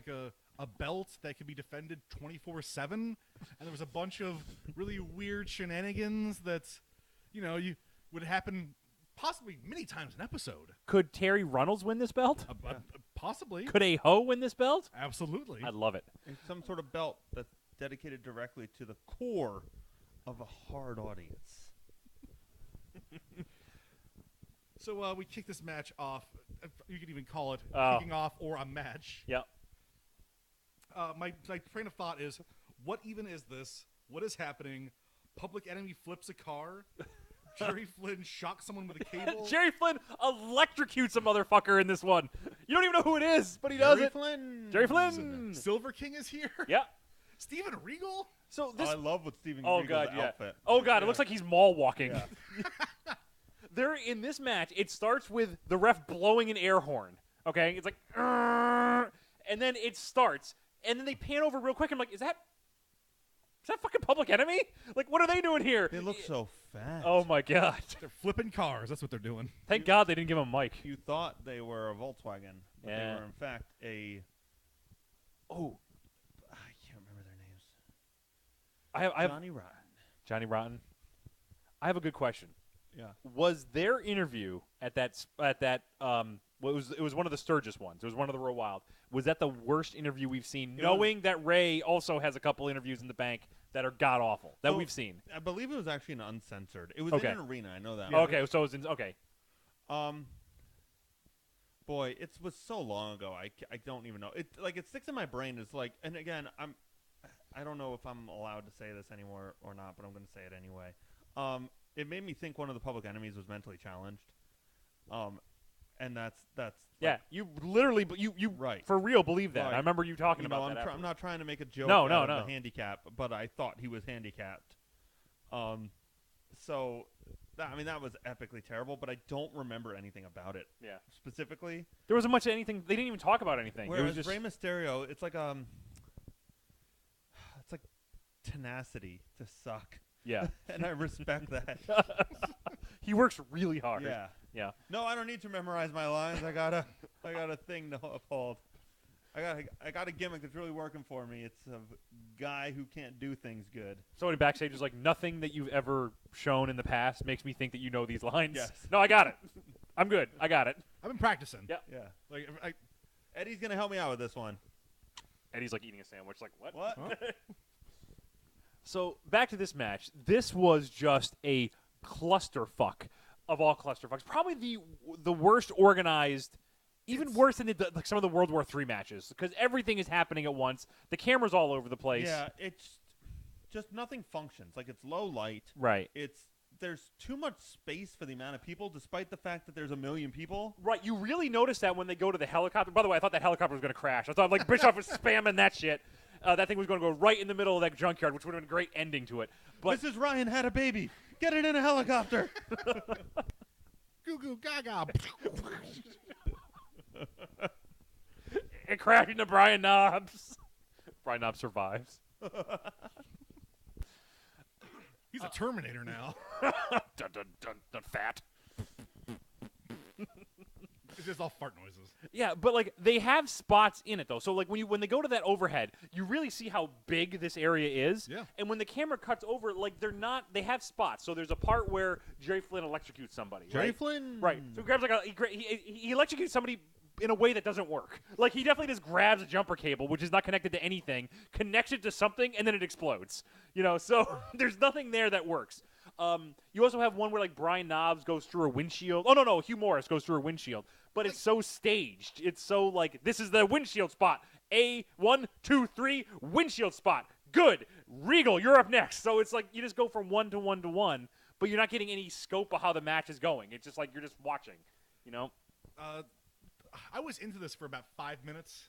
a belt that could be defended 24/7, and there was a bunch of really weird shenanigans that, you would happen possibly many times an episode. Could Terry Runnels win this belt? Possibly. Could a Ho win this belt? Absolutely. I'd love it. It's some sort of belt that's dedicated directly to the core of a hard audience. So we kick this match off. You could even call it Oh. kicking off or a match. Yep. My train of thought is, what even is this? What is happening? Public Enemy flips a car. Jerry Flynn shocks someone with a cable. Jerry Flynn electrocutes a motherfucker in this one. You don't even know who it is, but he does Jerry it. Flynn. Jerry Flynn. Silver King is here. Yeah. Steven Regal. So this. I love what Steven Oh Regal's god, yeah. outfit. Oh god, it looks like he's mall walking. Yeah. They're in this match. It starts with the ref blowing an air horn. Okay, it's like, "Arr!" and then it starts, and then they pan over real quick. I'm like, is that fucking Public Enemy? What are they doing here? They look so fat. Oh my god! They're flipping cars. That's what they're doing. Thank God they didn't give him a mic. You thought they were a Volkswagen, but Yeah. they were in fact a. Oh, I can't remember their names. I have Johnny Rotten. Johnny Rotten. I have a good question. Yeah. Was their interview at that it was one of the Sturgis ones. It was one of the Real Wild. Was that the worst interview we've seen? Knowing that Ray also has a couple interviews in the bank that are god awful that So, we've seen. I believe it was actually an uncensored. It was Okay. in an arena. I know that. Okay, so it was okay. But boy, it was so long ago. I don't even know. It sticks in my brain. It's like, and again, I don't know if I'm allowed to say this anymore or not, but I'm going to say it anyway. It made me think one of the Public Enemies was mentally challenged. And that's Yeah, you literally, you right. for real believe that. Right. I remember you talking about that. I'm not trying to make a joke No. out of the handicap, but I thought he was handicapped. So, that was epically terrible, but I don't remember anything about it. Yeah. Specifically. There wasn't much of anything. They didn't even talk about anything. Whereas it was just Rey Mysterio, it's like tenacity to suck. Yeah. And I respect that. He works really hard. Yeah. Yeah. No, I don't need to memorize my lines. I got a thing to uphold. I got a gimmick that's really working for me. It's a guy who can't do things good. Somebody backstage is like, nothing that you've ever shown in the past makes me think that you know these lines. Yes. No, I got it. I'm good. I got it. I've been practicing. Yeah. Yeah. Like Eddie's gonna help me out with this one. Eddie's like eating a sandwich. Like, what? What? Huh? So back to this match. This was just a clusterfuck of all clusterfucks. Probably the worst organized, even worse than like some of the World War III matches, because everything is happening at once. The camera's all over the place. Yeah, it's just nothing functions. Like, it's low light. Right. There's too much space for the amount of people, despite the fact that there's a million people. Right. You really notice that when they go to the helicopter. By the way, I thought that helicopter was going to crash. I thought like Bischoff was spamming that shit. That thing was going to go right in the middle of that junkyard, which would have been a great ending to it. But Mrs. Ryan had a baby. Get it in a helicopter. goo goo gaga. it crashed into Brian Knobbs. Brian Knobbs survives. He's a Terminator now. Dun, dun, dun, dun, fat. It's just all fart noises. Yeah, but like they have spots in it though. So like when they go to that overhead, you really see how big this area is. Yeah. And when the camera cuts over, like they have spots. So there's a part where Jerry Flynn electrocutes somebody. Jerry right? Flynn? Right. So he grabs like he electrocutes somebody in a way that doesn't work. Like he definitely just grabs a jumper cable, which is not connected to anything, connects it to something, and then it explodes. So there's nothing there that works. You also have one where like Brian Knobbs goes through a windshield. Oh no, Hugh Morris goes through a windshield. But it's so staged. It's so like this is the windshield spot. 1, 2, 3 windshield spot. Good. Regal, you're up next. So it's like you just go from 1 to 1 to 1, but you're not getting any scope of how the match is going. It's just like you're just watching. I was into this for about 5 minutes,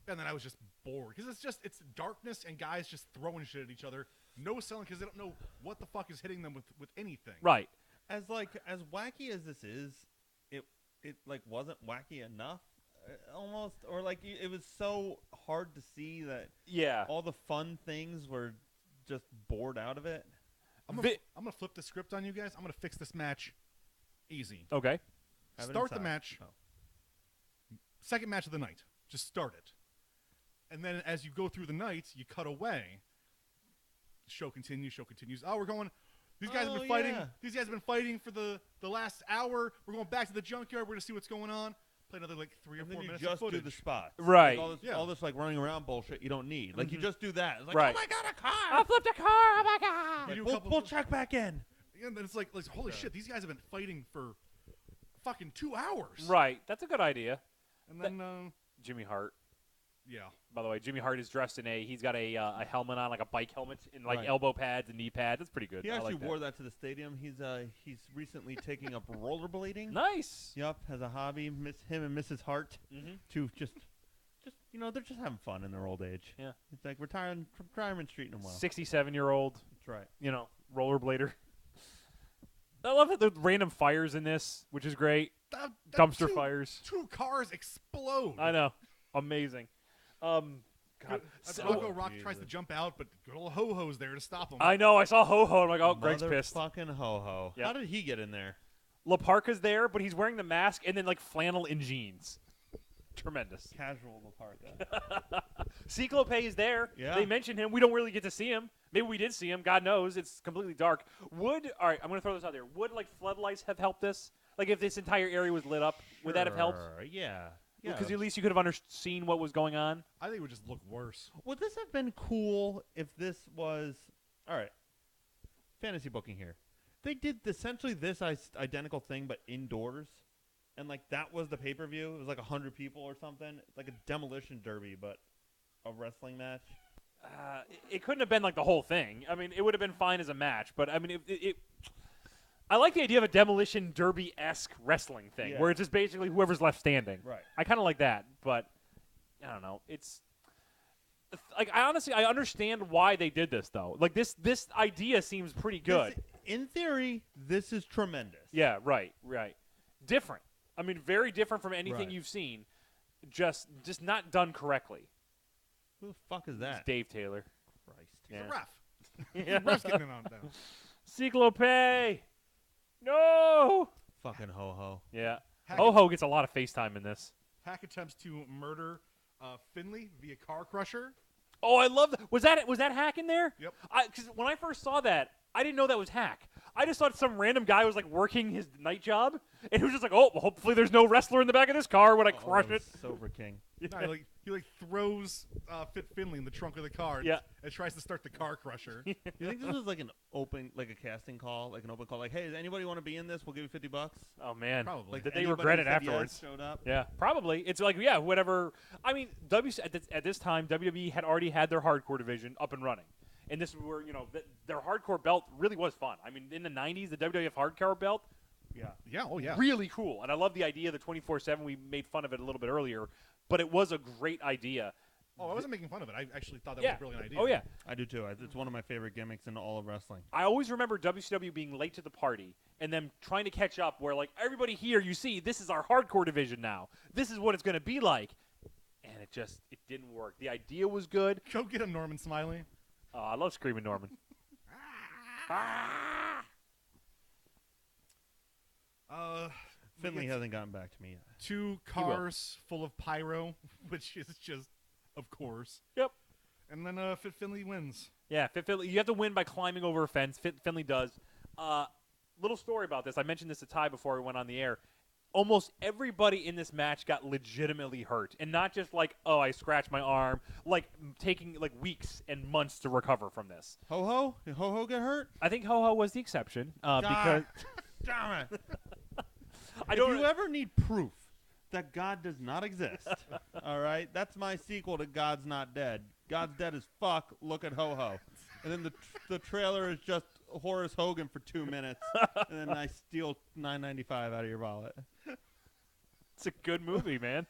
and then I was just bored because it's darkness and guys just throwing shit at each other. No selling because they don't know what the fuck is hitting them with anything. Right. As wacky as this is, it like wasn't wacky enough, almost, or like it was so hard to see that. Yeah. All the fun things were just bored out of it. I'm gonna flip the script on you guys. I'm gonna fix this match easy. Okay. Start the match. Oh. Second match of the night. Just start it. And then as you go through the night, you cut away. Show continues. Oh, we're going. These guys have been fighting. Yeah. These guys have been fighting for the last hour. We're going back to the junkyard. We're going to see what's going on. Play another like 3 or 4 minutes just of footage. do the spots. Right. Like all this like running around bullshit you don't need. Like you just do that. It's like, Right. oh my god, a car! I flipped a car. Oh my god. You do a couple We'll check back in. And then it's like holy shit, these guys have been fighting for fucking 2 hours. Right. That's a good idea. And then Jimmy Hart. yeah. By the way, Jimmy Hart is dressed in he's got a helmet on, like a bike helmet, and like Right. elbow pads and knee pads. That's pretty good. He I actually like that. wore that to the stadium. He's recently taking up rollerblading. Nice. Yup, as a hobby. Him and Mrs. Hart to just they're just having fun in their old age. Yeah. It's like retirement treating them well. 67-year-old, That's right. rollerblader. I love that there's random fires in this, which is great. Dumpster fires. 2 cars explode. I know. Amazing. God. Rocco Rock tries to jump out, but good old Ho-Ho's there to stop him. I know. I saw Ho-Ho. I'm like, oh, Greg's pissed. Fucking ho-ho. Yep. How did he get in there? La Parca's there, but he's wearing the mask and then like flannel and jeans. Tremendous. Casual LaParca. Cyclope is there. Yeah. They mention him. We don't really get to see him. Maybe we did see him. God knows. It's completely dark. All right, I'm going to throw this out there. Would like floodlights have helped this? Like if this entire area was lit up, would that have helped? Yeah. Because at least you could have seen what was going on. I think it would just look worse. Would this have been cool if this was... All right. Fantasy booking here. They did essentially this identical thing, but indoors. and like that was the pay-per-view. It was like 100 people or something. It's like a demolition derby, but a wrestling match. It couldn't have been like the whole thing. I mean, it would have been fine as a match, but I mean, I like the idea of a demolition derby-esque wrestling thing, Yeah. where it's just basically whoever's left standing. Right. I kind of like that, but I don't know. It's like I understand why they did this though. Like this idea seems pretty good. In theory, this is tremendous. Yeah, right. Different. I mean, very different from anything Right. you've seen. Just not done correctly. Who the fuck is It's that? Dave Taylor. Christ. He's Yeah. a ref. Yeah. The ref's getting it on down. Cyclope. No. Fucking ho-ho. Yeah. Hack- Ho gets a lot of FaceTime in this. Hack attempts to murder Finley via car crusher. Oh, I love that. Was that Hack in there? Yep. Because when I first saw that, I didn't know that was Hack. I just thought some random guy was like working his night job, and he was just like, "Oh, well, hopefully there's no wrestler in the back of this car when I crush it." Sober King. No, he throws Fit Finley in the trunk of the car. Yeah. And tries to start the car crusher. You think this was like an open, like a casting call, like an open call, like, hey, does anybody want to be in this? We'll give you $50. Oh man, Probably. Like, did they Anybody regret who it said afterwards? yes showed up. Yeah, probably. It's like, yeah, whatever. I mean, at this time, WWE had already had their hardcore division up and running. And this is where, their hardcore belt really was fun. I mean, in the 90s, the WWF hardcore belt, Yeah, oh yeah. really cool. And I love the idea of the 24/7. We made fun of it a little bit earlier, but it was a great idea. Oh, I wasn't making fun of it. I actually thought that Yeah. was a brilliant idea. Oh, yeah. I do too. It's one of my favorite gimmicks in all of wrestling. I always remember WCW being late to the party and them trying to catch up where, like, everybody here, you see, this is our hardcore division now. This is what it's going to be like. And it didn't work. The idea was good. Go get him, Norman Smiley. Oh, I love Screaming Norman. Finley hasn't gotten back to me yet. 2 cars full of pyro, which is just, of course. Yep. And then Fit Finley wins. Yeah, Finley, you have to win by climbing over a fence. Finley does. Little story about this. I mentioned this to Ty before we went on the air. Almost everybody in this match got legitimately hurt, and not just like, oh, I scratched my arm, like taking like weeks and months to recover from this. Ho-ho? Did Ho-ho get hurt? I think Ho was the exception because Damn it. I don't. If you ever need proof that God does not exist, all right, that's my sequel to God's Not Dead. God's dead as fuck. Look at Ho-ho. And then the trailer is just Horace Hogan for 2 minutes, and then I steal $9.95 out of your wallet. It's a good movie, man.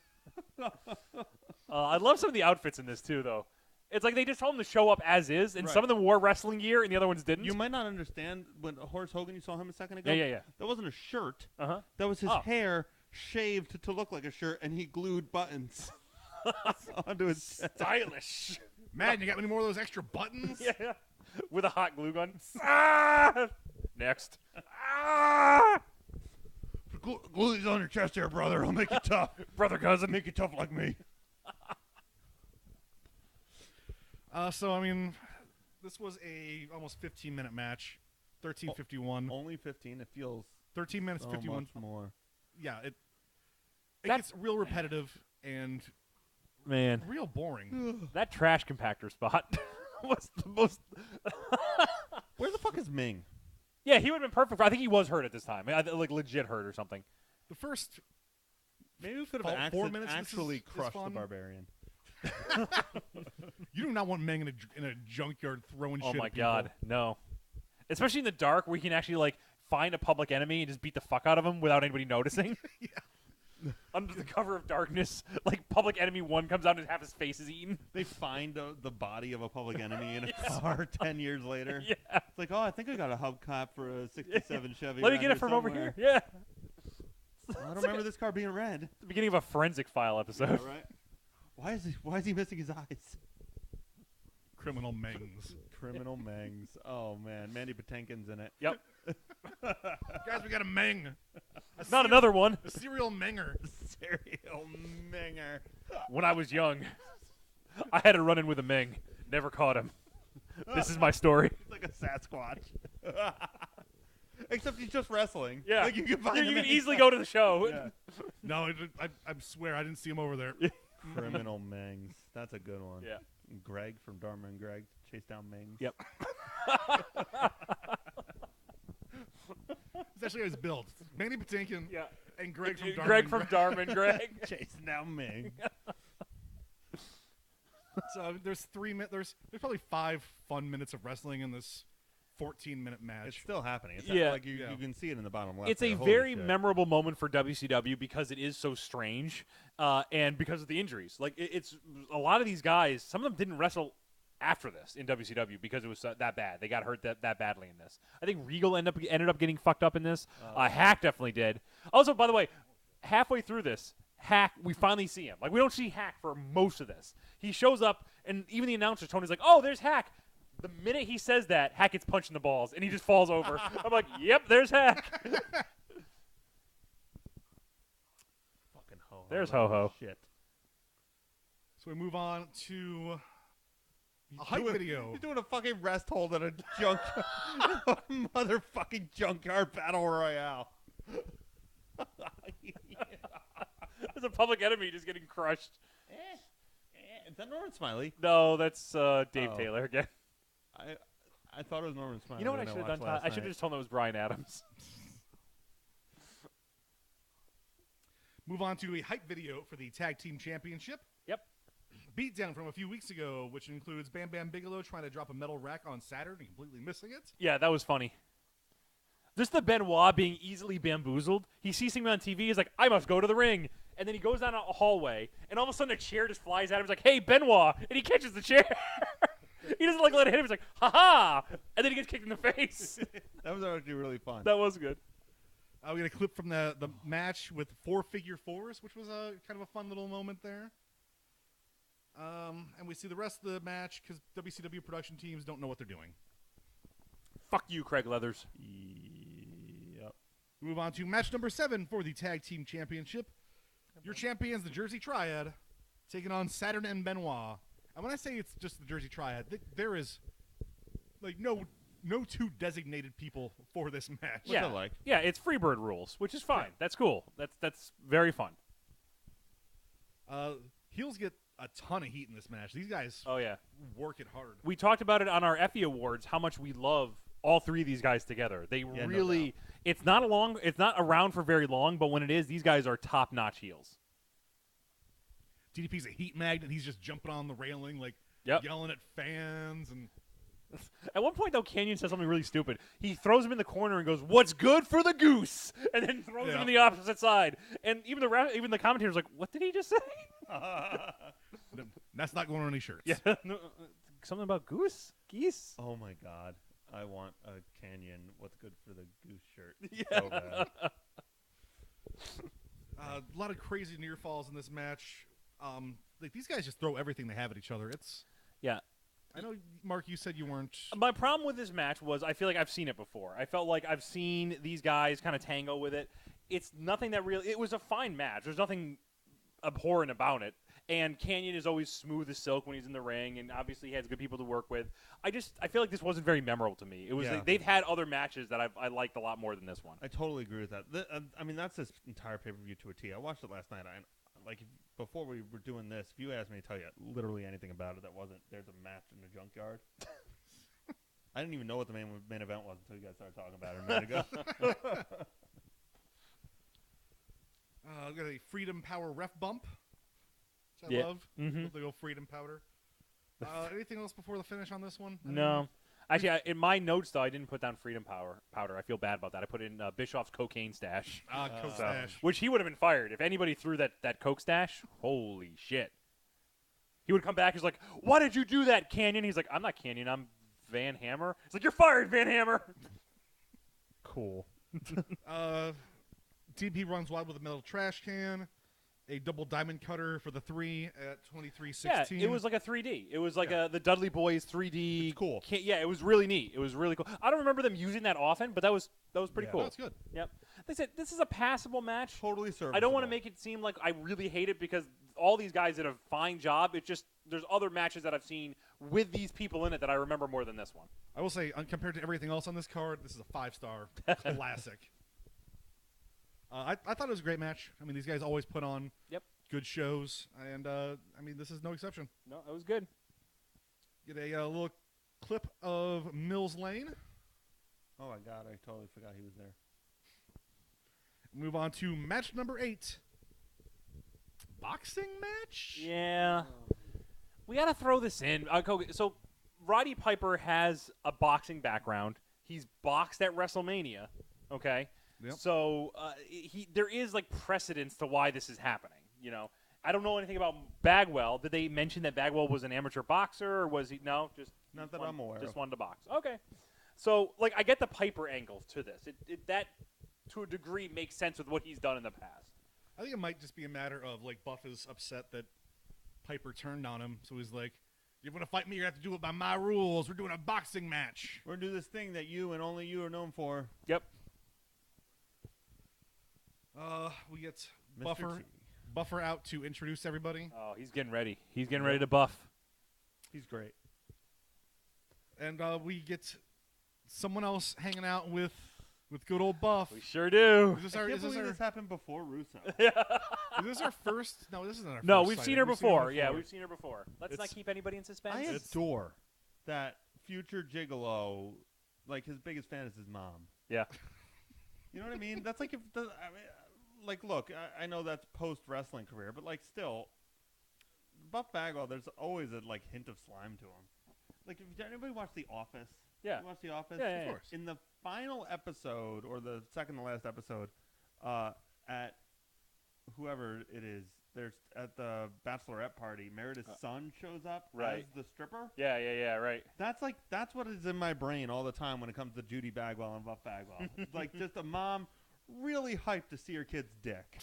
I love some of the outfits in this too, though. It's like they just told them to show up as is, and Right. some of them wore wrestling gear, and the other ones didn't. You might not understand when Horace Hogan, you saw him a second ago. Yeah. That wasn't a shirt. Uh-huh. That was his Oh. hair shaved to look like a shirt, and he glued buttons onto his chest. Stylish. Man, you got any more of those extra buttons? Yeah. With a hot glue gun. Ah! Next. Ah! Glue these on your chest here, brother. I'll make you tough. Brother cousin. Make you tough like me. So, I mean, this was a almost 15-minute match. 13:51. Only 15. It feels 13 minutes, so 51. much more. Yeah, it That's- gets real repetitive and Man, real boring. that trash compactor spot was the most. Where the fuck is Ming? Yeah, he would have been perfect. I think he was hurt at this time. Like legit hurt or something. The first Maybe we could have 4 minutes of this actually is crushed the fun. barbarian. You do not want Meng in a junkyard throwing Oh shit my at people. god, no. Especially in the dark where you can actually like find a public enemy and just beat the fuck out of him without anybody noticing. Yeah. Under the cover of darkness, like Public Enemy 1 comes out and half his face is eaten. They find the body of a public enemy in a car 10 years later. Yeah. It's like, oh, I think I got a hubcap for a 67 Chevy. Let me around get it from over somewhere. here. Yeah. I don't remember this car being red. The beginning of a forensic file episode. Yeah, right? Why is he missing his eyes? Criminal Mengs. Criminal Mengs. Oh man, Mandy Patinkin's in it. Yep. Guys, we got a Meng. Not another one. A serial Menger. Serial Menger. When I was young, I had a run-in with a Ming. Never caught him. This is my story. He's like a Sasquatch. Except he's just wrestling. Yeah. Like you can find him you can anytime. easily go to the show. Yeah. No, I swear I didn't see him over there. Criminal Mengs. That's a good one. Yeah. Greg from Dharma and Greg chase down Mengs. Yep. It's actually how he's built. Mandy Patinkin. Yeah. And Greg from Darwin. Greg from Darwin, Greg. Chasing down Ming. So there's there's probably 5 fun minutes of wrestling in this 14-minute match. It's still happening. It's Yeah. like you can see it in the bottom left. It's a there. Holy very shit. memorable moment for WCW because it is so strange, and because of the injuries. Like it's a lot of these guys. Some of them didn't wrestle after this in WCW because it was that bad. They got hurt that badly in this. I think Regal ended up getting fucked up in this. Hack definitely did. Also, by the way, halfway through this, Hack, we finally see him. Like we don't see Hack for most of this. He shows up, and even the announcer Tony's like, "Oh, there's Hack." The minute he says that, Hack gets punched in the balls, and he just falls over. I'm like, "Yep, there's Hack." Fucking ho. There's Ho-Ho. Shit. So we move on to a hype video. He's doing a fucking rest hold at a motherfucking Junkyard Battle Royale. There's a Public Enemy just getting crushed. Is that Norman Smiley? No, that's Dave Oh. Taylor again. I thought it was Norman Smiley. You know what I when should have done, watched Todd? last I should have night. just told him it was Bryan Adams. Move on to a hype video for the Tag Team Championship. Yep. Beatdown from a few weeks ago, which includes Bam Bam Bigelow trying to drop a metal rack on Saturn and completely missing it. Yeah, that was funny. Just the Benoit being easily bamboozled. He sees something on TV. He's like, I must go to the ring. And then he goes down a hallway, and all of a sudden a chair just flies at him. He's like, hey, Benoit. And he catches the chair. He doesn't let it hit him. He's like, ha-ha. And then he gets kicked in the face. That was actually really fun. That was good. We got a clip from the match with 4-figure fours, which was kind of a fun little moment there. And we see the rest of the match because WCW production teams don't know what they're doing. Fuck you, Craig Leathers. Yep. We move on to match number 7 for the Tag Team Championship. Your champions, the Jersey Triad, taking on Saturn and Benoit. And when I say it's just the Jersey Triad, there is like no 2 designated people for this match. What's it like? Yeah, it's Freebird rules, which is fine. That's cool. That's very fun. Heels get a ton of heat in this match. These guys Oh, yeah. work it hard. We talked about it on our Effie Awards, how much we love all 3 of these guys together. They no really doubt. it's not around for very long, but when it is, these guys are top-notch heels. DDP's a heat magnet. He's just jumping on the railing, like Yep. yelling at fans. And At one point, though, Canyon says something really stupid. He throws him in the corner and goes, "What's good for the goose?" And then throws him in the opposite side. And even the commentator's like, "What did he just say?" that's not going on any shirts. Yeah, no, something about goose, geese. Oh my god. I want a Canyon What's Good for the Goose shirt. Yeah. So bad. A lot of crazy near falls in this match. Like these guys just throw everything they have at each other. Yeah. I know, Mark, you said you weren't. My problem with this match was I feel like I've seen it before. I felt like I've seen these guys kind of tango with it. It's nothing that really. It was a fine match. There's nothing abhorrent about it. And Canyon is always smooth as silk when he's in the ring, and obviously he has good people to work with. I feel like this wasn't very memorable to me. It was Yeah. like, they've had other matches that I liked a lot more than this one. I totally agree with that. I mean, that's this entire pay-per-view to a T. I watched it last night. Before we were doing this, if you asked me to tell you literally anything about it that wasn't, there's a match in the junkyard. I didn't even know what the main event was until you guys started talking about it a minute ago. We got a Freedom Power ref bump, which I Yeah. love. Mhm. Love the old Freedom Powder. Anything else before the finish on this one? No. Actually, in my notes, though, I didn't put down Freedom Powder. I feel bad about that. I put in Bischoff's cocaine stash. Coke So- stash. Which he would have been fired. If anybody threw that Coke stash, holy shit. He would come back. He's like, "Why did you do that, Canyon?" He's like, "I'm not Canyon. I'm Van Hammer." It's like, "You're fired, Van Hammer." Cool. DP runs wide with a metal trash can. A double diamond cutter for the 3 at 23:16. Yeah, it was like a 3D. It was like the Dudley Boys 3D. It's cool. Yeah, it was really neat. It was really cool. I don't remember them using that often, but that was pretty Yeah. cool. That's good. Yep. They said this is a passable match. Totally serviceable. I don't want to make it seem like I really hate it because all these guys did a fine job. It's just there's other matches that I've seen with these people in it that I remember more than this one. I will say, compared to everything else on this card, this is a 5-star classic. I thought it was a great match. I mean, these guys always put on good shows, and I mean, this is no exception. No, it was good. Get a little clip of Mills Lane. Oh my god, I totally forgot he was there. Move on to match number 8. Boxing match? Yeah. We got to throw this in. Okay, so Roddy Piper has a boxing background. He's boxed at WrestleMania. Okay? Yep. So there is like precedence to why this is happening, you know. I don't know anything about Bagwell. Did they mention that Bagwell was an amateur boxer, or was he? No, just Not that I'm aware Just of. wanted to box. Okay. So, like, I get the Piper angle to this. That, to a degree, makes sense with what he's done in the past. I think it might just be a matter of, like, Buff is upset that Piper turned on him, so he's like, "You want to fight me, you're going to have to do it by my rules. We're doing a boxing match." We're going to do this thing that you and only you are known for. Yep. We get Mr. T. Buffer out to introduce everybody. Oh, he's getting ready. He's getting ready to buff. He's great. And we get someone else hanging out with good old Buff. We sure do. Is this I our, can't is this believe our, this happened before Russo. is this our first? No, this isn't our No, first we've seen sighting. her We've before. Yeah, we've seen her before. Let's It's- not keep anybody in suspense. I adore that future gigolo, like his biggest fan is his mom. Yeah. You know what I mean? That's like if the, I mean, like, look, I know that's post wrestling career, but like still, Buff Bagwell, there's always a like hint of slime to him. Like, did anybody watch The Office? Yeah. You watch The Office? Yeah, yeah, Of yeah. course. In the final episode, or the second to last episode, at whoever it is, there's at the bachelorette party, Meredith's son shows up right. as the stripper. Yeah, right. That's what is in my brain all the time when it comes to Judy Bagwell and Buff Bagwell. Like just a mom really hyped to see her kid's dick.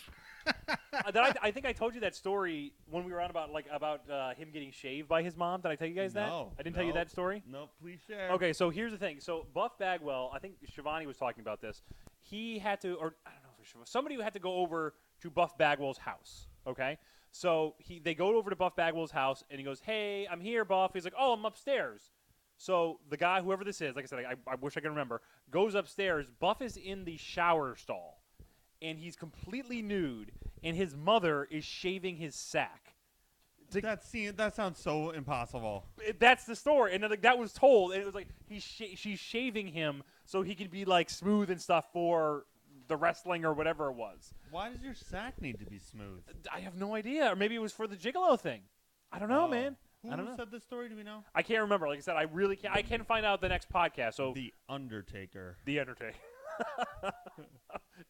I think I told you that story when we were on about him getting shaved by his mom. Did I tell you guys that? No, I didn't tell you no. that story? No, please share. Okay, so here's the thing. So Buff Bagwell, I think Shivani was talking about this. He had to, or I don't know if it was somebody who had to go over to Buff Bagwell's house. Okay, so they go over to Buff Bagwell's house, and he goes, "Hey, I'm here, Buff." He's like, "Oh, I'm upstairs." So the guy, whoever this is, like I said, I wish I could remember, goes upstairs. Buff is in the shower stall, and he's completely nude, and his mother is shaving his sack. That sounds so impossible. That's the story, and like that was told, and it was like she's shaving him so he can be like smooth and stuff for the wrestling or whatever it was. Why does your sack need to be smooth? I have no idea, or maybe it was for the gigolo thing. I don't know, man. Who I don't know. said this story? Do we know? I can't remember. Like I said, I really can't. I can find out the next podcast. So The Undertaker. the Undertaker,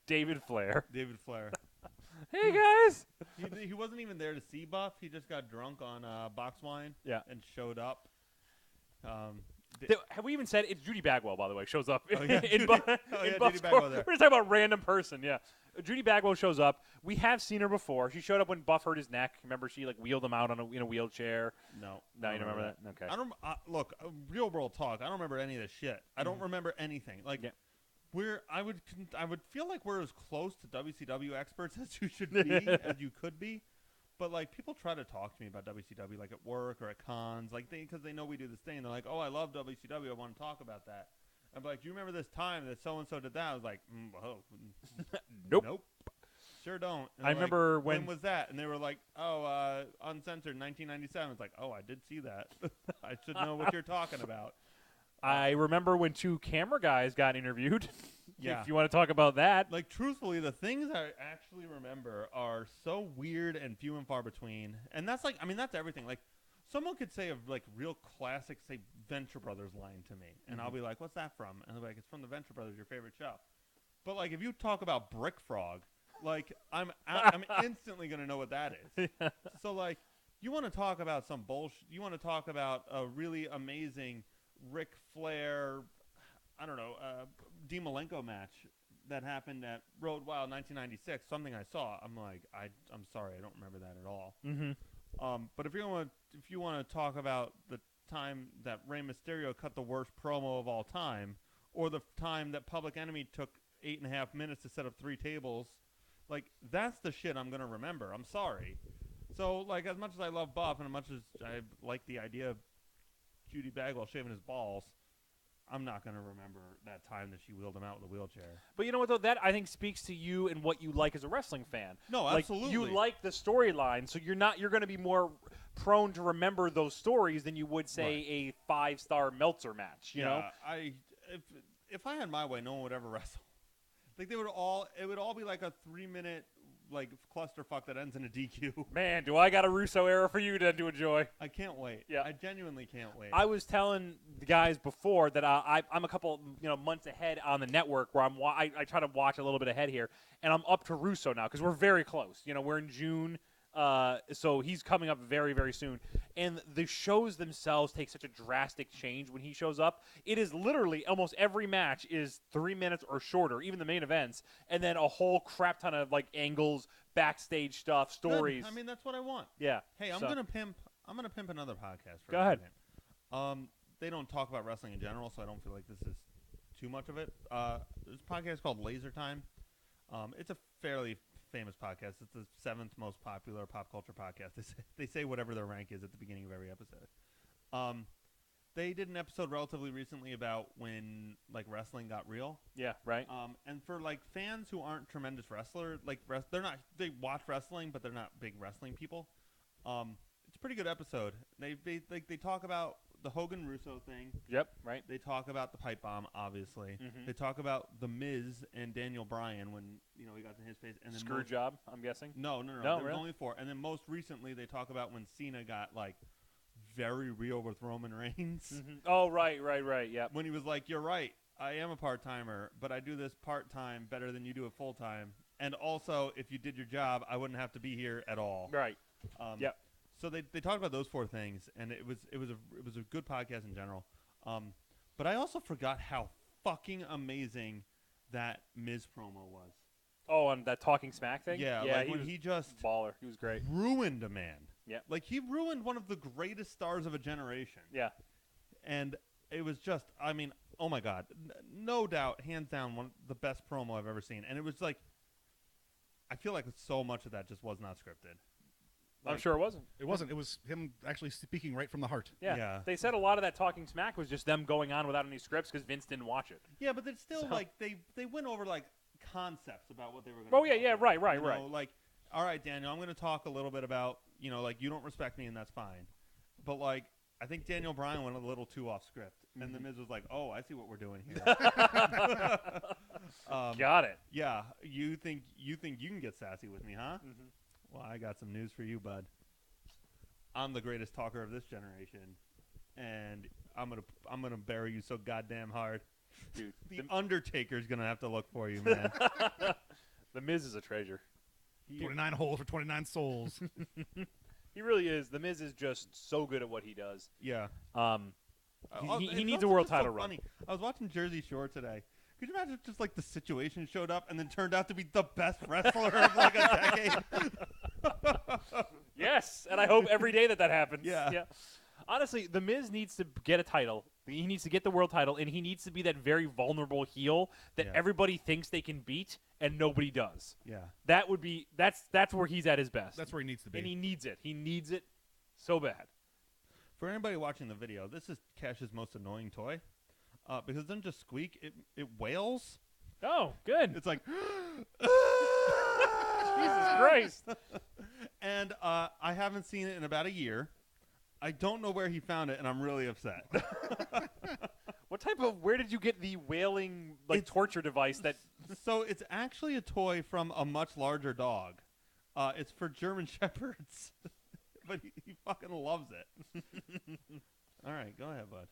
David Flair. David Flair. Hey guys. He wasn't even there to see Buff. He just got drunk on box wine. Yeah. And showed up. Have we even said it's Judy Bagwell? By the way, shows up Oh, yeah, in Judy- Buff's Judy court. Bagwell there. We're just talking about random person. Yeah, Judy Bagwell shows up. We have seen her before. She showed up when Buff hurt his neck. Remember, she like wheeled him out in a wheelchair. No. No, I you don't remember that? Okay. I don't. Look, real world talk. I don't remember any of this shit. I don't remember anything. Like, Yeah. I would feel like we're as close to WCW experts as you should be, as you could be. But like, people try to talk to me about WCW, like at work or at cons, like because they know we do this thing. They're like, "Oh, I love WCW. I want to talk about that." I'm like, "Do you remember this time that so and so did that?" I was like, "Whoa, Nope. Sure don't." And I they're like, remember when was that? And they were like, "Oh, uncensored, 1997." It's like, "Oh, I did see that. I should know what you're talking about." I remember when two camera guys got interviewed. Yeah. If you want to talk about that. Like, truthfully, the things I actually remember are so weird and few and far between. And that's like, I mean, that's everything. Like, someone could say a like real classic, say, Venture Brothers line to me, and I'll be like, "What's that from?" And they're like, "It's from the Venture Brothers, your favorite show." But like, if you talk about Brick Frog, like, I'm instantly gonna know what that is. So like, you want to talk about some bullshit? You want to talk about a really amazing Ric Flair, I don't know, Dean Malenko match that happened at Road Wild 1996, something I saw. I'm like, I'm sorry, I don't remember that at all. Mm-hmm. But if you want to talk about the time that Rey Mysterio cut the worst promo of all time, or the time that Public Enemy took 8.5 minutes to set up 3 tables, like, that's the shit I'm gonna remember. I'm sorry. So like, as much as I love Buff and as much as I like the idea of Judy Bagwell shaving his balls, I'm not going to remember that time that she wheeled him out with a wheelchair. But you know what, though? That, I think, speaks to you and what you like as a wrestling fan. No, like, absolutely. You like the storyline, so you're going to be more prone to remember those stories than you would, say, a 5-star Meltzer match, you know? If I had my way, no one would ever wrestle. Like it would all be like a 3-minute like clusterfuck that ends in a DQ. Man, do I got a Russo era for you to enjoy? I can't wait. Yeah. I genuinely can't wait. I was telling the guys before that I'm a couple months ahead on the network where I try to watch a little bit ahead here, and I'm up to Russo now because we're very close. We're in June, so he's coming up very, very soon. And the shows themselves take such a drastic change when he shows up. It is literally almost every match is 3 minutes or shorter, even the main events, and then a whole crap ton of like angles, backstage stuff, stories. Good. I mean, that's what I want. Yeah. Hey, I'm gonna pimp another podcast. Go ahead. They don't talk about wrestling in general, so I don't feel like this is too much of it. There's a podcast called Laser Time. It's a fairly famous podcast. It's the 7th most popular pop culture podcast. They say whatever their rank is at the beginning of every episode. They did an episode relatively recently about when like wrestling got real. Yeah, right. And for like fans who aren't tremendous wrestler, like they watch wrestling, but they're not big wrestling people. It's a pretty good episode. They talk about the Hogan Russo thing. Yep, right. They talk about the pipe bomb, obviously. Mhm. They talk about the Miz and Daniel Bryan when he got in his face. And then Screw job, I'm guessing. No. No, There was really? only 4. And then most recently, they talk about when Cena got like very real with Roman Reigns. Mhm. Oh, right. Yep. When he was like, "You're right. I am a part-timer, but I do this part-time better than you do it full-time. And also, if you did your job, I wouldn't have to be here at all." Right. Yep. So they talked about those 4 things, and it was a good podcast in general. But I also forgot how fucking amazing that Miz promo was. Oh, and that talking smack thing? Yeah, yeah, like he when was he just baller. He was great. ruined a man. Yeah. Like he ruined one of the greatest stars of a generation. Yeah. And it was just, I mean, oh my God, no doubt, hands down, one of the best promo I've ever seen. And it was like, I feel like so much of that just was not scripted. I'm sure it wasn't. It wasn't. It was him actually speaking right from the heart. Yeah. Yeah. They said a lot of that talking smack was just them going on without any scripts because Vince didn't watch it. Yeah, but it's still So- like they went over like concepts about what they were going to Oh, yeah, right. Like, all right, Daniel, I'm going to talk a little bit about, like you don't respect me and that's fine. But like I think Daniel Bryan went a little too off script. And the Miz was like, "Oh, I see what we're doing here." Got it. Yeah, you think you can get sassy with me, huh? Mhm. Well, I got some news for you, bud. I'm the greatest talker of this generation, and I'm gonna bury you so goddamn hard. Dude, The Undertaker's gonna have to look for you, man. the Miz is a treasure. 29 holes for 29 souls. He really is. The Miz is just so good at what he does. Yeah. He It's needs also a world just so title run. funny. I was watching Jersey Shore today. Could you imagine if just like the situation showed up and then turned out to be the best wrestler of like a decade? Yes, and I hope every day that happens. Yeah. Honestly, The Miz needs to get a title. He needs to get the world title, and he needs to be that very vulnerable heel that Yeah. everybody thinks they can beat, and nobody does. Yeah. That would be that's where he's at his best. That's where he needs to be. And he needs it. He needs it so bad. For anybody watching the video, this is Cash's most annoying toy. Because it doesn't just squeak, it wails. Oh, good. It's like, Jesus Christ. And I haven't seen it in about a year. I don't know where he found it, and I'm really upset. Where did you get the wailing torture device that So it's actually a toy from a much larger dog. It's for German Shepherds. But he fucking loves it. All right, go ahead, bud.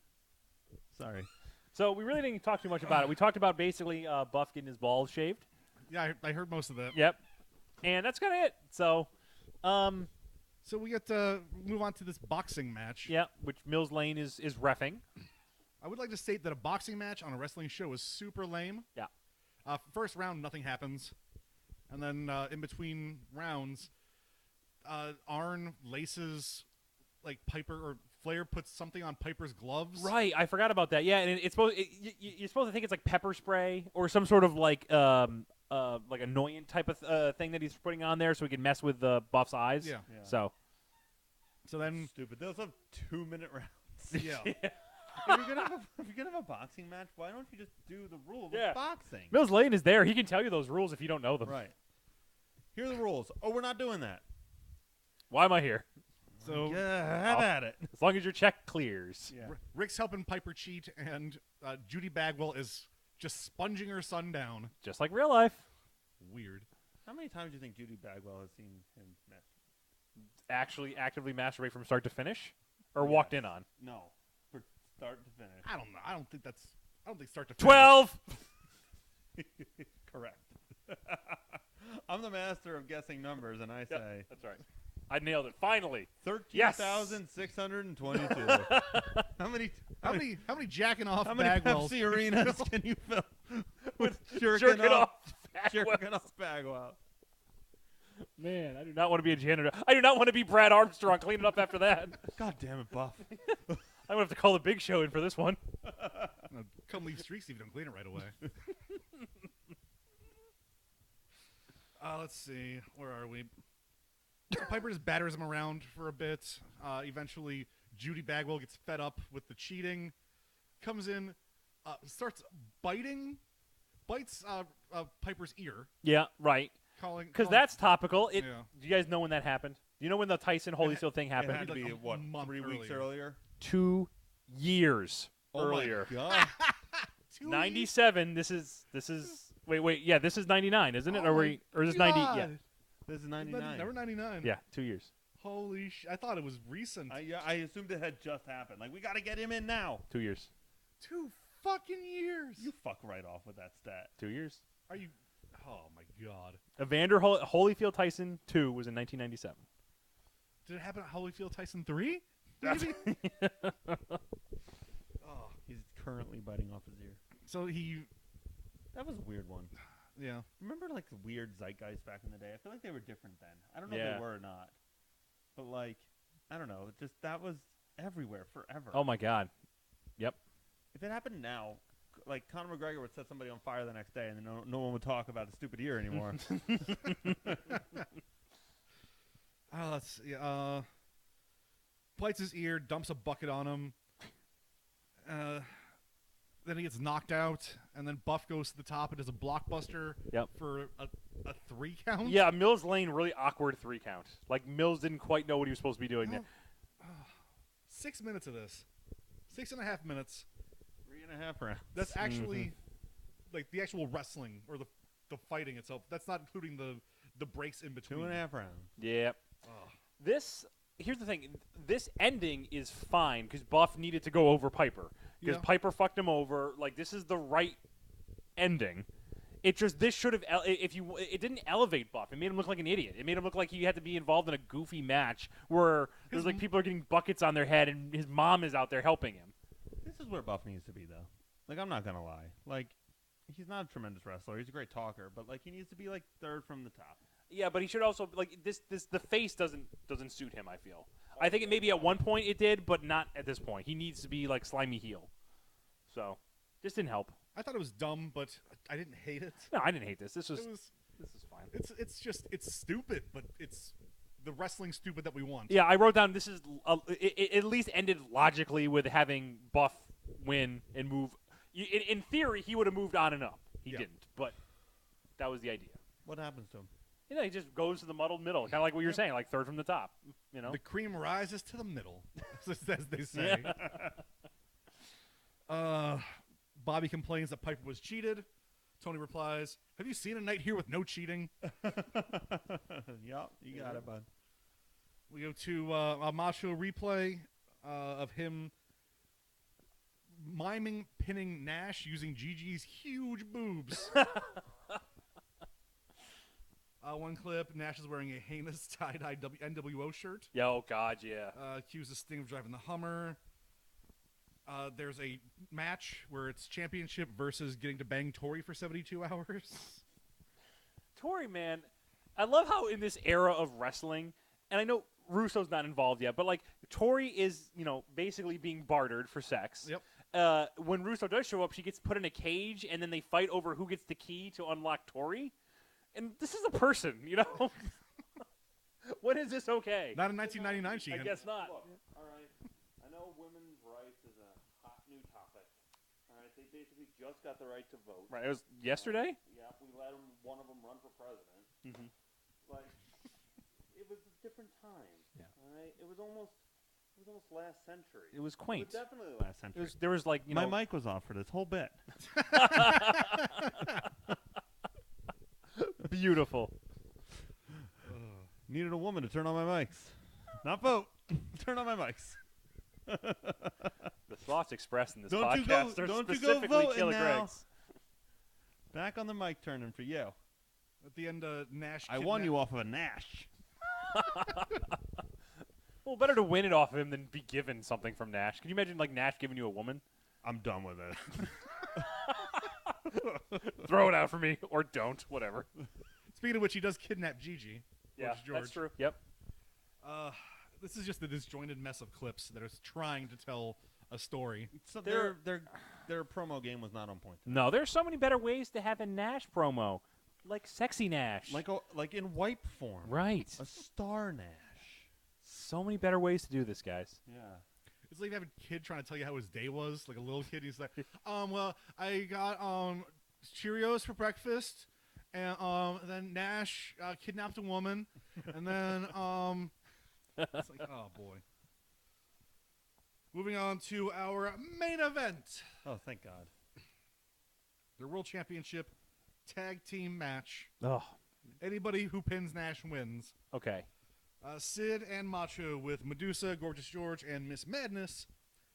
Sorry. So we really didn't talk too much about it. We talked about basically Buff getting his balls shaved. Yeah, I heard most of that. Yep. And that's kind of it. So, So we get to move on to this boxing match. yeah, which Mills Lane is reffing. I would like to state that a boxing match on a wrestling show is super lame. Yeah. First round, nothing happens. And then in between rounds, Arn laces like Piper, or Flair puts something on Piper's gloves. Right, I forgot about that. Yeah, and it's supposed you're supposed to think it's like pepper spray or some sort of like annoyant type of thing that he's putting on there so he can mess with Buff's eyes. Yeah. So So then, Stupid. Those have 2-minute rounds. yeah. if you're gonna have a boxing match, why don't you just do the rules Yeah. of boxing? Mills Lane is there. He can tell you those rules if you don't know them. Right. Here are the rules. Oh, we're not doing that. Why am I here? So Yeah, have at it. As long as your check clears. Yeah. Rick's helping Piper cheat, and Judy Bagwell is just sponging her son down. Just like real life. Weird. How many times do you think Judy Bagwell has seen him masturbate? Actually actively masturbate from start to finish? Or walked in on? No, for start to finish. I don't know. I don't think start to finish. 12! Correct. I'm the master of guessing numbers, and I say That's right. I nailed it. Finally. 13,622. How many jacking off How many Bagwells? Pepsi arenas can you fill with Jerking off jerking off Bagwell? Man, I do not want to be a janitor. I do not want to be Brad Armstrong cleaning up after that. God damn it, Buff. I'm going to have to call the Big Show in for this one. No, come leave streaks if you don't clean it right away. Let's see. Where are we? Piper just batters him around for a bit. Eventually, Judy Bagwell gets fed up with the cheating. Comes in, starts bites Piper's ear. Yeah, right. Because that's topical. Do you guys know when that happened? Do you know when the Tyson Holyfield thing happened? It had to be, like what, month 3 weeks earlier? 2 years earlier. Oh, my God. 97. This is. Wait. Yeah, this is 99, isn't it? Or is this 90? Yeah. This is 99. Number 99. Yeah, 2 years. Holy I thought it was recent. I assumed it had just happened. Like, we got to get him in now. 2 years. 2 fucking years. You fuck right off with that stat. 2 years. Are you? Oh my God. Evander Holyfield Tyson 2 was in 1997. Did it happen at Holyfield Tyson 3? That's- Maybe. Oh, He's currently biting off his ear. so he. That was a weird one. Yeah. Remember, like, the weird zeitgeist back in the day? I feel like they were different then. I don't know if Yeah. they were or not. But, like, I don't know. Just that was everywhere forever. Oh my God. Yep. If it happened now, like, Conor McGregor would set somebody on fire the next day, and then no one would talk about the stupid ear anymore. Let's see. Bites his ear, dumps a bucket on him. Then he gets knocked out, and then Buff goes to the top and does a blockbuster for a 3 count. Yeah, Mills Lane, really awkward 3 count. Like, Mills didn't quite know what he was supposed to be doing there. 6 minutes of this. 6.5 minutes. 3.5 rounds. That's actually like the actual wrestling or the fighting itself. That's not including the breaks in between. 2.5 rounds. Yeah. Here's the thing. This ending is fine because Buff needed to go over Piper. Because Piper fucked him over. Like, this is the right ending. It just, this should have, it didn't elevate Buff. It made him look like an idiot. It made him look like he had to be involved in a goofy match where there's like people are getting buckets on their head and his mom is out there helping him. This is where Buff needs to be, though. Like, I'm not going to lie. Like, he's not a tremendous wrestler. He's a great talker. But, like, he needs to be, like, third from the top. Yeah, but he should also, like, the face doesn't suit him, I feel. I think it maybe at one point it did, but not at this point. He needs to be, like, slimy heel. So, this didn't help. I thought it was dumb, but I didn't hate it. No, I didn't hate this. This is fine. It's stupid, but it's the wrestling stupid that we want. Yeah, I wrote down this is it at least ended logically with having Buff win and move. In theory, he would have moved on and up. He didn't, but that was the idea. What happens to him? You know, he just goes to the muddled middle, kind of like what you're saying, like third from the top. You know, the cream rises to the middle, as they say. Bobby complains that Piper was cheated. Tony replies, "Have you seen a night here with no cheating?" Yep, you got it, bud. We go to a macho replay of him miming pinning Nash using Gigi's huge boobs. One clip, Nash is wearing a heinous tie-dye NWO shirt. Yeah, oh God, yeah. Accuses Sting of driving the Hummer. There's a match where it's championship versus getting to bang Tori for 72 hours. Tori, man, I love how in this era of wrestling, and I know Russo's not involved yet, but like Tori is, you know, basically being bartered for sex. Yep. When Russo does show up, she gets put in a cage, and then they fight over who gets the key to unlock Tori. And this is a person, you know. When is this okay? Not in 1999, she. I guess not. Look, all right. I know women's rights is a hot new topic. All right, they basically just got the right to vote. Right. It was yesterday. Yeah, we let one of them run for president. Mm-hmm. Like, it was a different time. Yeah. All right, it was almost was almost last century. It was quaint. It was definitely last century. There was like, My mic was off for this whole bit. Beautiful. Needed a woman to turn on my mics. Not vote. Turn on my mics. The thoughts expressed in this Don't you podcast go- are don't you go specifically voting Killer now. Greg's. Back on the mic turning for you. At the end, Nash. I won you off of a Nash. Well, better to win it off of him than be given something from Nash. Can you imagine like Nash giving you a woman? I'm done with it. Throw it out for me, or don't, whatever. Speaking of which, he does kidnap Gigi. Yeah, George. that's true. Yep. This is just a disjointed mess of clips that is trying to tell a story. So Their- their promo game was not on point. No, there's so many better ways to have a Nash promo, like sexy Nash. Like in wipe form. right. A star Nash. So many better ways to do this, guys. Yeah. It's like you have a kid trying to tell you how his day was, like a little kid. He's like, well, I got Cheerios for breakfast, and then Nash kidnapped a woman, and then it's like, oh boy. Moving on to our main event, Oh, thank God. the World Championship Tag Team match. Oh, Anybody who pins Nash wins. okay. Sid and Macho with Medusa, Gorgeous George, and Miss Madness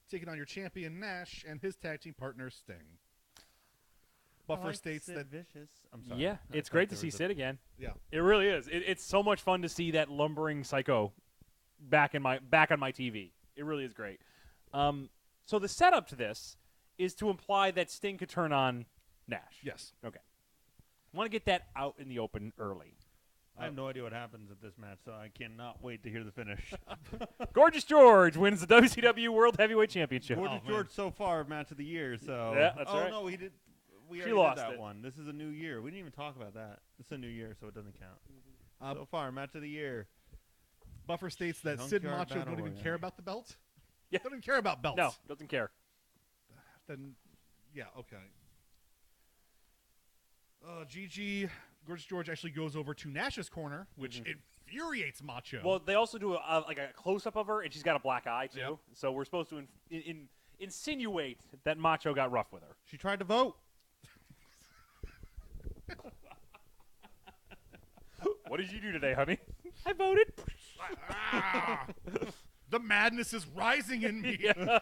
taking on your champion Nash and his tag team partner Sting. Buffer states that Vicious. I'm sorry. Yeah, I it's thought great to there see was a- Sid again. yeah. It really is. It's so much fun to see that lumbering psycho back on my TV. It really is great. So the setup to this is to imply that Sting could turn on Nash. Yes. Okay. I want to get that out in the open early. I have no idea what happens at this match, so I cannot wait to hear the finish. Gorgeous George wins the WCW World Heavyweight Championship. Gorgeous man. George so far match of the year. So Yeah, that's oh right. no, he did. We She already lost did that it. one. This is a new year. We didn't even talk about that. It's a new year, so it doesn't count. Mm-hmm. So far, match of the year. Buffer states that Sid Junkyard Macho Battle don't even Royale. care about the belt. Yeah. Don't even care about belts. No, doesn't care. Then, yeah, okay. Gigi, Gorgeous George actually goes over to Nash's corner, which infuriates Macho. Well, they also do like a close-up of her, and she's got a black eye, too. Yep. So we're supposed to insinuate that Macho got rough with her. She tried to vote. What did you do today, honey? I voted. The madness is rising in me. Yeah.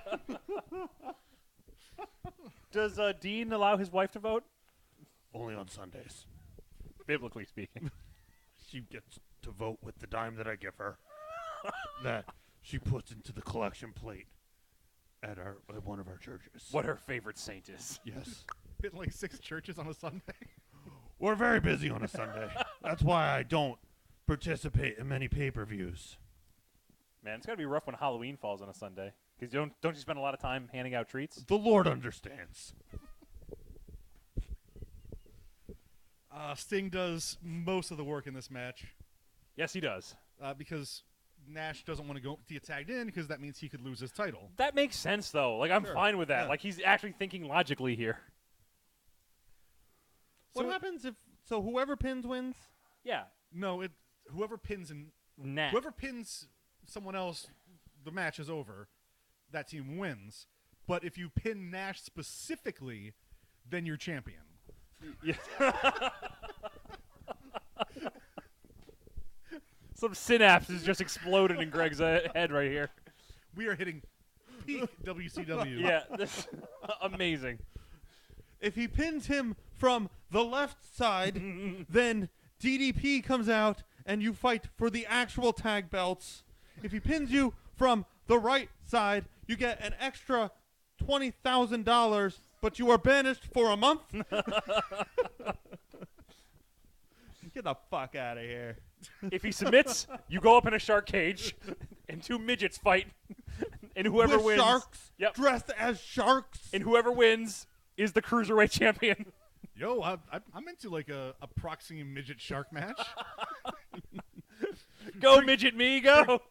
Does Dean allow his wife to vote? Only on Sundays. Biblically speaking. She gets to vote with the dime that I give her. That she puts into the collection plate at one of our churches. What her favorite saint is. Yes. Hitting like 6 churches on a Sunday. We're very busy on a Sunday. That's why I don't participate in many pay-per-views. Man, it's got to be rough when Halloween falls on a Sunday. Because don't you spend a lot of time handing out treats? The Lord understands. Sting does most of the work in this match Yes, he does. because Nash doesn't want to get tagged in because that means he could lose his title. That makes sense, though. Like, I'm Sure. fine with that. Yeah. Like, he's actually thinking logically here. What So- happens if whoever pins wins? Yeah. No, whoever pins someone else, the match is over. That team wins. But if you pin Nash specifically, then you're champion. Yeah. Some synapses just exploded in Greg's head right here. We are hitting peak WCW. Yeah, this amazing. If he pins him from the left side, then DDP comes out and you fight for the actual tag belts. If he pins you from the right side, you get an extra $20,000, but you are banished for a month. Get the fuck out of here. If he submits, you go up in a shark cage, and 2 midgets fight, and whoever With wins, sharks, Yep. dressed as sharks. and whoever wins is the cruiserweight champion. Yo, I'm into like a proxy midget shark match. Go midget me, go!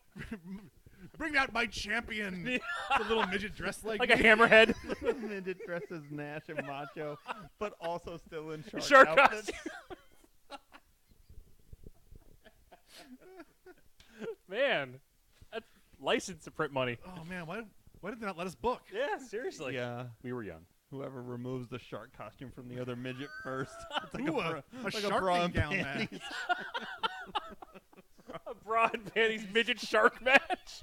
Bring out my champion. The little midget dressed like Like a me. hammerhead. Midget dresses Nash and Macho, but also still in shark, Shark outfits. costume. Man, that's license to print money. Oh man, why did they not let us book? Yeah, seriously. Yeah. We were young. Whoever removes the shark costume from the other midget first. It's like Ooh, a a bra shark and gown panties. match. A broad panties midget shark match.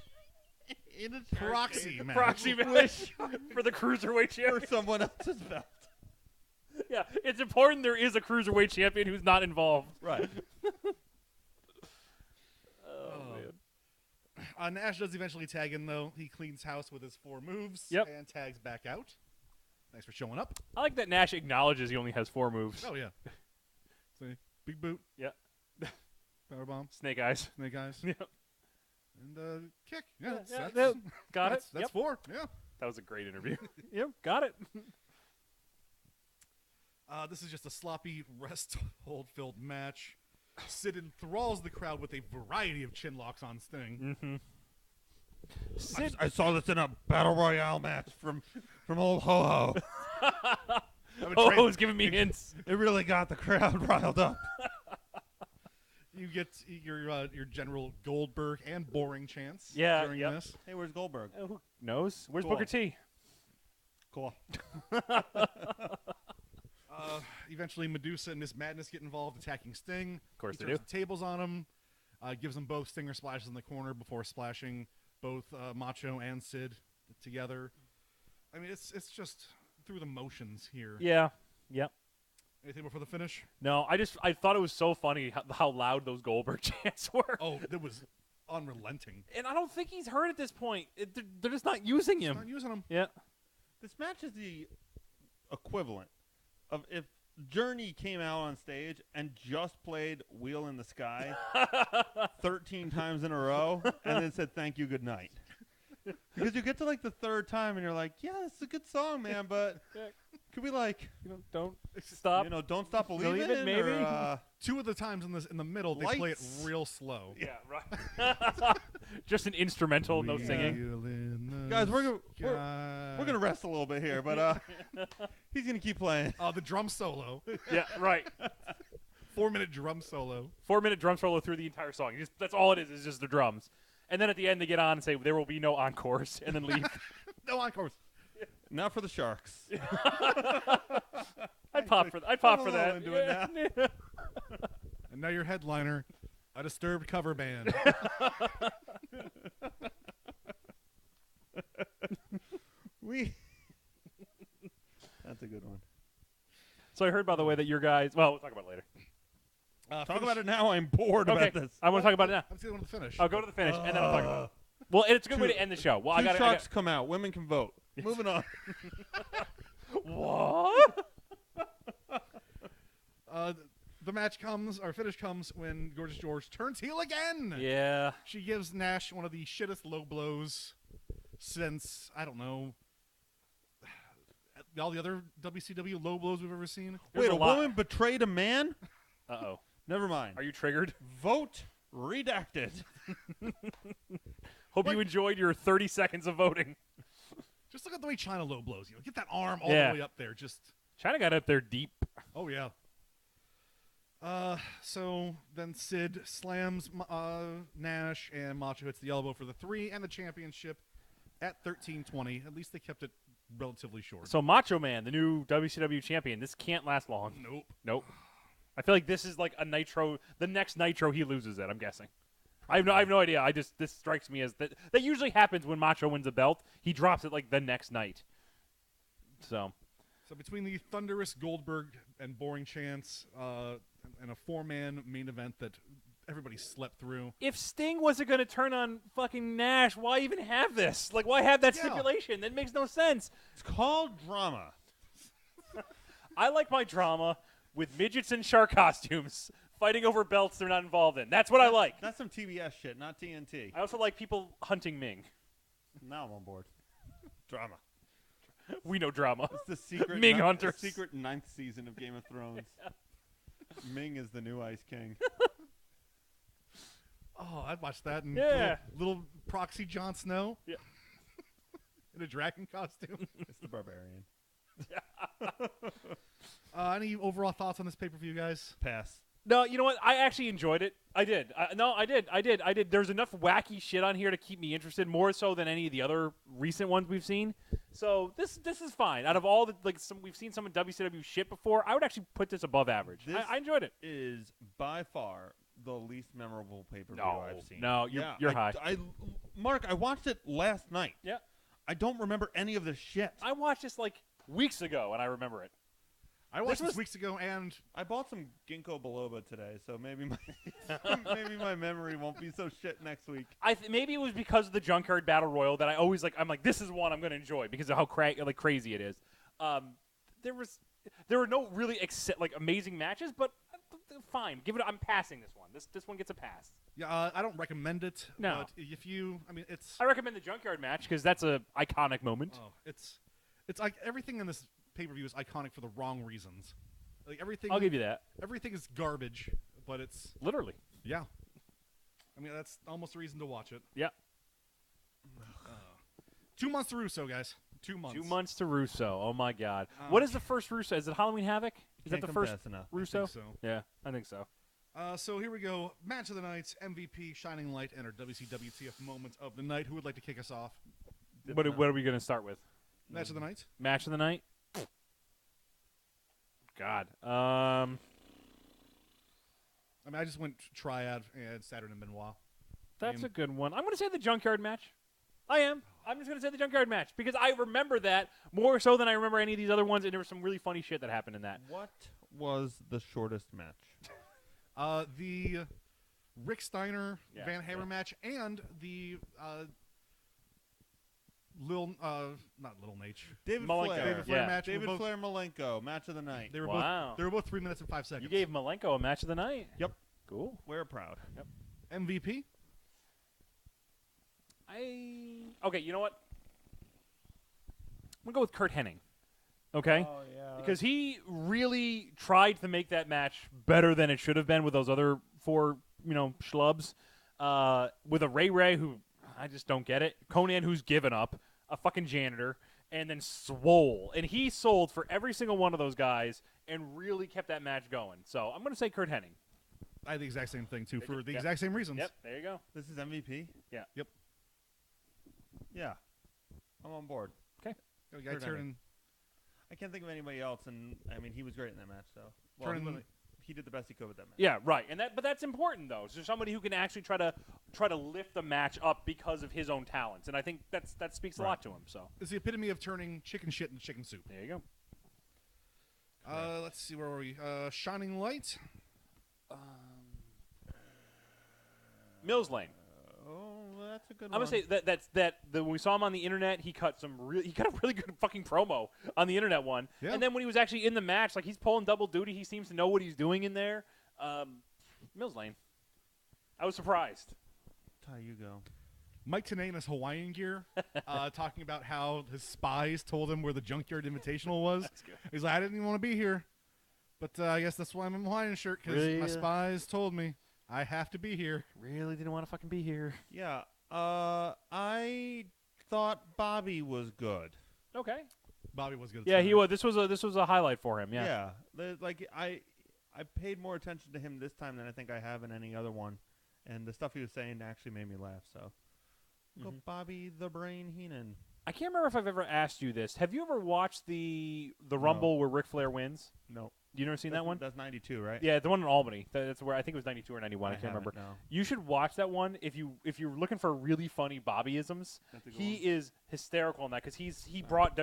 In a Proxy match. Proxy match for the cruiserweight for champion. someone else's belt. Yeah, it's important there is a cruiserweight champion who's not involved. Right. Nash does eventually tag in, though. He cleans house with his 4 moves Yep. and tags back out. Thanks for showing up. I like that Nash acknowledges he only has 4 moves. Oh, yeah. See, big boot, Yeah. powerbomb, Snake Eyes. snake eyes, Yep. and kick. Yeah, that's, yeah, that's, got it. That's Yep. 4. Yeah. That was a great interview. Yep, got it. This is just a sloppy rest hold filled match. Sid enthralls the crowd with a variety of chin locks on Sting. Mm-hmm. Sid, I saw this in a battle royale match from old Ho Ho. oh, he's giving me hints. It really got the crowd riled up. You get your General Goldberg and boring chance Yeah, during yep. this. Hey, where's Goldberg? Who knows? Where's Cool. Booker T? Cool. Eventually, Medusa and Miss Madness get involved, attacking Sting. Of course He they throws do. the tables on him. Gives them both Stinger splashes in the corner before splashing both Macho and Sid together. I mean, it's just through the motions here. Yeah. Yep. Anything before the finish? No, I thought it was so funny how loud those Goldberg chants were. Oh, that was unrelenting. And I don't think he's hurt at this point. They're just not using him. Not using him. Yeah. This match is the equivalent of if Journey came out on stage and just played Wheel in the Sky 13 times in a row and then said thank you, good night. Because you get to like the 3rd time and you're like, yeah, it's a good song, man, but could we like, Don't stop. don't stop believing Believe it, maybe? Or, 2 of the times in the middle, they play it Lights. real slow. Yeah, right. Just an instrumental, no singing. Wheel in the guys, we're sky. gonna rest a little bit here, but he's gonna keep playing. The drum solo. Yeah, right. 4-minute drum solo. 4-minute drum solo through the entire song. That's all it is just the drums. And then at the end they get on and say there will be no encores and then leave. No encores. Not for the Sharks. I'd pop for I'm a that. little into it now. And now your headliner, a Disturbed cover band. That's a good one. So I heard, by the way, that your guys. Well, we'll talk about it later. Talk about it now. I'm bored Okay, about this. I want to talk about it now. I'm still on the finish. I'll go to the finish and then I'll talk about it. Well, it's a good way to end the show. Well, I Two got Sharks come out. Women can vote. Moving on. What? The match comes, or finish comes, when Gorgeous George turns heel again. Yeah. She gives Nash one of the shittest low blows since, I don't know, all the other WCW low blows we've ever seen. There's Wait, a a lot. woman betrayed a man? Uh-oh. Never mind. Are you triggered? Vote redacted. Hope you enjoyed your 30 seconds of voting. Just look at the way China low blows. Get that arm all Yeah. the way up there. Just, China got up there deep. oh yeah. So then Sid slams Nash, and Macho hits the elbow for the 3 and the championship at 13:20. At least they kept it relatively short. So Macho Man, the new WCW champion, this can't last long. Nope. I feel like this is like a Nitro. The next Nitro he loses it, I'm guessing. I have no idea. This strikes me as that usually happens when Macho wins a belt. He drops it like the next night. So between the thunderous Goldberg and boring chance and a 4-man main event that everybody slept through. if Sting wasn't going to turn on fucking Nash, why even have this? Like, why have that Yeah. stipulation? That makes no sense. It's called drama. I like my drama with midgets in shark costumes fighting over belts they're not involved in. That's what I like. That's some TBS shit, not TNT. I also like people hunting Ming. Now I'm on board. Drama. We know drama. It's the secret Ming the Hunters. secret 9th season of Game of Thrones. Ming is the new Ice King. Oh, I'd watch that. And Yeah. little proxy Jon Snow. Yeah. In a dragon costume. It's the barbarian. Any overall thoughts on this pay-per-view, guys? Pass. No, you know what? I actually enjoyed it. I did. I did. There's enough wacky shit on here to keep me interested, more so than any of the other recent ones we've seen. So this is fine. Out of all the we've seen some of WCW shit before, I would actually put this above average. I enjoyed it. Is by far the least memorable pay-per-view I've seen. No, you're high. Mark, I watched it last night. Yeah. I don't remember any of the shit. I watched this like weeks ago, and I remember it. I watched this weeks ago, and I bought some ginkgo biloba today, so maybe my memory won't be so shit next week. Maybe it was because of the Junkyard Battle Royale that I always I'm like, this is one I'm going to enjoy because of how crazy it is. There were no really amazing matches, but fine. I'm passing this one. This one gets a pass. Yeah, I don't recommend it. No. But if you, I recommend the Junkyard match because that's a iconic moment. Oh, it's like everything in this pay-per-view is iconic for the wrong reasons. Like everything. I'll give you that. Everything is garbage, but it's literally. Yeah. That's almost a reason to watch it. Yeah. 2 months to Russo, guys. 2 months. 2 months to Russo. Oh my God. What is the first Russo? Is it Halloween Havoc? Is that the first Russo? I think so. Yeah, I think so. So here we go. Match of the night, MVP, Shining Light, and our WCWTF moment of the night. Who would like to kick us off? What are we going to start with? Match of the night. Match of the night. God. I just went Triad and Saturn and Benoit. That's a good one. I'm going to say the Junkyard match. I am. I'm just going to say the Junkyard match because I remember that more so than I remember any of these other ones, and there was some really funny shit that happened in that. What was the shortest match? The Rick Steiner Van Hammer match and the not Little Nate. David Malenko. Flair match. David Flair Malenko match of the night. They were both 3 minutes and 5 seconds. You gave Malenko a match of the night? Yep. Cool. We're proud. Yep. MVP? Okay, you know what? I'm going to go with Kurt Hennig. Okay? Oh, yeah. Because he really tried to make that match better than it should have been with those other four, schlubs. With a Ray who, I just don't get it. Conan who's given up. A fucking janitor. And then Swole. And he sold for every single one of those guys and really kept that match going. So I'm going to say Kurt Hennig. I had the exact same thing, too, for the exact same reasons. Yep, there you go. This is MVP? Yeah. Yep. Yeah. I'm on board. Okay. I can't think of anybody else, and he was great in that match. So he did the best he could with that match. Yeah, right. But that's important though. So somebody who can actually try to lift the match up because of his own talents, and I think that speaks a lot to him. So it's the epitome of turning chicken shit into chicken soup. There you go. Let's see, where were we? Shining Light. Mills Lane. Oh, that's a good one. I'm gonna say when we saw him on the internet, he cut a really good fucking promo on the internet one. Yeah. And then when he was actually in the match, he's pulling double duty. He seems to know what he's doing in there. Mills Lane. I was surprised. That's how you go. Mike Tenay in his Hawaiian gear, talking about how his spies told him where the Junkyard Invitational was. That's good. He's like, I didn't even want to be here, but I guess that's why I'm in my Hawaiian shirt, because my spies told me I have to be here. Really didn't want to fucking be here. Yeah. I thought Bobby was good. Okay. Bobby was good. Yeah, he was. This was a highlight for him. Yeah. Yeah. I paid more attention to him this time than I think I have in any other one, and the stuff he was saying actually made me laugh. So, go Bobby the Brain Heenan. I can't remember if I've ever asked you this. Have you ever watched the Rumble where Ric Flair wins? No. You never seen that one? That's 92, right? Yeah, the one in Albany. That's where I think it was 92 or 91. I can't remember. No. You should watch that one if you're looking for really funny Bobbyisms. He is hysterical in that because he brought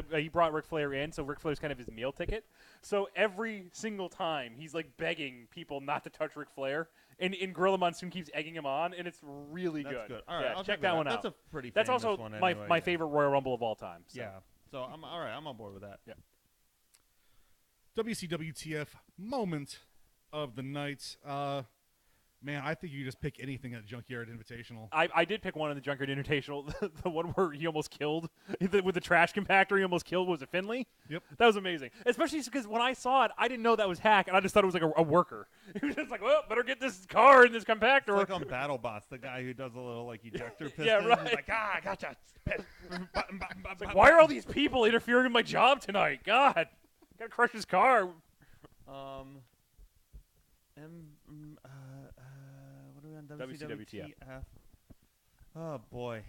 Ric Flair in, so Ric Flair's kind of his meal ticket. So every single time he's begging people not to touch Ric Flair, and Gorilla Monsoon keeps egging him on, and it's really That's good. good. All right, yeah, check that one out. That's a pretty. That's famous also one my anyway, favorite Royal Rumble of all time. So. Yeah. So I'm all right. I'm on board with that. Yeah. WCWTF moment of the night. Man, I think you just pick anything at Junkyard Invitational. I did pick one in the Junkyard Invitational. the one where he almost killed with the trash compactor. He almost killed. Was it Finley? Yep. That was amazing. Especially because when I saw it, I didn't know that was Hack, and I just thought it was a worker. He was just well, better get this car in this compactor. It's like on BattleBots, the guy who does a little ejector piston. Yeah, right. He's like, I gotcha. It's why are all these people interfering in my job tonight? God, gotta crush his car. WCWTF. Oh boy.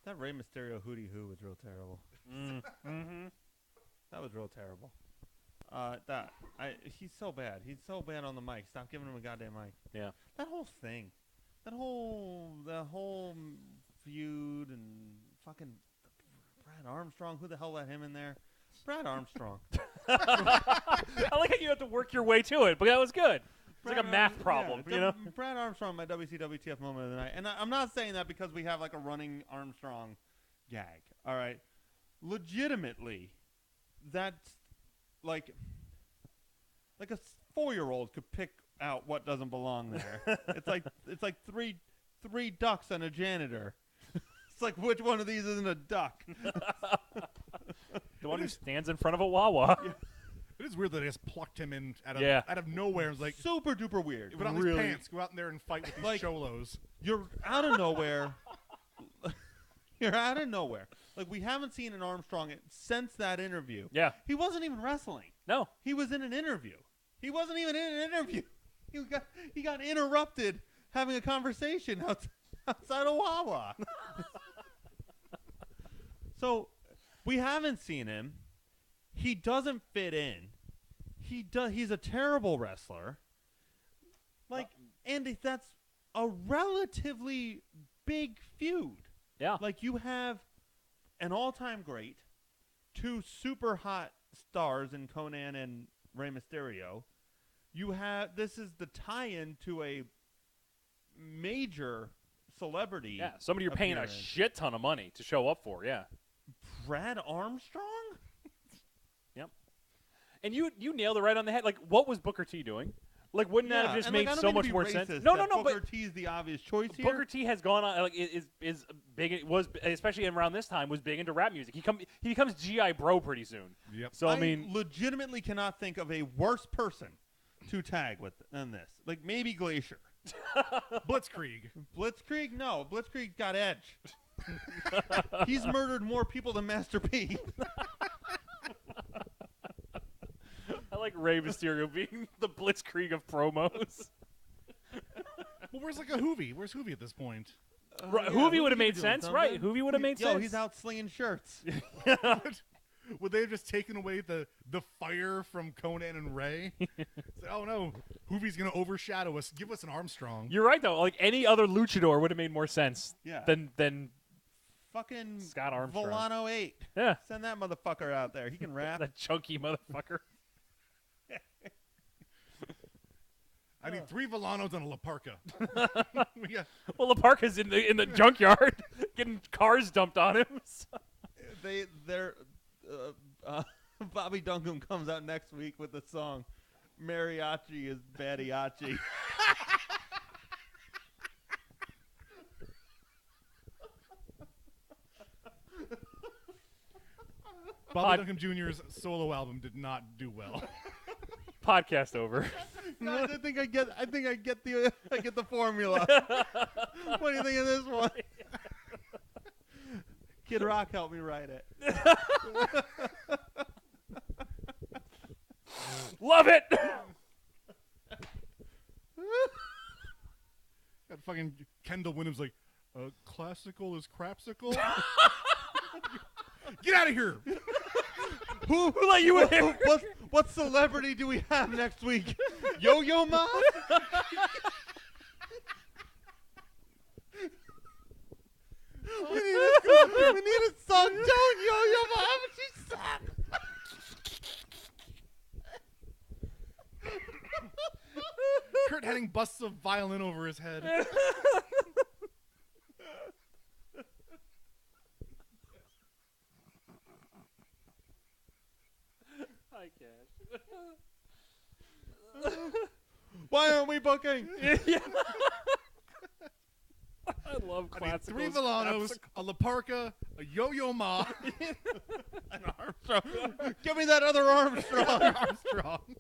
That Rey Mysterio hootie hoo was real terrible. Mm-hmm. That was real terrible. He's so bad. He's so bad on the mic. Stop giving him a goddamn mic. Yeah. That whole thing. The whole feud and fucking Brad Armstrong. Who the hell let him in there? Brad Armstrong. I like how you have to work your way to it, but that was good. It's like a math problem, yeah, you know? Brad Armstrong, my WCWTF moment of the night. And I'm not saying that because we have like a running Armstrong gag. All right. Legitimately, that's like a 4-year-old could pick out what doesn't belong there. it's like three ducks and a janitor. It's like, which one of these isn't a duck? The one who stands in front of a Wawa. Yeah. It is weird that they just plucked him in out of nowhere. It was like, Super duper weird. put on these pants, go out in there and fight with these Like- cholos. You're out of nowhere. You're out of nowhere. Like, we haven't seen an Armstrong since that interview. Yeah. He wasn't even wrestling. No. He was in an interview. He wasn't even in an interview. He got interrupted having a conversation outside of Wawa. So, we haven't seen him. He doesn't fit in. He's a terrible wrestler. Like, and that's a relatively big feud. Yeah. Like, you have an all-time great, 2 super hot stars in Conan and Rey Mysterio. This is the tie-in to a major celebrity. Yeah. Somebody you're paying a appearance. shit ton of money to show up for, yeah. Brad Armstrong? Yep. And you nailed it right on the head. Like, what was Booker T doing? Like, wouldn't that have just and, made like, I don't so mean to much be more racist, sense? No, that but Booker T is the obvious choice here. Booker T has gone on, like, is big. Was especially around this time was big into rap music. He becomes GI Bro pretty soon. Yep. So I mean, legitimately cannot think of a worse person to tag with than this. Like, maybe Glacier. Blitzkrieg. Blitzkrieg? No, Blitzkrieg got edge. He's murdered more people than Master P. I like Rey Mysterio being the Blitzkrieg of promos. Well, where's like a Hoovy? Where's Hoovy at this point? Right, Hoovy would have made sense, right? Hoovy would have made sense. He's out slinging shirts. Would they have just taken away the fire from Conan and Ray? Say, oh no, Hoovy's gonna overshadow us. Give us an Armstrong. You're right though. Like any other luchador would have made more sense. Yeah. Than Fucking Scott Armstrong. Volano 8. Yeah. Send that motherfucker out there. He can rap. that chunky motherfucker. I need 3 Volanos and a La Parka. We got Well, La Parka's in the junkyard getting cars dumped on him. So. They're Bobby Duncan comes out next week with the song "Mariachi is Badiachi." Bobby Duncan Jr.'s solo album did not do well. Podcast over. Guys, I think I get the formula. What do you think of this one? Kid Rock helped me write it. Love it. Got fucking Kendall Williams like, classical is crapsicle? Get out of here! Who let you in? What celebrity do we have next week? Yo-Yo Ma? We need a song. Don't Yo-Yo Ma, but she sucks. Kurt Hennig busts a violin over his head. Hi, Cash. Why aren't we booking? Yeah. I love I need classical. 3 Volanos, a La Parka, a Yo-Yo Ma, An Armstrong. Give me that other Armstrong. Armstrong.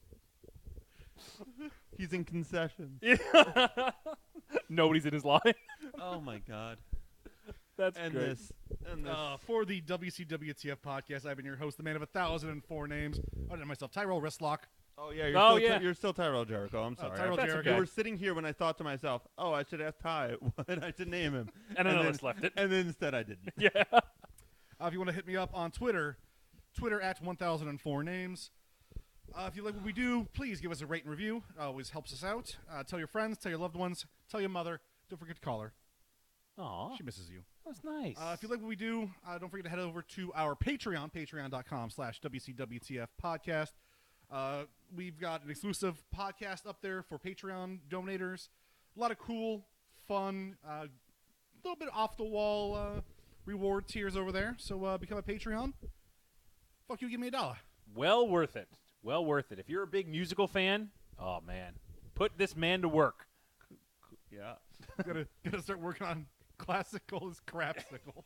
He's in concessions. Nobody's in his line. Oh my God. That's And great. this. For the WCWTF podcast, I've been your host, the man of 1,004 names. I did myself, Tyrell Wrestlock. Oh yeah, you're still Tyrell Jericho. I'm sorry. Tyrell That's Jericho. okay. You were sitting here when I thought to myself, "Oh, I should ask Ty what I should name him," And then I then, just left it. And then instead, I didn't. Yeah. If you want to hit me up on Twitter at 1004 names. If you like what we do, please give us a rate and review. It always helps us out. Tell your friends, tell your loved ones, tell your mother. Don't forget to call her. Aw, She misses you. that's nice. If you like what we do, don't forget to head over to our Patreon, patreon.com/WCWTF podcast. We've got an exclusive podcast up there for Patreon donators. A lot of cool, fun, a little bit off the wall reward tiers over there. So become a Patreon. Fuck you, give me $1. Well worth it. Well worth it. If you're a big musical fan, oh man, put this man to work. Yeah. gotta start working on classical as crapsicle.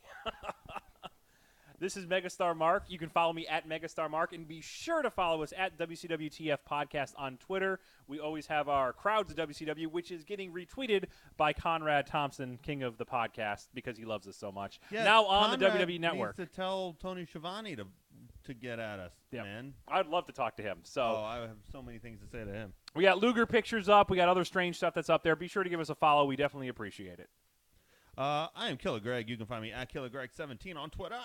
This is Megastar Mark. You can follow me at Megastar Mark, and be sure to follow us at WCWTF Podcast on Twitter. We always have our Crowds of WCW, which is getting retweeted by Conrad Thompson, king of the podcast, because he loves us so much. Yeah, now on Conrad the WWE Network. needs to tell Tony Schiavone to get at us, man. I'd love to talk to him. So I have so many things to say to him. we got Luger pictures up. We got other strange stuff that's up there. Be sure to give us a follow. We definitely appreciate it. I am Killer Greg. You can find me at KillerGreg17 on Twitter.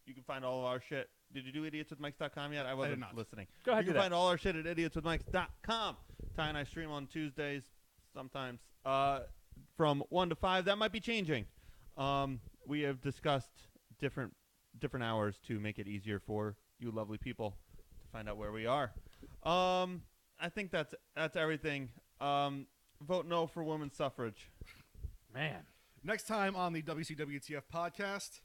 You can find all of our shit. Did you do idiotswithmics.com yet? I wasn't not. listening. Go ahead, You do can that. find all our shit at idiotswithmics.com. Ty and I stream on Tuesdays sometimes from 1 to 5. That might be changing. We have discussed different hours to make it easier for you lovely people to find out where we are. I think that's everything. Vote no for women's suffrage. Man. Next time on the WCWTF podcast,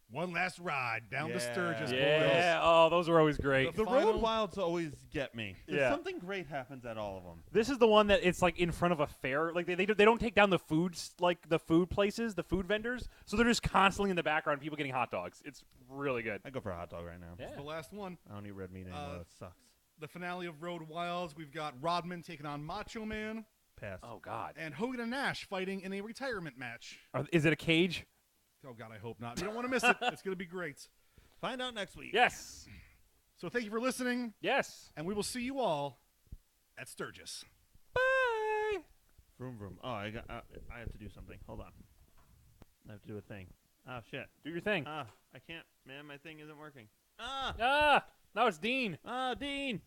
one last ride down to Sturgis, Yeah. boys. Oh, those are always great. The The final- road wilds always get me. 'Cause Yeah. something great happens at all of them. This is the one that it's like in front of a fair. Like they don't take down the foods, like the food places, the food vendors. So they're just constantly in the background, people getting hot dogs. It's really good. I go for a hot dog right now. Yeah. The last one. I don't eat red meat anymore. That sucks. The finale of Road Wilds. We've got Rodman taking on Macho Man Pass. Oh God. and Hogan and Nash fighting in a retirement match. Is it a cage? Oh, God, I hope not. You don't want to miss it. It's going to be great. Find out next week. Yes. So thank you for listening, Yes. and we will see you all at Sturgis. Bye. Vroom vroom. Oh, I have to do something. Hold on. I have to do a thing. Oh shit. Do your thing. I can't. Man, my thing isn't working. Now it's Dean. Dean.